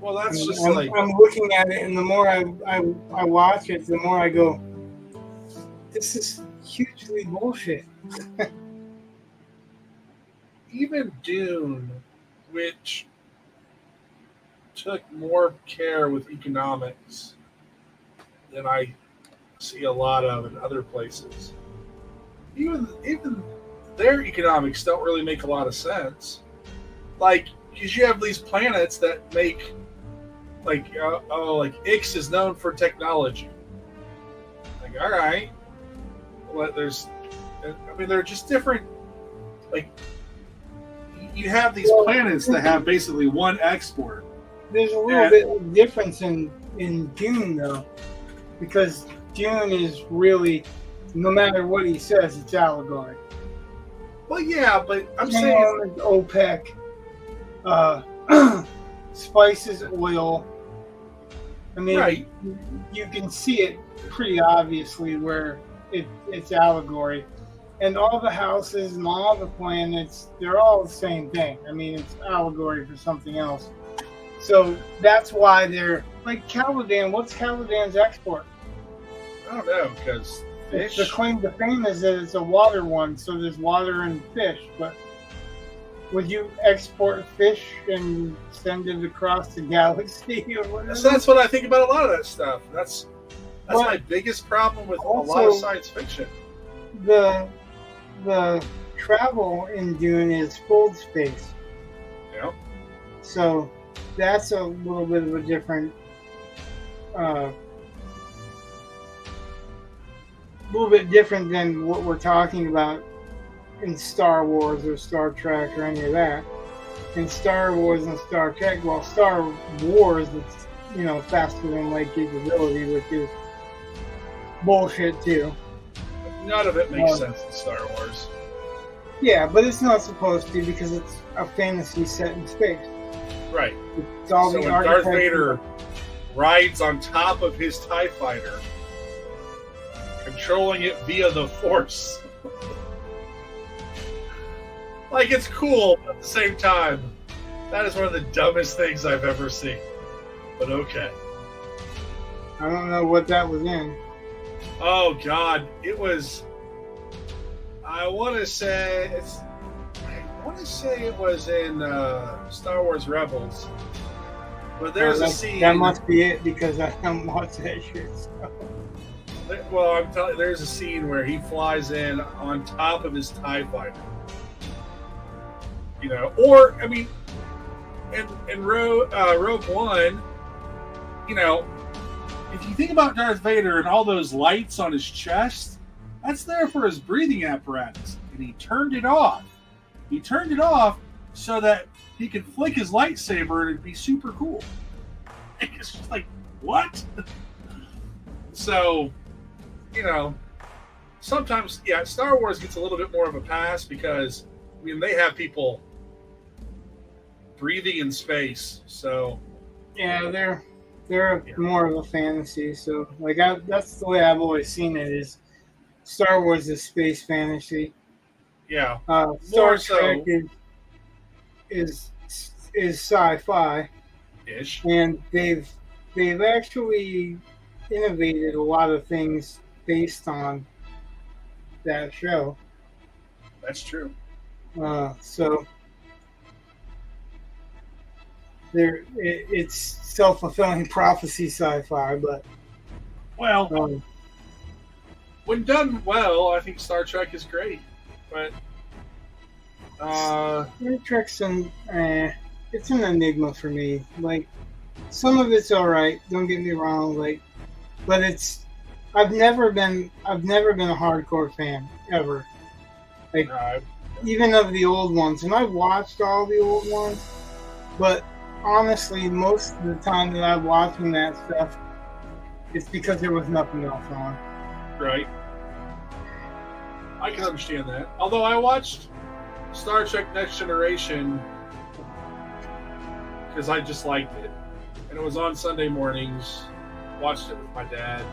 Well, that's I'm looking at it, and the more I watch it, the more I go, this is hugely bullshit. Even Dune, which took more care with economics than I see a lot of in other places. Even their economics don't really make a lot of sense. Like, because you have these planets that make, like Ix is known for technology. Like, all right, well, they're just different. Like, you have these planets that have basically one export. There's a little bit of difference in Dune, though, because Dune is really, no matter what he says, it's allegory. Well, yeah, but I'm saying OPEC, spices, oil. I mean, right. You can see it pretty obviously where it's allegory. And all the houses and all the planets, they're all the same thing. I mean, it's allegory for something else. So that's why they're like Caladan. What's Caladan's export? I don't know, because fish. The claim to fame is that it's a water one, so there's water and fish. But would you export fish and send it across the galaxy or whatever? So that's what I think about a lot of that stuff. That's my biggest problem with also, a lot of science fiction. The travel in Dune is full space. Yeah. So that's a little bit of a different, little bit different than what we're talking about in Star Wars or Star Trek or any of that. In Star Wars and Star Trek, well, Star Wars, it's, faster than light capability, which is bullshit too. None of it makes sense in Star Wars. Yeah, but it's not supposed to because it's a fantasy set in space. Right. It's all so the when Darth Vader rides on top of his TIE fighter, controlling it via the Force, like, it's cool, but at the same time, that is one of the dumbest things I've ever seen. But okay. I don't know what that was in. Oh God, it was. I want to say it was in Star Wars Rebels, but there's a scene. That must be it because I haven't watched that shit. So. Well, I'm telling you, there's a scene where he flies in on top of his TIE fighter. Or I mean, in Rogue One, if you think about Darth Vader and all those lights on his chest, that's there for his breathing apparatus. And he turned it off. He turned it off so that he could flick his lightsaber and it'd be super cool. It's just like, what? So, sometimes, yeah, Star Wars gets a little bit more of a pass because, they have people breathing in space. So, yeah, they're Yeah. more of a fantasy. So like that's the way I've always seen it. Is Star Wars is space fantasy. Yeah. Star More Trek so is is sci-fi, ish. and they've actually innovated a lot of things based on that show. That's true. So it's self-fulfilling prophecy sci-fi, but Well, um, when done well, I think Star Trek is great. But Star Trek's it's an enigma for me. Like some of it's all right. Don't get me wrong. Like, but it's I've never been a hardcore fan ever. Like uh, even of the old ones, and I've watched all the old ones, but honestly, most of the time that I'm watching that stuff, it's because there was nothing else on. right. I can understand that. Although I watched Star Trek Next Generation because I just liked it, and it was on Sunday mornings. Watched it with my dad,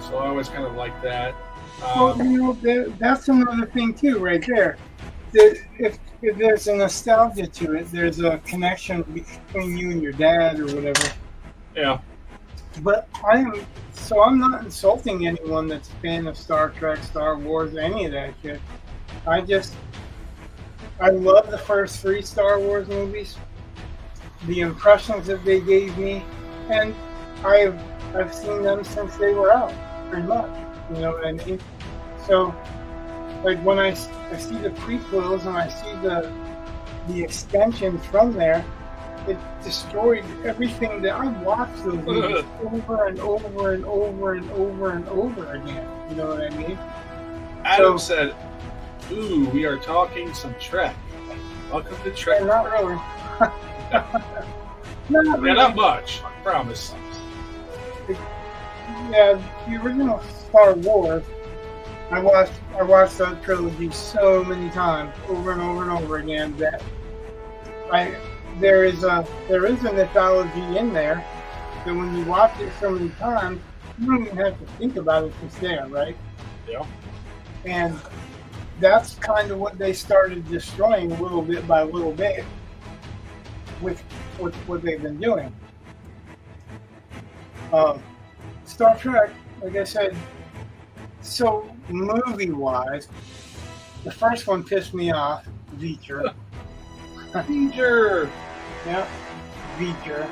so I always kind of liked that. Well, that's another thing too, right there. If there's a nostalgia to it, there's a connection between you and your dad or whatever. Yeah, But I'm not insulting anyone that's a fan of Star Trek, Star Wars, any of that shit. I love the first three Star Wars movies, the impressions that they gave me, and I've seen them since they were out, pretty much. You know what I mean? So, like when I see the prequels and I see the extensions from there, it destroyed everything that I watched those movies over and over and over and over and over again. You know what I mean? Adam said, "Ooh, we are talking some Trek. Welcome to Trek." Yeah, not really. Not really. Yeah, not much. I promise. Yeah, the original Star Wars. I watched that trilogy so many times, over and over and over again, that there is a mythology in there that when you watch it so many times, you don't even have to think about it, it's there, right? Yeah. And that's kind of what they started destroying little bit by little bit with what they've been doing. Star Trek, like I said, so movie-wise, the first one pissed me off, Veacher. Veacher. Yeah, Veacher.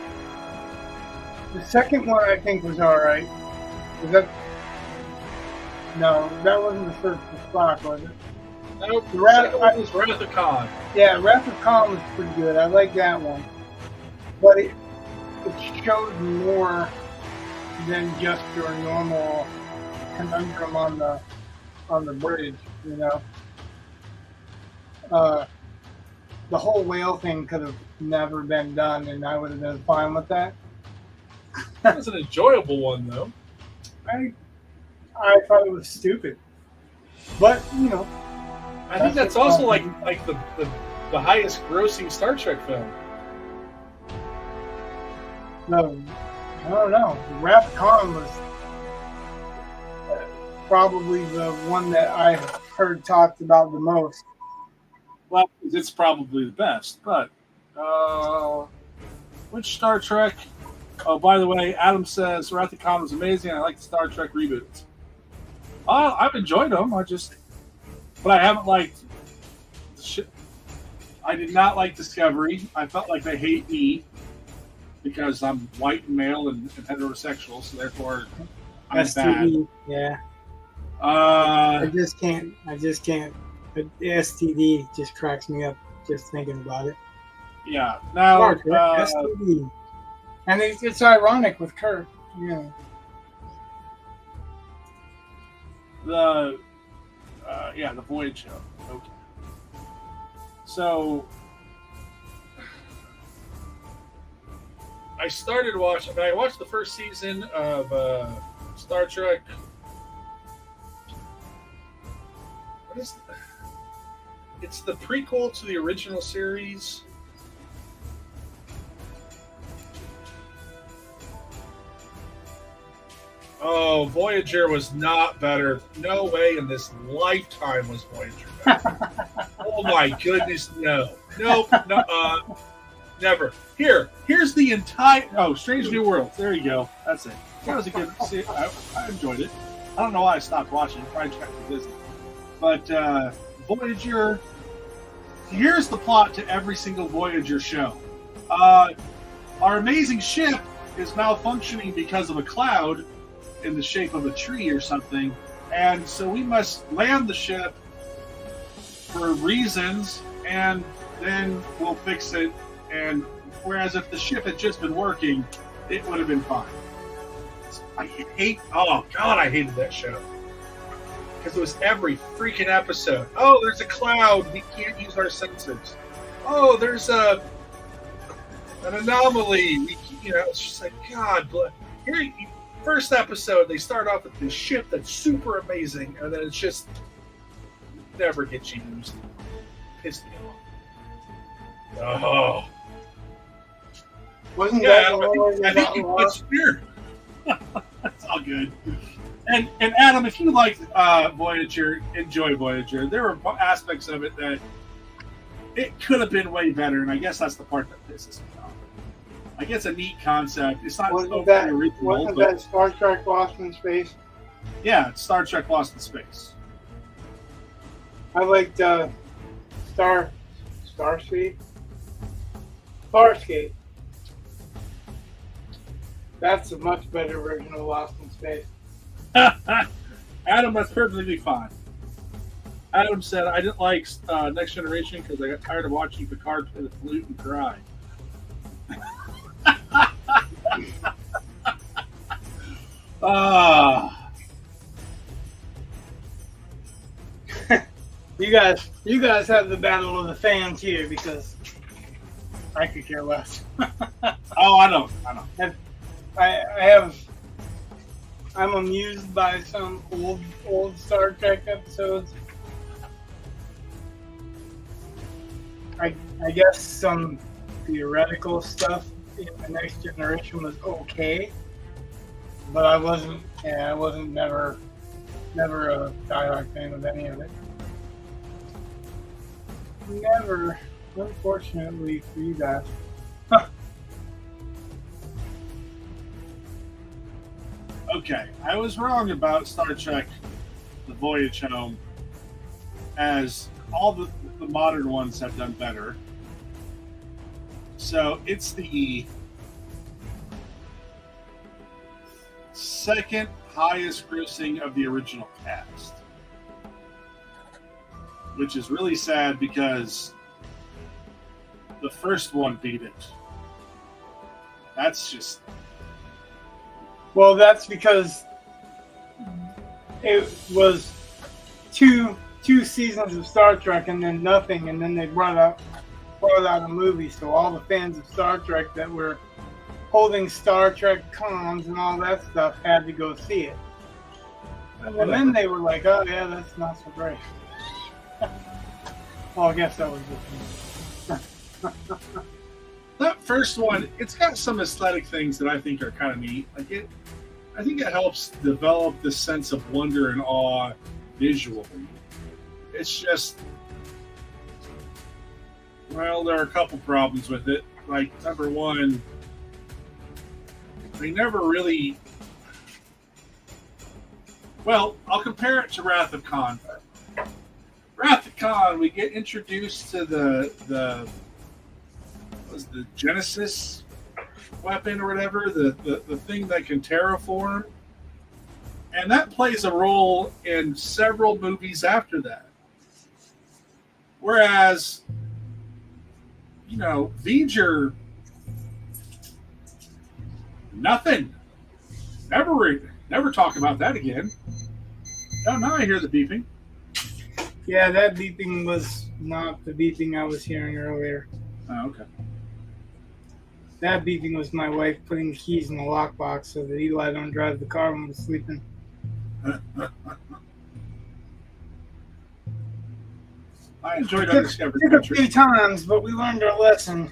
The second one I think was alright. Was that? No, that wasn't the first Spock, was it? Nope. The second one was Wrath of Khan. Yeah, Wrath of Khan was pretty good. I like that one. But it showed more than just your normal conundrum on the bridge, you know. The whole whale thing could have never been done, and I would have been fine with that. It was an enjoyable one, though. I thought it was stupid, but you know. I think that's also like the highest grossing Star Trek film. No, I don't know. Wrath of Khan was probably the one that I heard talked about the most. Well, it's probably the best, but which Star Trek? Oh, by the way, Adam says Wrath of Khan was amazing. I like the Star Trek reboots. I've enjoyed them. But I haven't liked. I did not like Discovery. I felt like they hate me because I'm white and male and heterosexual, so therefore I'm STD, bad. Yeah. I just can't. The STD just cracks me up just thinking about it. Yeah. Now, STD. And it's ironic with Kirk, you know. The Voyage show. Okay. So I started watching. I watched the first season of Star Trek. What is? It's the prequel to the original series. Oh, Voyager was not better. No way in this lifetime was Voyager better. Oh my goodness, no. Nope, no, never. Here's the entire. Oh, Strange New World. There you go. That's it. That was a good. See, I enjoyed it. I don't know why I stopped watching. Probably checked the Disney. But Voyager. Here's the plot to every single Voyager show. Our amazing ship is malfunctioning because of a cloud in the shape of a tree or something, and so we must land the ship for reasons, and then we'll fix it. And whereas if the ship had just been working, it would have been fine. I hated that show because it was every freaking episode. Oh, there's a cloud, we can't use our sensors. Oh, there's an anomaly. It's just like, God, here. First episode, they start off with this ship that's super amazing, and then it's just never gets used. Pissed me off. Oh. Wasn't that the one I think it's weird. That's all good. And Adam, if you liked Voyager, enjoy Voyager. There were aspects of it that it could have been way better, and I guess that's the part that pisses me off. Like, it's a neat concept. It's not wasn't that Star Trek Lost in Space? Yeah, it's Star Trek Lost in Space. I liked Starscape. That's a much better version of Lost in Space. Adam, that's perfectly fine. Adam said, I didn't like Next Generation because I got tired of watching Picard play the flute and cry. You guys have the battle of the fans here because I could care less. Oh, I know. I'm amused by some old Star Trek episodes. I guess some theoretical stuff in the Next Generation was okay, but I wasn't never a diehard fan of any of it. Never, unfortunately for you guys. Okay, I was wrong about Star Trek The Voyage Home, as all the modern ones have done better. So it's the second highest grossing of the original cast, which is really sad because the first one beat it. That's just... Well, that's because it was two seasons of Star Trek and then nothing, and then they brought out a movie. So all the fans of Star Trek that were holding Star Trek cons and all that stuff had to go see it. And then they were like, "Oh yeah, that's not so great." Well, I guess that was just me. That first one, it's got some aesthetic things that I think are kind of neat. I think it helps develop this sense of wonder and awe visually. It's just, well, there are a couple problems with it. Like, number one, they never really... Well, I'll compare it to Wrath of Khan. Wrath of Khan, we get introduced to the Genesis weapon or whatever, the thing that can terraform. And that plays a role in several movies after that. Whereas, V'ger, nothing. Never talk about that again. Oh, now I hear the beeping. Yeah, that beeping was not the beeping I was hearing earlier. Oh, okay. That beeping was my wife putting the keys in the lockbox so that Eli don't drive the car when we're sleeping. I enjoyed Undiscovered Country. It took a few times, but we learned our lesson.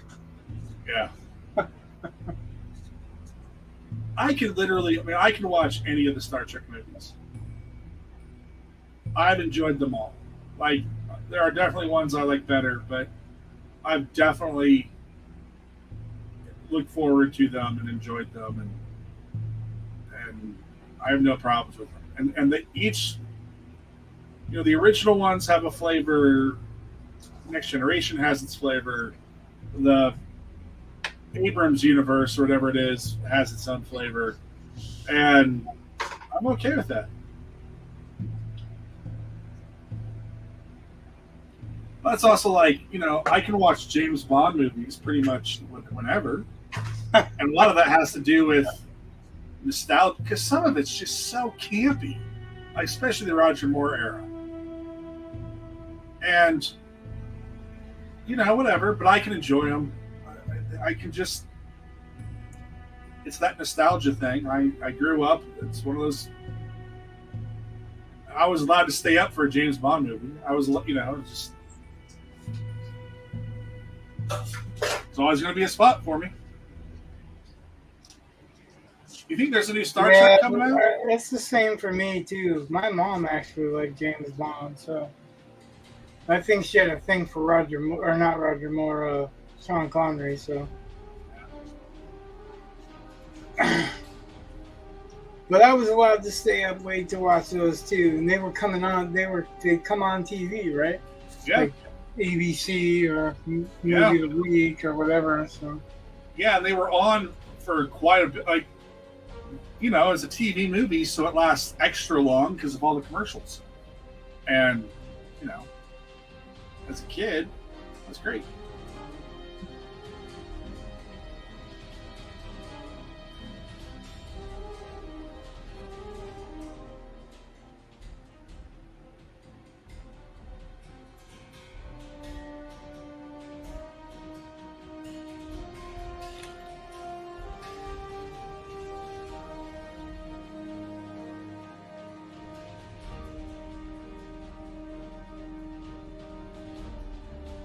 Yeah. I could literally, I mean, I can watch any of the Star Trek movies. I've enjoyed them all. Like, there are definitely ones I like better, but I've definitely looked forward to them and enjoyed them, and I have no problems with them. And they each, the original ones have a flavor. Next Generation has its flavor. The Abrams universe or whatever it is has its own flavor, and I'm okay with that. But it's also like, I can watch James Bond movies pretty much whenever, and a lot of that has to do with nostalgia because some of it's just so campy, like especially the Roger Moore era, and whatever. But I can enjoy them. I can just. It's that nostalgia thing. I grew up. It's one of those. I was allowed to stay up for a James Bond movie. I was, just. It's always going to be a spot for me. You think there's a new Star Trek coming out? It's the same for me too. My mom actually liked James Bond, so I think she had a thing for Roger Moore, or not Roger Moore, Sean Connery. So, but I was allowed to stay up late to watch those too, and they were coming on. They'd come on TV, right? Yeah. Like ABC or Movie of the Week or whatever. So. Yeah, they were on for quite a bit. Like, it's a TV movie, so it lasts extra long because of all the commercials. And, as a kid, it was great.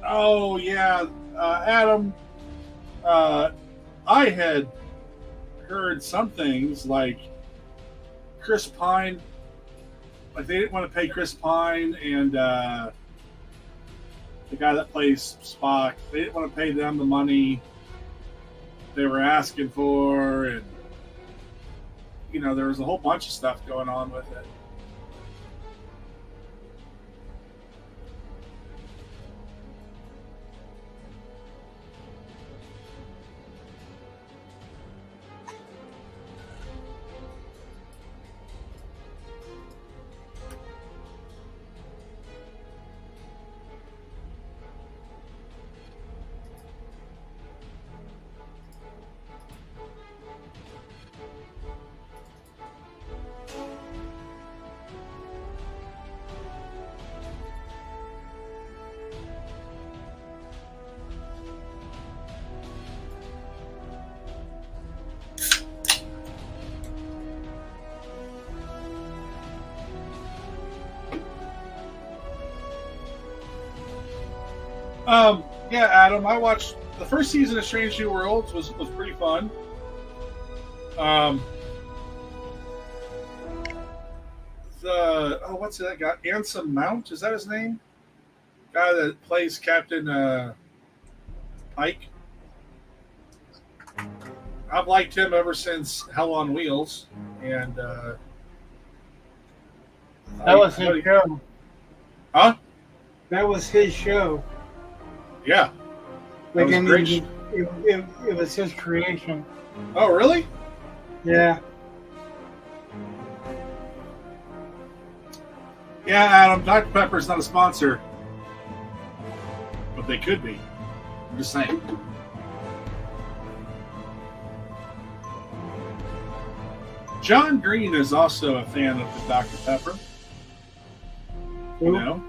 Oh, yeah. Adam, I had heard some things like Chris Pine, like they didn't want to pay Chris Pine and the guy that plays Spock, they didn't want to pay them the money they were asking for, and there was a whole bunch of stuff going on with it. Yeah, Adam, I watched the first season of Strange New Worlds was pretty fun. What's that guy? Anson Mount, is that his name? Guy that plays Captain Pike. I've liked him ever since Hell on Wheels, and that was his show. Huh? That was his show. Yeah. Like, I mean, it was his creation. Oh, really? Yeah. Yeah, Adam, Dr. Pepper's not a sponsor. But they could be. I'm just saying. John Green is also a fan of the Dr. Pepper. Who?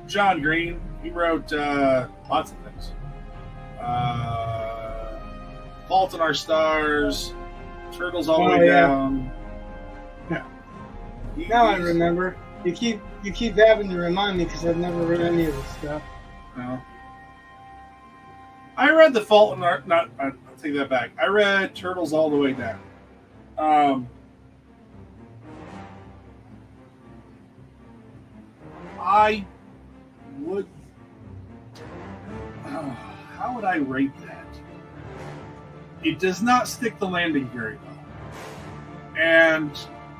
John Green. He wrote lots of things. Fault in Our Stars, Turtles All the Way Down. Yeah. Now I remember. You keep having to remind me because I've never read any of this stuff. No. I read The Fault in Our... I'll take that back. I read Turtles All the Way Down. Um, I would. How would I rate that? It does not stick the landing very well. And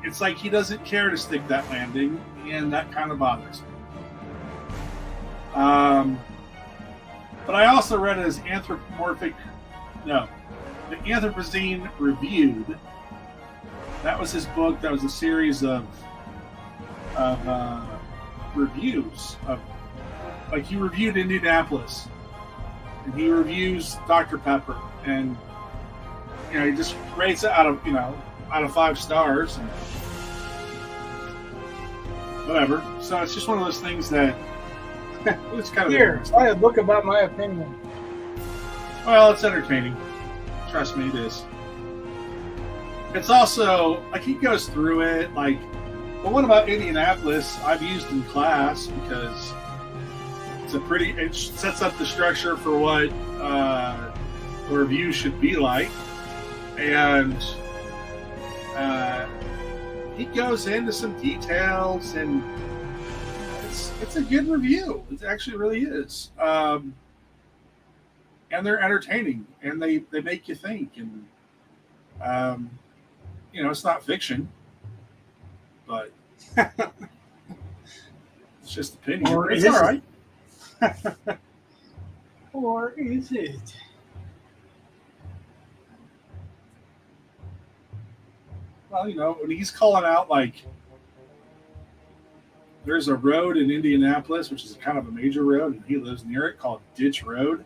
it's like he doesn't care to stick that landing, and that kind of bothers me. But I also read his the Anthropocene Reviewed. That was his book. That was a series of reviews of, like, he reviewed Indianapolis, and he reviews Dr. Pepper, and he just rates it out of 5 stars and whatever. So it's just one of those things that it's kind of here. Write a book about my opinion. Well, it's entertaining. Trust me, it is. It's also like he goes through it like. But what about Indianapolis? I've used in class because it sets up the structure for what a review should be like, and he goes into some details, and it's a good review. It actually really is, and they're entertaining, and they make you think, and it's not fiction. But it's just opinion. Or it's all right. Or is it? Well, when he's calling out, like, there's a road in Indianapolis, which is kind of a major road, and he lives near it, called Ditch Road.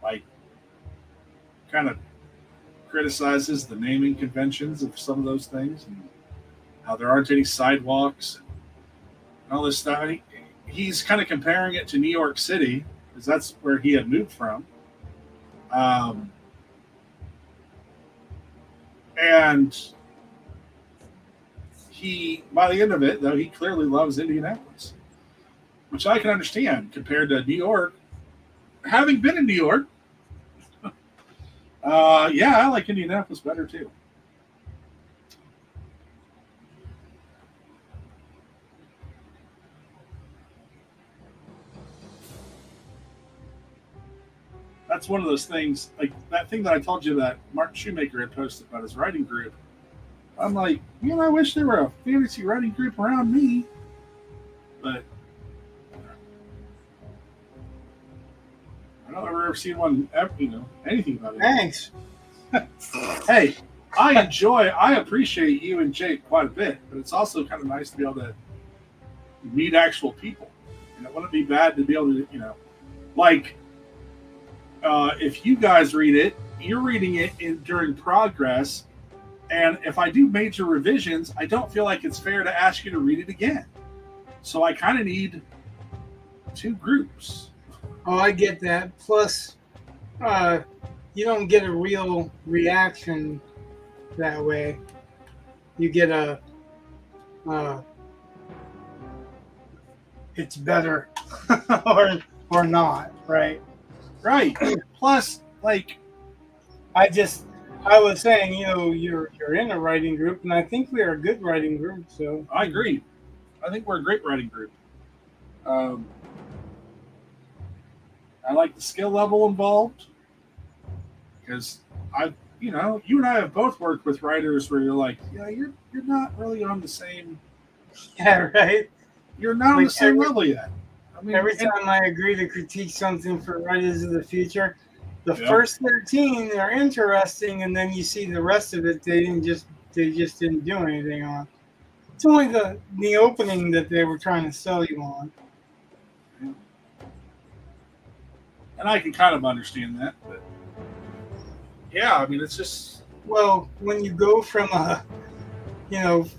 Like, kind of criticizes the naming conventions of some of those things, and how there aren't any sidewalks and all this stuff. He's kind of comparing it to New York City, because that's where he had moved from. And by the end of it, though, he clearly loves Indianapolis, which I can understand compared to New York. Having been in New York, I like Indianapolis better too. That's one of those things, like that thing that I told you that Martin Shoemaker had posted about his writing group. I'm like, I wish there were a fantasy writing group around me. But I don't ever seen one, anything about it. Thanks. Hey, I appreciate you and Jake quite a bit, but it's also kind of nice to be able to meet actual people. And it wouldn't be bad to be able to, if you guys read it, you're reading it during progress, and if I do major revisions, I don't feel like it's fair to ask you to read it again. So I kind of need 2 groups. Oh, I get that. Plus, you don't get a real reaction that way. You get it's better or not, right? Right. Plus, like, I was saying, you're in a writing group, and I think we are a good writing group. So I agree. I think we're a great writing group. I like the skill level involved, because you and I have both worked with writers where you're like, you're not really on the same. Yeah, right. You're not on the same level yet. I mean, every time I agree to critique something for Writers of the Future, the first 13 are interesting, and then you see the rest of it they just didn't do anything on. It's only the opening that they were trying to sell you on. And I can kind of understand that, but yeah, I mean, it's just, well, when you go from a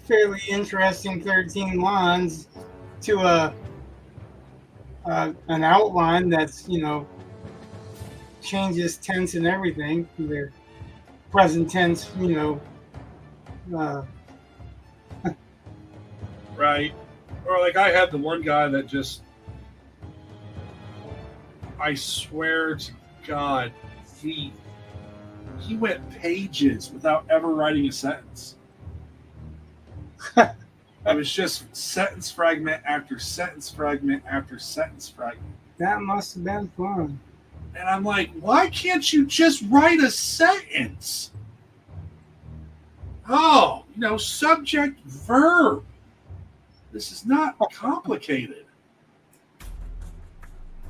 fairly interesting 13 lines to an outline that's changes tense and everything, their present tense, right. Or like I had the one guy that just, I swear to God, he he went pages without ever writing a sentence. It was just sentence fragment after sentence fragment after sentence fragment. That must have been fun. And I'm like, why can't you just write a sentence? Oh, subject, verb. This is not complicated.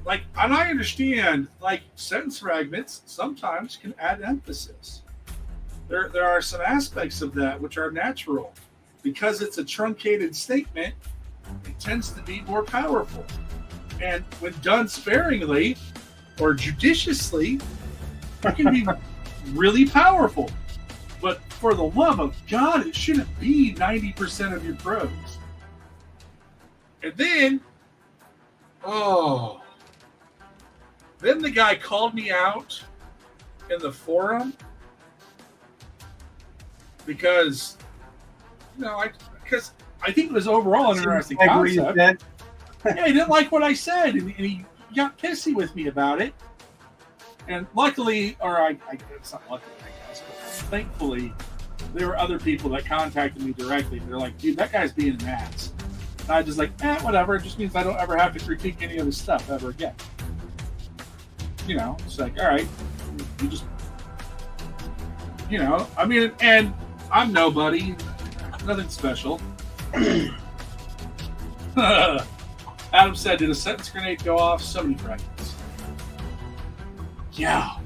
Like, and I understand, like, sentence fragments sometimes can add emphasis. There are some aspects of that which are natural. Because it's a truncated statement, it tends to be more powerful. And when done sparingly or judiciously, it can be really powerful. But for the love of God, it shouldn't be 90% of your prose. And then, then the guy called me out in the forum because, because I think it was overall an interesting concept. Yeah, he didn't like what I said, and he got pissy with me about it. And luckily, it's not luckily, I guess, but thankfully, there were other people that contacted me directly. They're like, dude, that guy's being an ass. And I just like, whatever. It just means I don't ever have to critique any of his stuff ever again. It's like, all right, you just, and I'm nobody, nothing special. Adam said, did a sentence grenade go off? So many fragments. Yeah.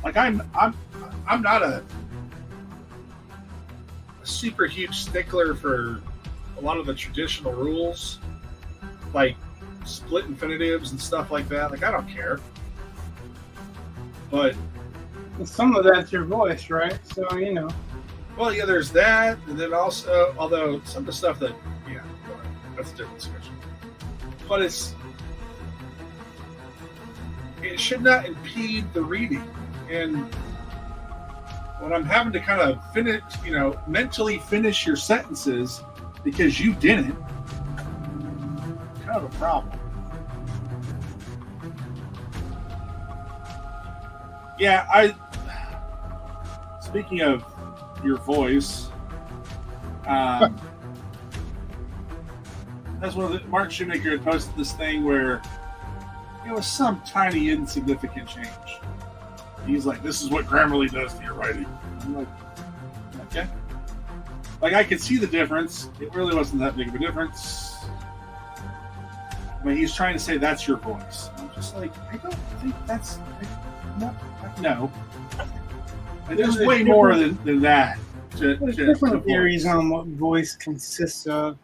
Like I'm not a super huge stickler for a lot of the traditional rules, like split infinitives and stuff like that. Like, I don't care. But some of that's your voice, right? So, Well, yeah, there's that. And then also, although some of the stuff that, that's a different discussion. But it should not impede the reading. And when I'm having to kind of finish, mentally finish your sentences because you didn't, kind of a problem. Yeah, speaking of your voice, that's one of the, Mark Shoemaker had posted this thing where it was some tiny insignificant change. He's like, this is what Grammarly does to your writing. I'm like, okay. Like, I could see the difference. It really wasn't that big of a difference. But he's trying to say that's your voice. I'm just like, I don't think that's... No. And there's way more than that. There's different theories on what voice consists of.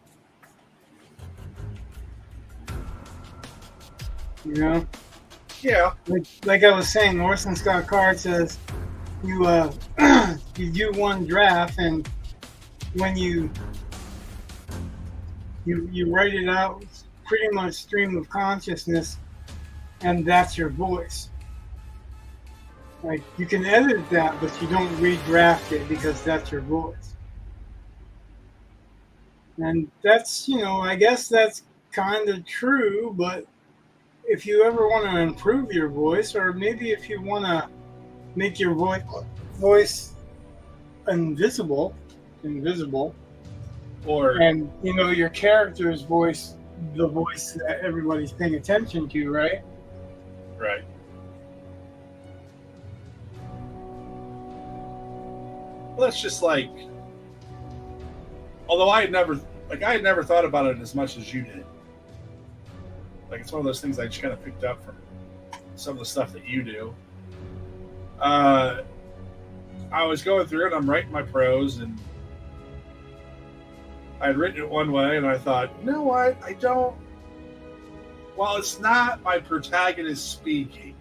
Yeah. Like I was saying, Orson Scott Card says you you do one draft, and when you write it out, it's pretty much stream of consciousness, and that's your voice. Like, you can edit that, but you don't redraft it because that's your voice. And that's, I guess that's kind of true, but if you ever want to improve your voice, or maybe if you want to make your voice invisible, or your character's voice, the voice that everybody's paying attention to, right? Right. Well, that's just like, although I had never thought about it as much as you did. Like, it's one of those things I just kind of picked up from some of the stuff that you do. I was going through it, I'm writing my prose, and I had written it one way, and I thought, you know what, while it's not my protagonist speaking,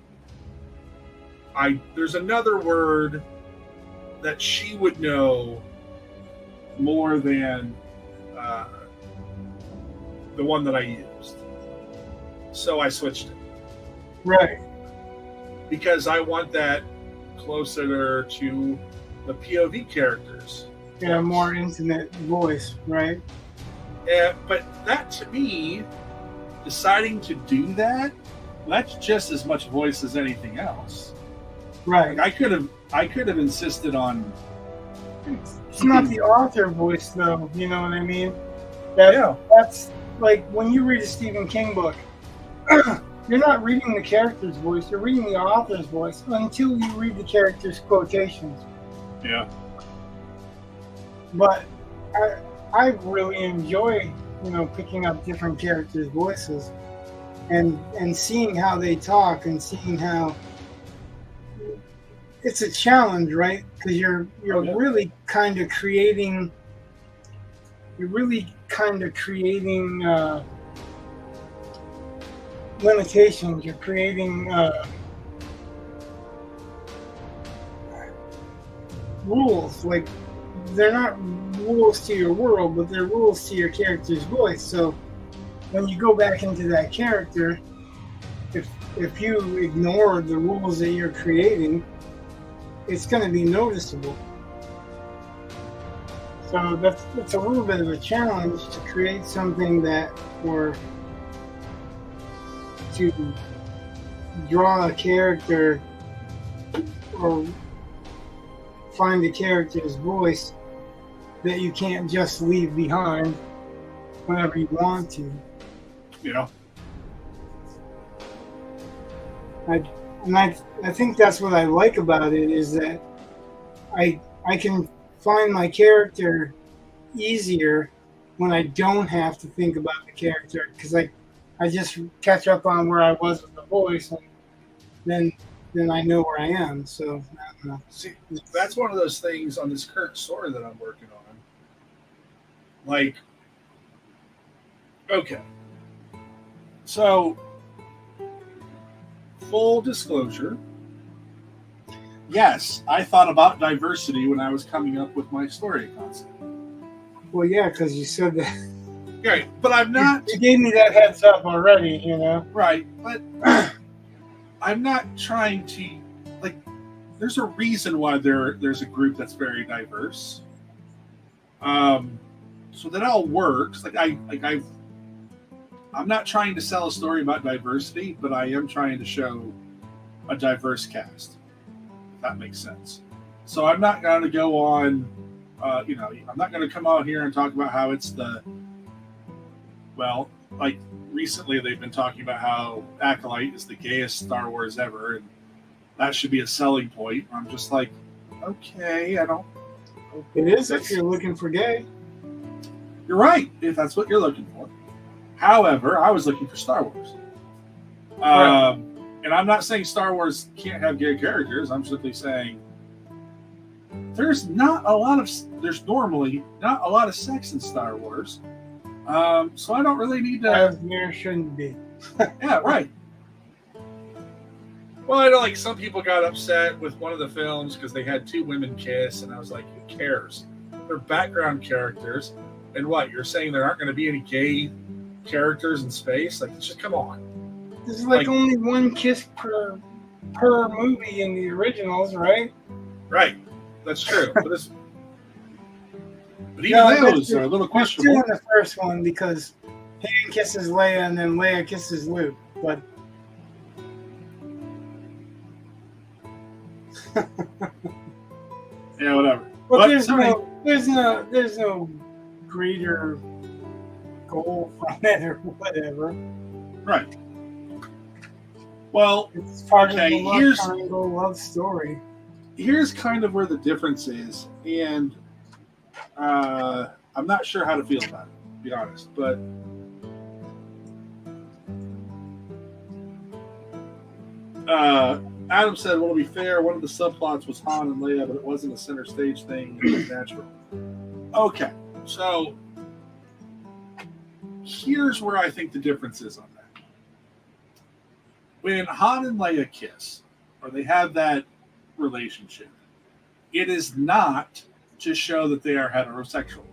there's another word that she would know more than the one that I used. So I switched it. Right. Because I want that closer to the POV characters. Yeah, a more intimate voice, right? Yeah, but that to me deciding to do that, that's just as much voice as anything else. Right. Like, I could have insisted on. It's not the author voice, though. You know what I mean? Yeah. That's like when you read a Stephen King book. You're not reading the character's voice. You're reading the author's voice until you read the character's quotations. Yeah. But I really enjoy, picking up different characters' voices and seeing how they talk and seeing how it's a challenge, right? Because you're really kind of creating. You're really kind of creating limitations. You're creating rules. Like, they're not rules to your world, but they're rules to your character's voice. So when you go back into that character, if you ignore the rules that you're creating, it's going to be noticeable. So that's a little bit of a challenge to create something or to draw a character or find a character's voice that you can't just leave behind whenever you want to. Yeah. I think that's what I like about it, is that I can find my character easier when I don't have to think about the character, because I just catch up on where I was with the voice, and then I know where I am. So I don't know. See, that's one of those things on this current story that I'm working on. Like, okay. So, full disclosure, yes, I thought about diversity when I was coming up with my story concept. Well, yeah, because you said that. Right, but I'm not. You gave me that heads up already, Right, but I'm not trying to, like, there's a reason why there's a group that's very diverse. So that all works. I'm not trying to sell a story about diversity, but I am trying to show a diverse cast. If that makes sense. So I'm not going to go on, I'm not going to come out here and talk about how it's like recently they've been talking about how Acolyte is the gayest Star Wars ever, and that should be a selling point. I'm just like, okay, I don't. It is if you're looking for gay. You're right, if that's what you're looking for. However, I was looking for Star Wars. Right. And I'm not saying Star Wars can't have gay characters. I'm simply saying there's normally not a lot of sex in Star Wars. So I don't really need to. As there shouldn't be. Yeah, right. Well, I know, like, some people got upset with one of the films because they had two women kiss, and I was like, who cares? They're background characters. And what, you're saying there aren't going to be any gay characters in space? Like, just come on. There's like only one kiss per movie in the originals, right? Right. That's true. But even those are a little questionable. Two in the first one, because Han kisses Leia and then Leia kisses Luke. But yeah, whatever. But there's no greater goal from it or whatever. Right. Well, it's part of the love story. Here's kind of where the difference is, and I'm not sure how to feel about it, to be honest. But Adam said, well, to be fair, one of the subplots was Han and Leia, but it wasn't a center stage thing. It was natural. Okay, so here's where I think the difference is on that. When Han and Leia kiss, or they have that relationship, it is not to show that they are heterosexual.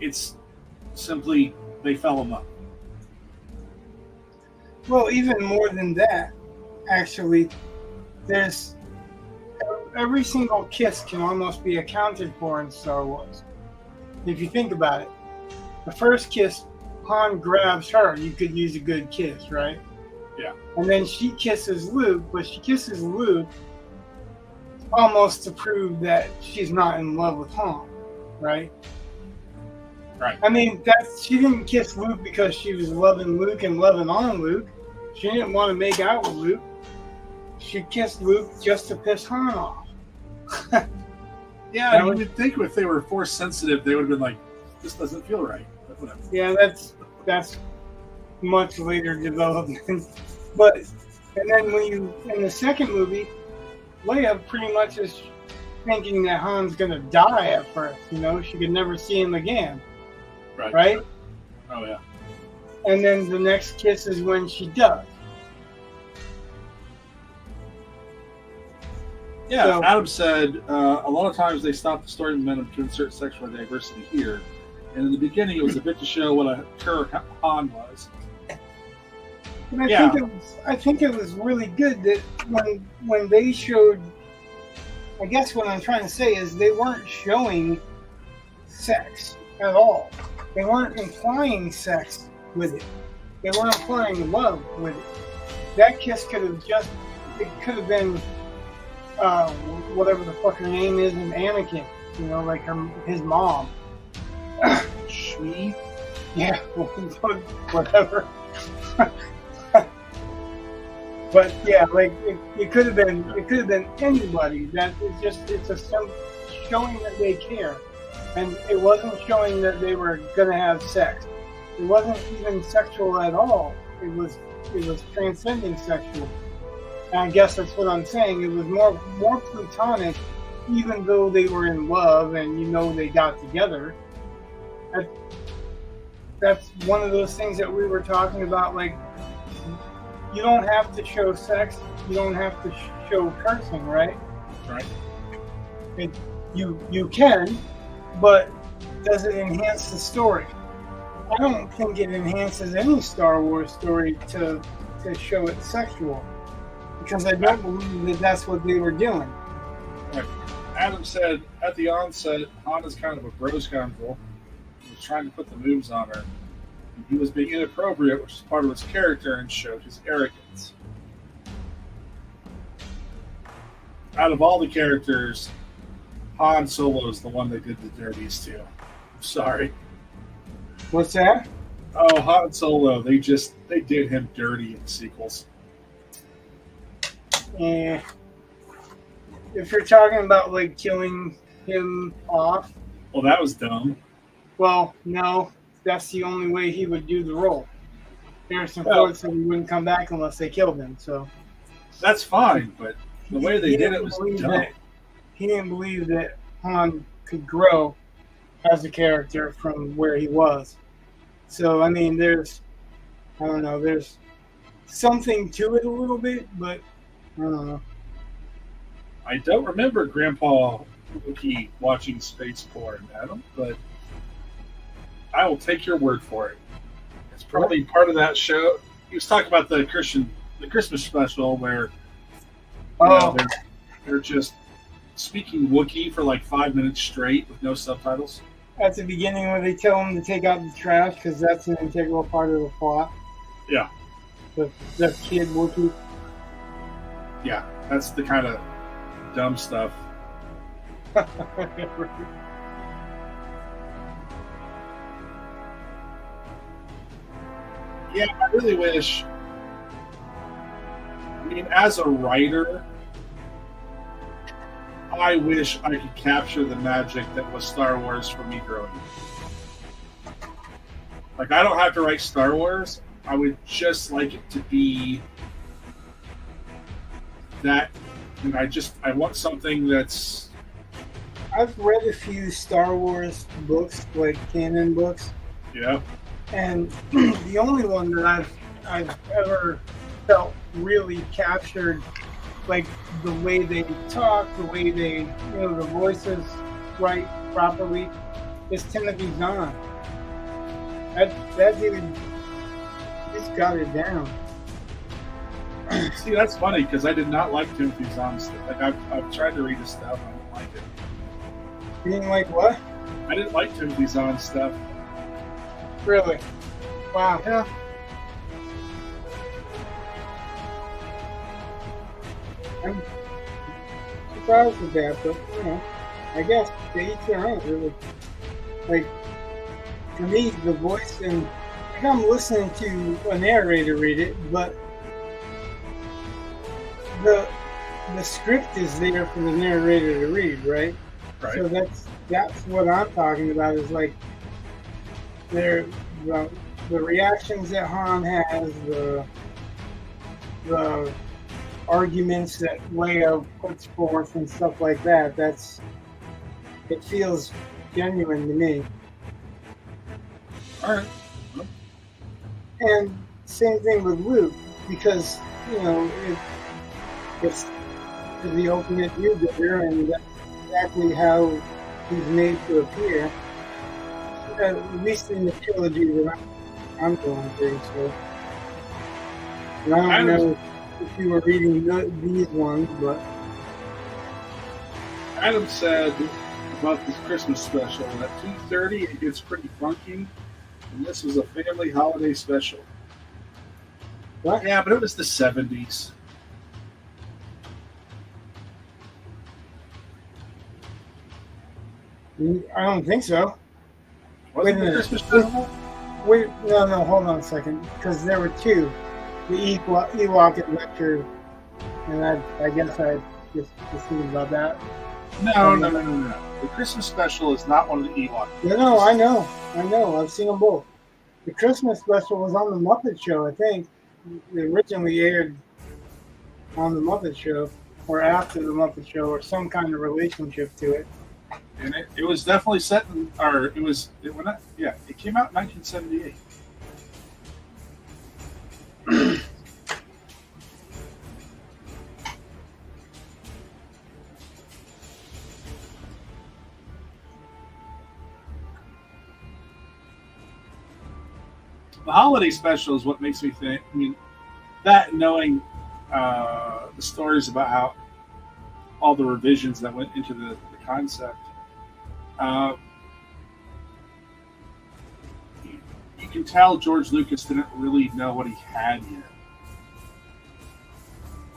It's simply they fell in love. Well, even more than that, actually, there's every single kiss can almost be accounted for in Star Wars. If you think about it, the first kiss Han grabs her, you could use a good kiss, right? Yeah. And then she kisses Luke, but she kisses Luke almost to prove that she's not in love with Han, right? Right. I mean, she didn't kiss Luke because she was loving Luke and loving on Luke. She didn't want to make out with Luke. She kissed Luke just to piss Han off. Yeah, you would think if they were force sensitive, they would have been like, this doesn't feel right. But whatever. Yeah, that's much later development. But, and then in the second movie, Leia pretty much is thinking that Han's going to die at first, she could never see him again. Right? Oh, yeah. And then the next kiss is when she does. Yeah, so, Adam said, a lot of times they stop the story momentum to insert sexual diversity here. And in the beginning, it was a bit to show what a cur Han was. And I think it was really good that when they showed, I guess what I'm trying to say is they weren't showing sex at all. They weren't implying sex with it. They weren't implying love with it. That kiss could have been whatever the fuck her name is in Anakin, like his mom. Shmi? Yeah, whatever. But yeah, like it could have been anybody. It's a showing that they care, and it wasn't showing that they were gonna have sex. It wasn't even sexual at all. It was transcending sexual. And I guess that's what I'm saying. It was more platonic, even though they were in love and they got together. That's one of those things that we were talking about, like. You don't have to show sex. You don't have to show cursing, right? Right. You can, but does it enhance the story? I don't think it enhances any Star Wars story to show it sexual, because I don't believe that that's what they were doing. Right. Adam said at the onset, Han is kind of a bro scoundrel. He was trying to put the moves on her. He was being inappropriate, which is part of his character, and showed his arrogance. Out of all the characters, Han Solo is the one they did the dirtiest to. I'm sorry. What's that? Oh, Han Solo. They did him dirty in the sequels. Yeah. If you're talking about like killing him off. Well, that was dumb. Well, no. That's the only way he would do the role. Harrison Ford said he wouldn't come back unless they killed him. So that's fine, but the way they did it was dumb. He didn't believe that Han could grow as a character from where he was. So I mean, there's something to it a little bit, but I don't know. I don't remember Grandpa Wookiee watching space porn, Adam, but I will take your word for it. It's probably part of that show. He was talking about the Christmas special where they're just speaking Wookiee for like 5 minutes straight with no subtitles. At the beginning where they tell him to take out the trash because that's an integral part of the plot. Yeah. The kid Wookiee. Yeah, that's the kind of dumb stuff. Yeah, I really wish. I mean, as a writer, I wish I could capture the magic that was Star Wars for me growing up. Like, I don't have to write Star Wars. I would just like it to be that. And I want something that's. I've read a few Star Wars books, like canon books. Yeah. And the only one that I've ever felt really captured, like the way they talk, the way they, the voices write properly, is Timothy Zahn. That dude just got it down. See, that's funny because I did not like Timothy Zahn's stuff. Like I've tried to read his stuff, I don't like it. You didn't like what? I didn't like Timothy Zahn's stuff. Really? Wow. Yeah. I'm surprised with that, but I guess to each their own. Really, like for me, the voice and like I'm listening to a narrator read it, but the the script is there for the narrator to read, right? Right. So that's what I'm talking about. Is like there the reactions that Han has, the arguments that Leia puts forth and stuff like that. It feels genuine to me. All right. And same thing with Luke, because it's the ultimate do-gooder, and that's exactly how he's made to appear. At least in the trilogy that I'm going through. So, and I don't know if you were reading these ones, but Adam said about this Christmas special at 2:30 it gets pretty funky, and this was a family holiday special. what? Yeah, but it was the 70s. I don't think so. Wasn't Wait a the minute. Christmas special? Wait, no, hold on a second, because there were two. The Ewok Adventure, and I guess I just thinking about that. No. The Christmas special is not one of the Ewoks. No, I know. I've seen them both. The Christmas special was on the Muppet Show, I think. It originally aired on the Muppet Show, or after the Muppet Show, or some kind of relationship to it. And it was definitely set in, or it went out, yeah, it came out in 1978. The holiday special is what makes me think. I mean, that knowing the stories about how all the revisions that went into the concept, you can tell George Lucas didn't really know what he had yet,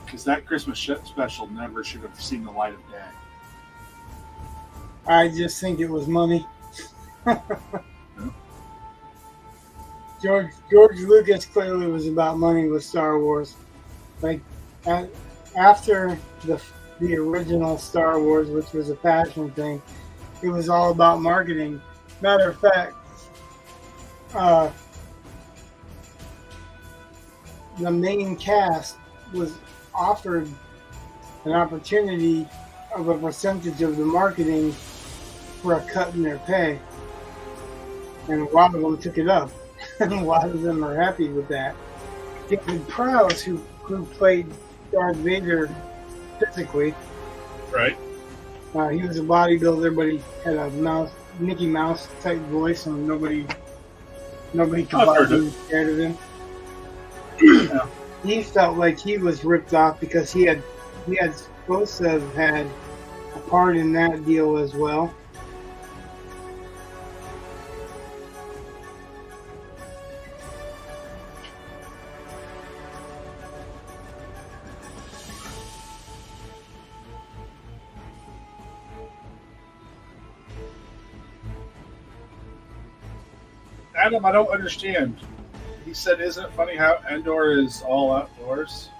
because that Christmas special never should have seen the light of day. I just think it was money. George Lucas clearly was about money with Star Wars. Like after the original Star Wars, which was a passion thing, it was all about marketing. Matter of fact, the main cast was offered an opportunity of a percentage of the marketing for a cut in their pay, and a lot of them took it up. And a lot of them are happy with that. David Prowse, who played Darth Vader physically, Right. he was a bodybuilder, but he had a Mickey Mouse type voice, and nobody could be scared of him. Yeah. He felt like he was ripped off because he had supposed to have had a part in that deal as well. Adam, I don't understand. He said, "Isn't it funny how Endor is all outdoors?"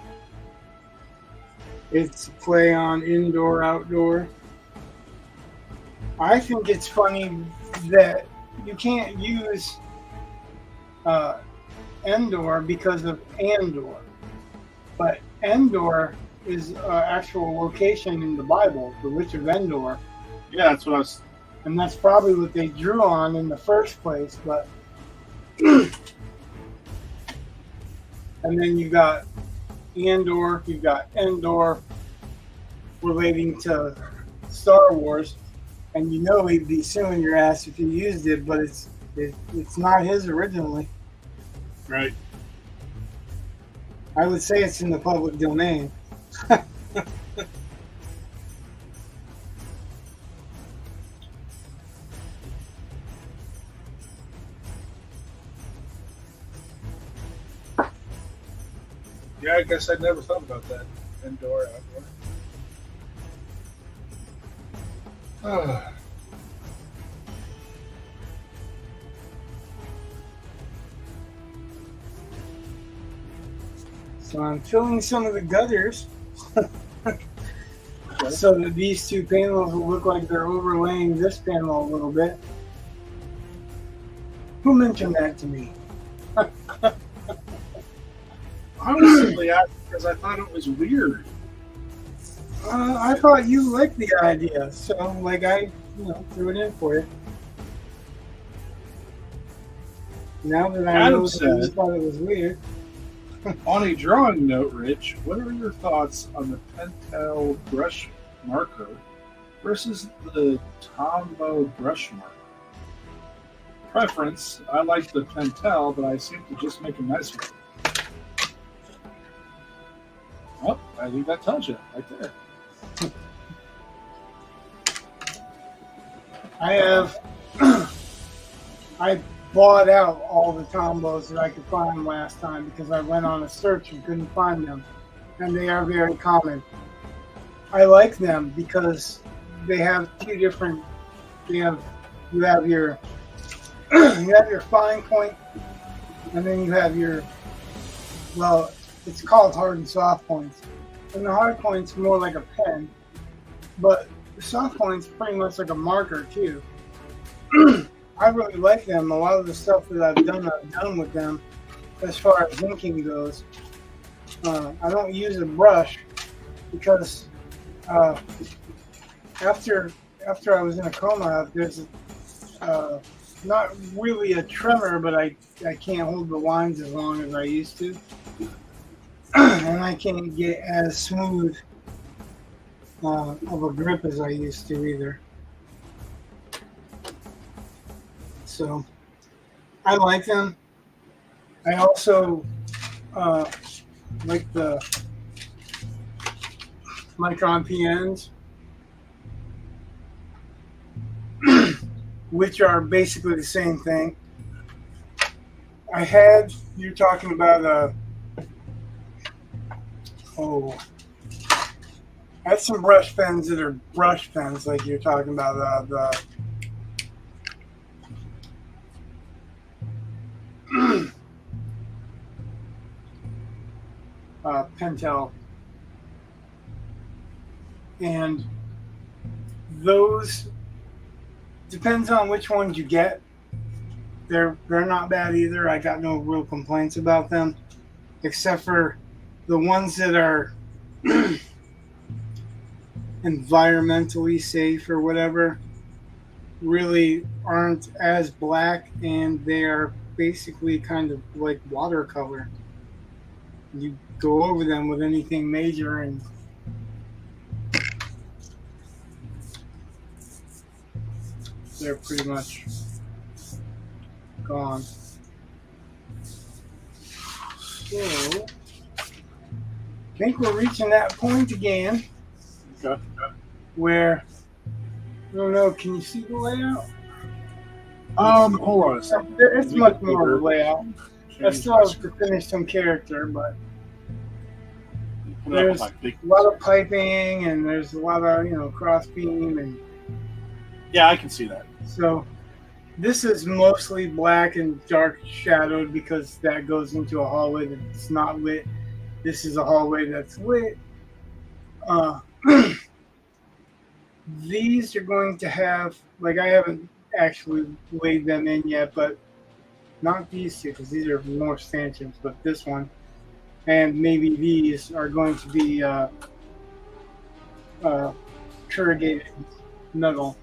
It's a play on indoor, outdoor. I think it's funny that you can't use Endor because of Andor, but Endor is an actual location in the Bible, the Witch of Endor, Yeah, that's what I was. and that's probably what they drew on in the first place. But and then you got Andor, you got Endor relating to Star Wars, and he'd be suing your ass if you used it, but it's not his originally. Right. I would say it's in the public domain. Yeah, I guess I never thought about that. Indoor, outdoor. So I'm filling some of the gutters so that these two panels will look like they're overlaying this panel a little bit. Who mentioned that to me? I was simply asking because I thought it was weird. I thought you liked the idea, so like I threw it in for you. Now that I know that you thought it was weird. On a drawing note, Rich, what are your thoughts on the Pentel brush marker versus the Tombow brush marker? Preference, I like the Pentel, but I seem to just make a mess with it. Well, I think that tells you right there. I bought out all the Tombows that I could find last time because I went on a search and couldn't find them, and they are very common. I like them because they have two different. You have your you have your fine point, and then you have your it's called hard and soft points. And the hard point's more like a pen, but the soft point's pretty much like a marker too. I really like them. A lot of the stuff that I've done with them as far as inking goes. I don't use a brush because after I was in a coma, there's not really a tremor, but I can't hold the lines as long as I used to. And I can't get as smooth of a grip as I used to either. So I like them. I also like the Micron PNs, which are basically the same thing. You're talking about I have some brush pens that are brush pens, like you're talking about the Pentel, and those depends on which ones you get. They're not bad either. I got no real complaints about them, except for the ones that are environmentally safe or whatever really aren't as black, and they are basically kind of like watercolor. You go over them with anything major and they're pretty much gone. So I think we're reaching that point again. Okay. Where I don't know, can you see the layout? Hold on a second. It's much more of a layout. I still have to finish some character, but there's a lot of piping and there's a lot of cross beam and yeah, I can see that. So this is mostly black and dark shadowed because that goes into a hallway that's not lit. This is a hallway that's lit. These are going to have, like, I haven't actually laid them in yet, but not these two because these are more stanchions, but this one and maybe these are going to be corrugated metal.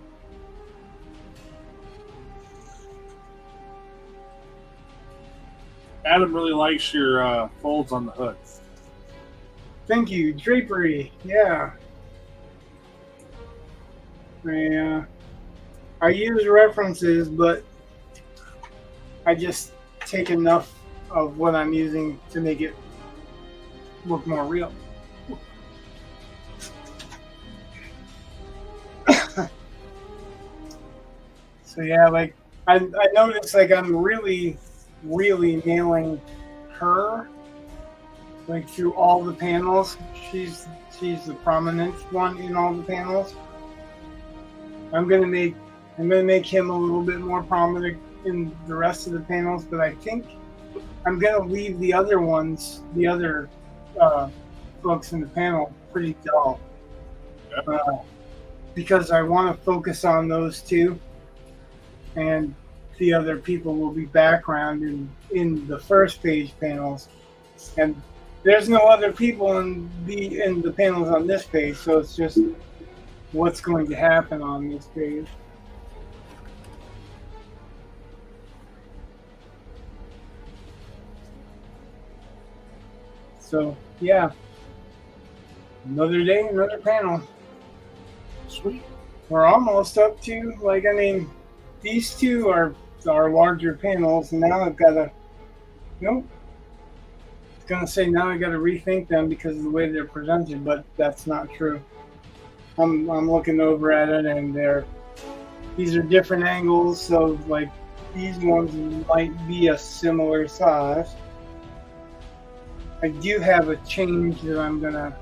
Adam really likes your folds on the hood. Thank you. Drapery. Yeah. I use references, but I just take enough of what I'm using to make it look more real. So yeah, like I noticed, like I'm really nailing her like through all the panels. She's the prominent one in all the panels. I'm gonna make him a little bit more prominent in the rest of the panels, but I think I'm gonna leave the other ones, the other folks in the panel, pretty dull, because I want to focus on those two, and the other people will be background in the first page panels, and there's no other people in the panels on this page, so it's just what's going to happen on this page. So yeah, another day, another panel. Sweet. We're almost up to, like, I mean, these two are larger panels, and now I've got to, nope. I was gonna say now I got to rethink them because of the way they're presented, but that's not true. I'm looking over at it, and these are different angles, so like these ones might be a similar size. I do have a change that I'm gonna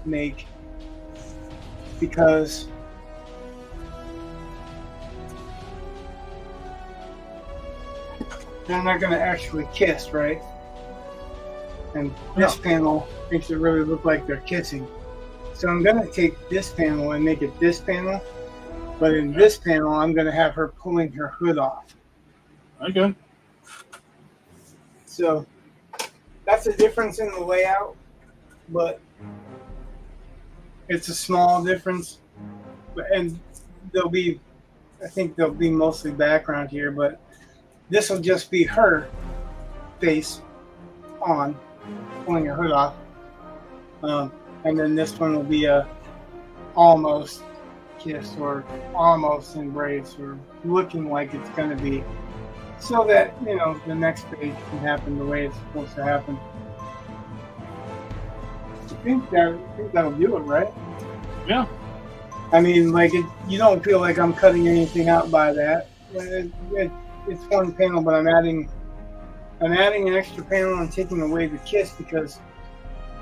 make, because they're not gonna actually kiss, right? And this panel makes it really look like they're kissing. So I'm gonna take this panel and make it this panel, but in this panel I'm gonna have her pulling her hood off. Okay. So that's a difference in the layout, but it's a small difference. And I think there'll be mostly background here, but this will just be her face on, pulling her hood off. And then this one will be a almost kiss or almost embrace, or looking like it's going to be, so that, you know, the next page can happen the way it's supposed to happen. I think that'll do it, right? Yeah. I mean, like, you don't feel like I'm cutting anything out by that. It's one panel, but I'm adding an extra panel and taking away the kiss because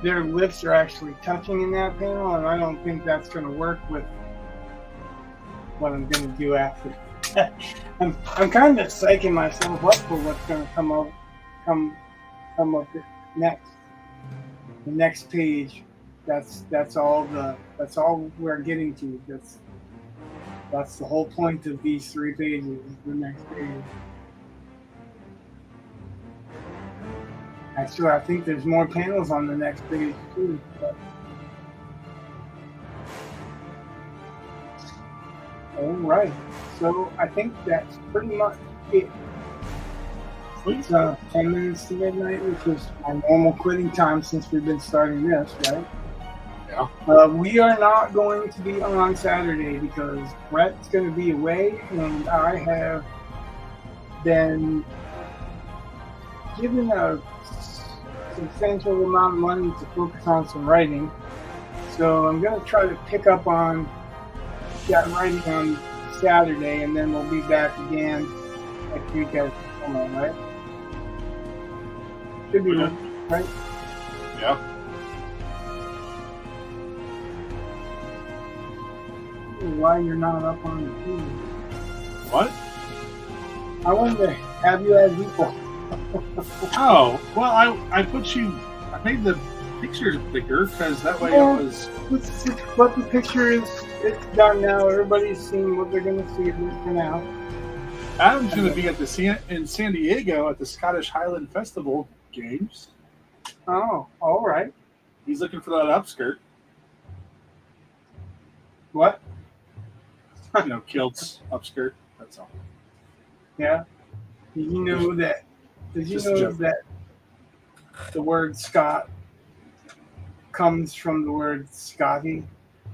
their lips are actually touching in that panel, and I don't think that's going to work with what I'm going to do after. I'm kind of psyching myself up for what's going to come up next. The next page. That's all we're getting to. That's the whole point of these 3 pages. Is the next page. Actually, I think there's more panels on the next page too. But... all right. So I think that's pretty much it. It's 10 minutes to midnight, which is our normal quitting time since we've been starting this, right? Yeah. We are not going to be on Saturday because Brett's going to be away, and I have been given a substantial amount of money to focus on some writing. So I'm going to try to pick up on that writing on Saturday, and then we'll be back again next week as normal, right? Should be right. Yeah. Why you're not up on the team? What? I wanted to have you as equal. Oh, well, I made the pictures bigger because that way it was. But the picture is, it's done now. Everybody's seen what they're going to see for now. Adam's going to be at in San Diego at the Scottish Highland Festival Games. Oh, all right. He's looking for that upskirt. What? You know, kilts, upskirt. That's all. Yeah. Did you know that the word Scot comes from the word Scotty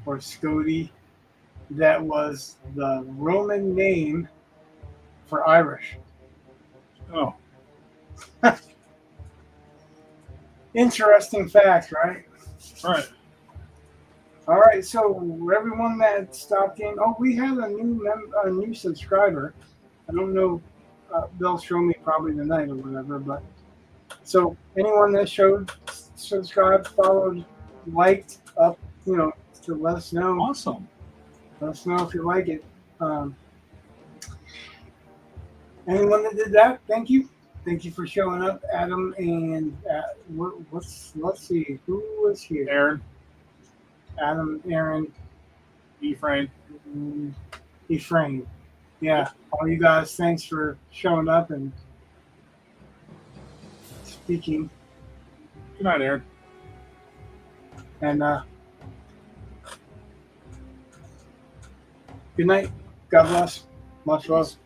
or Scotty? That was the Roman name for Irish. Oh. Interesting fact, right? Right. All right, so everyone that stopped in, we had a new subscriber. I don't know, they'll show me probably tonight or whatever, but So anyone that showed, subscribed, followed, liked, up, to let us know. Awesome. Let us know if you like it. Anyone that did that, thank you. Thank you for showing up, Adam. And let's see, who was here? Aaron, Adam, Aaron, Ephraim. Ephraim. Yeah, all you guys, thanks for showing up and speaking. Good night, Aaron. And good night. God bless. Much love.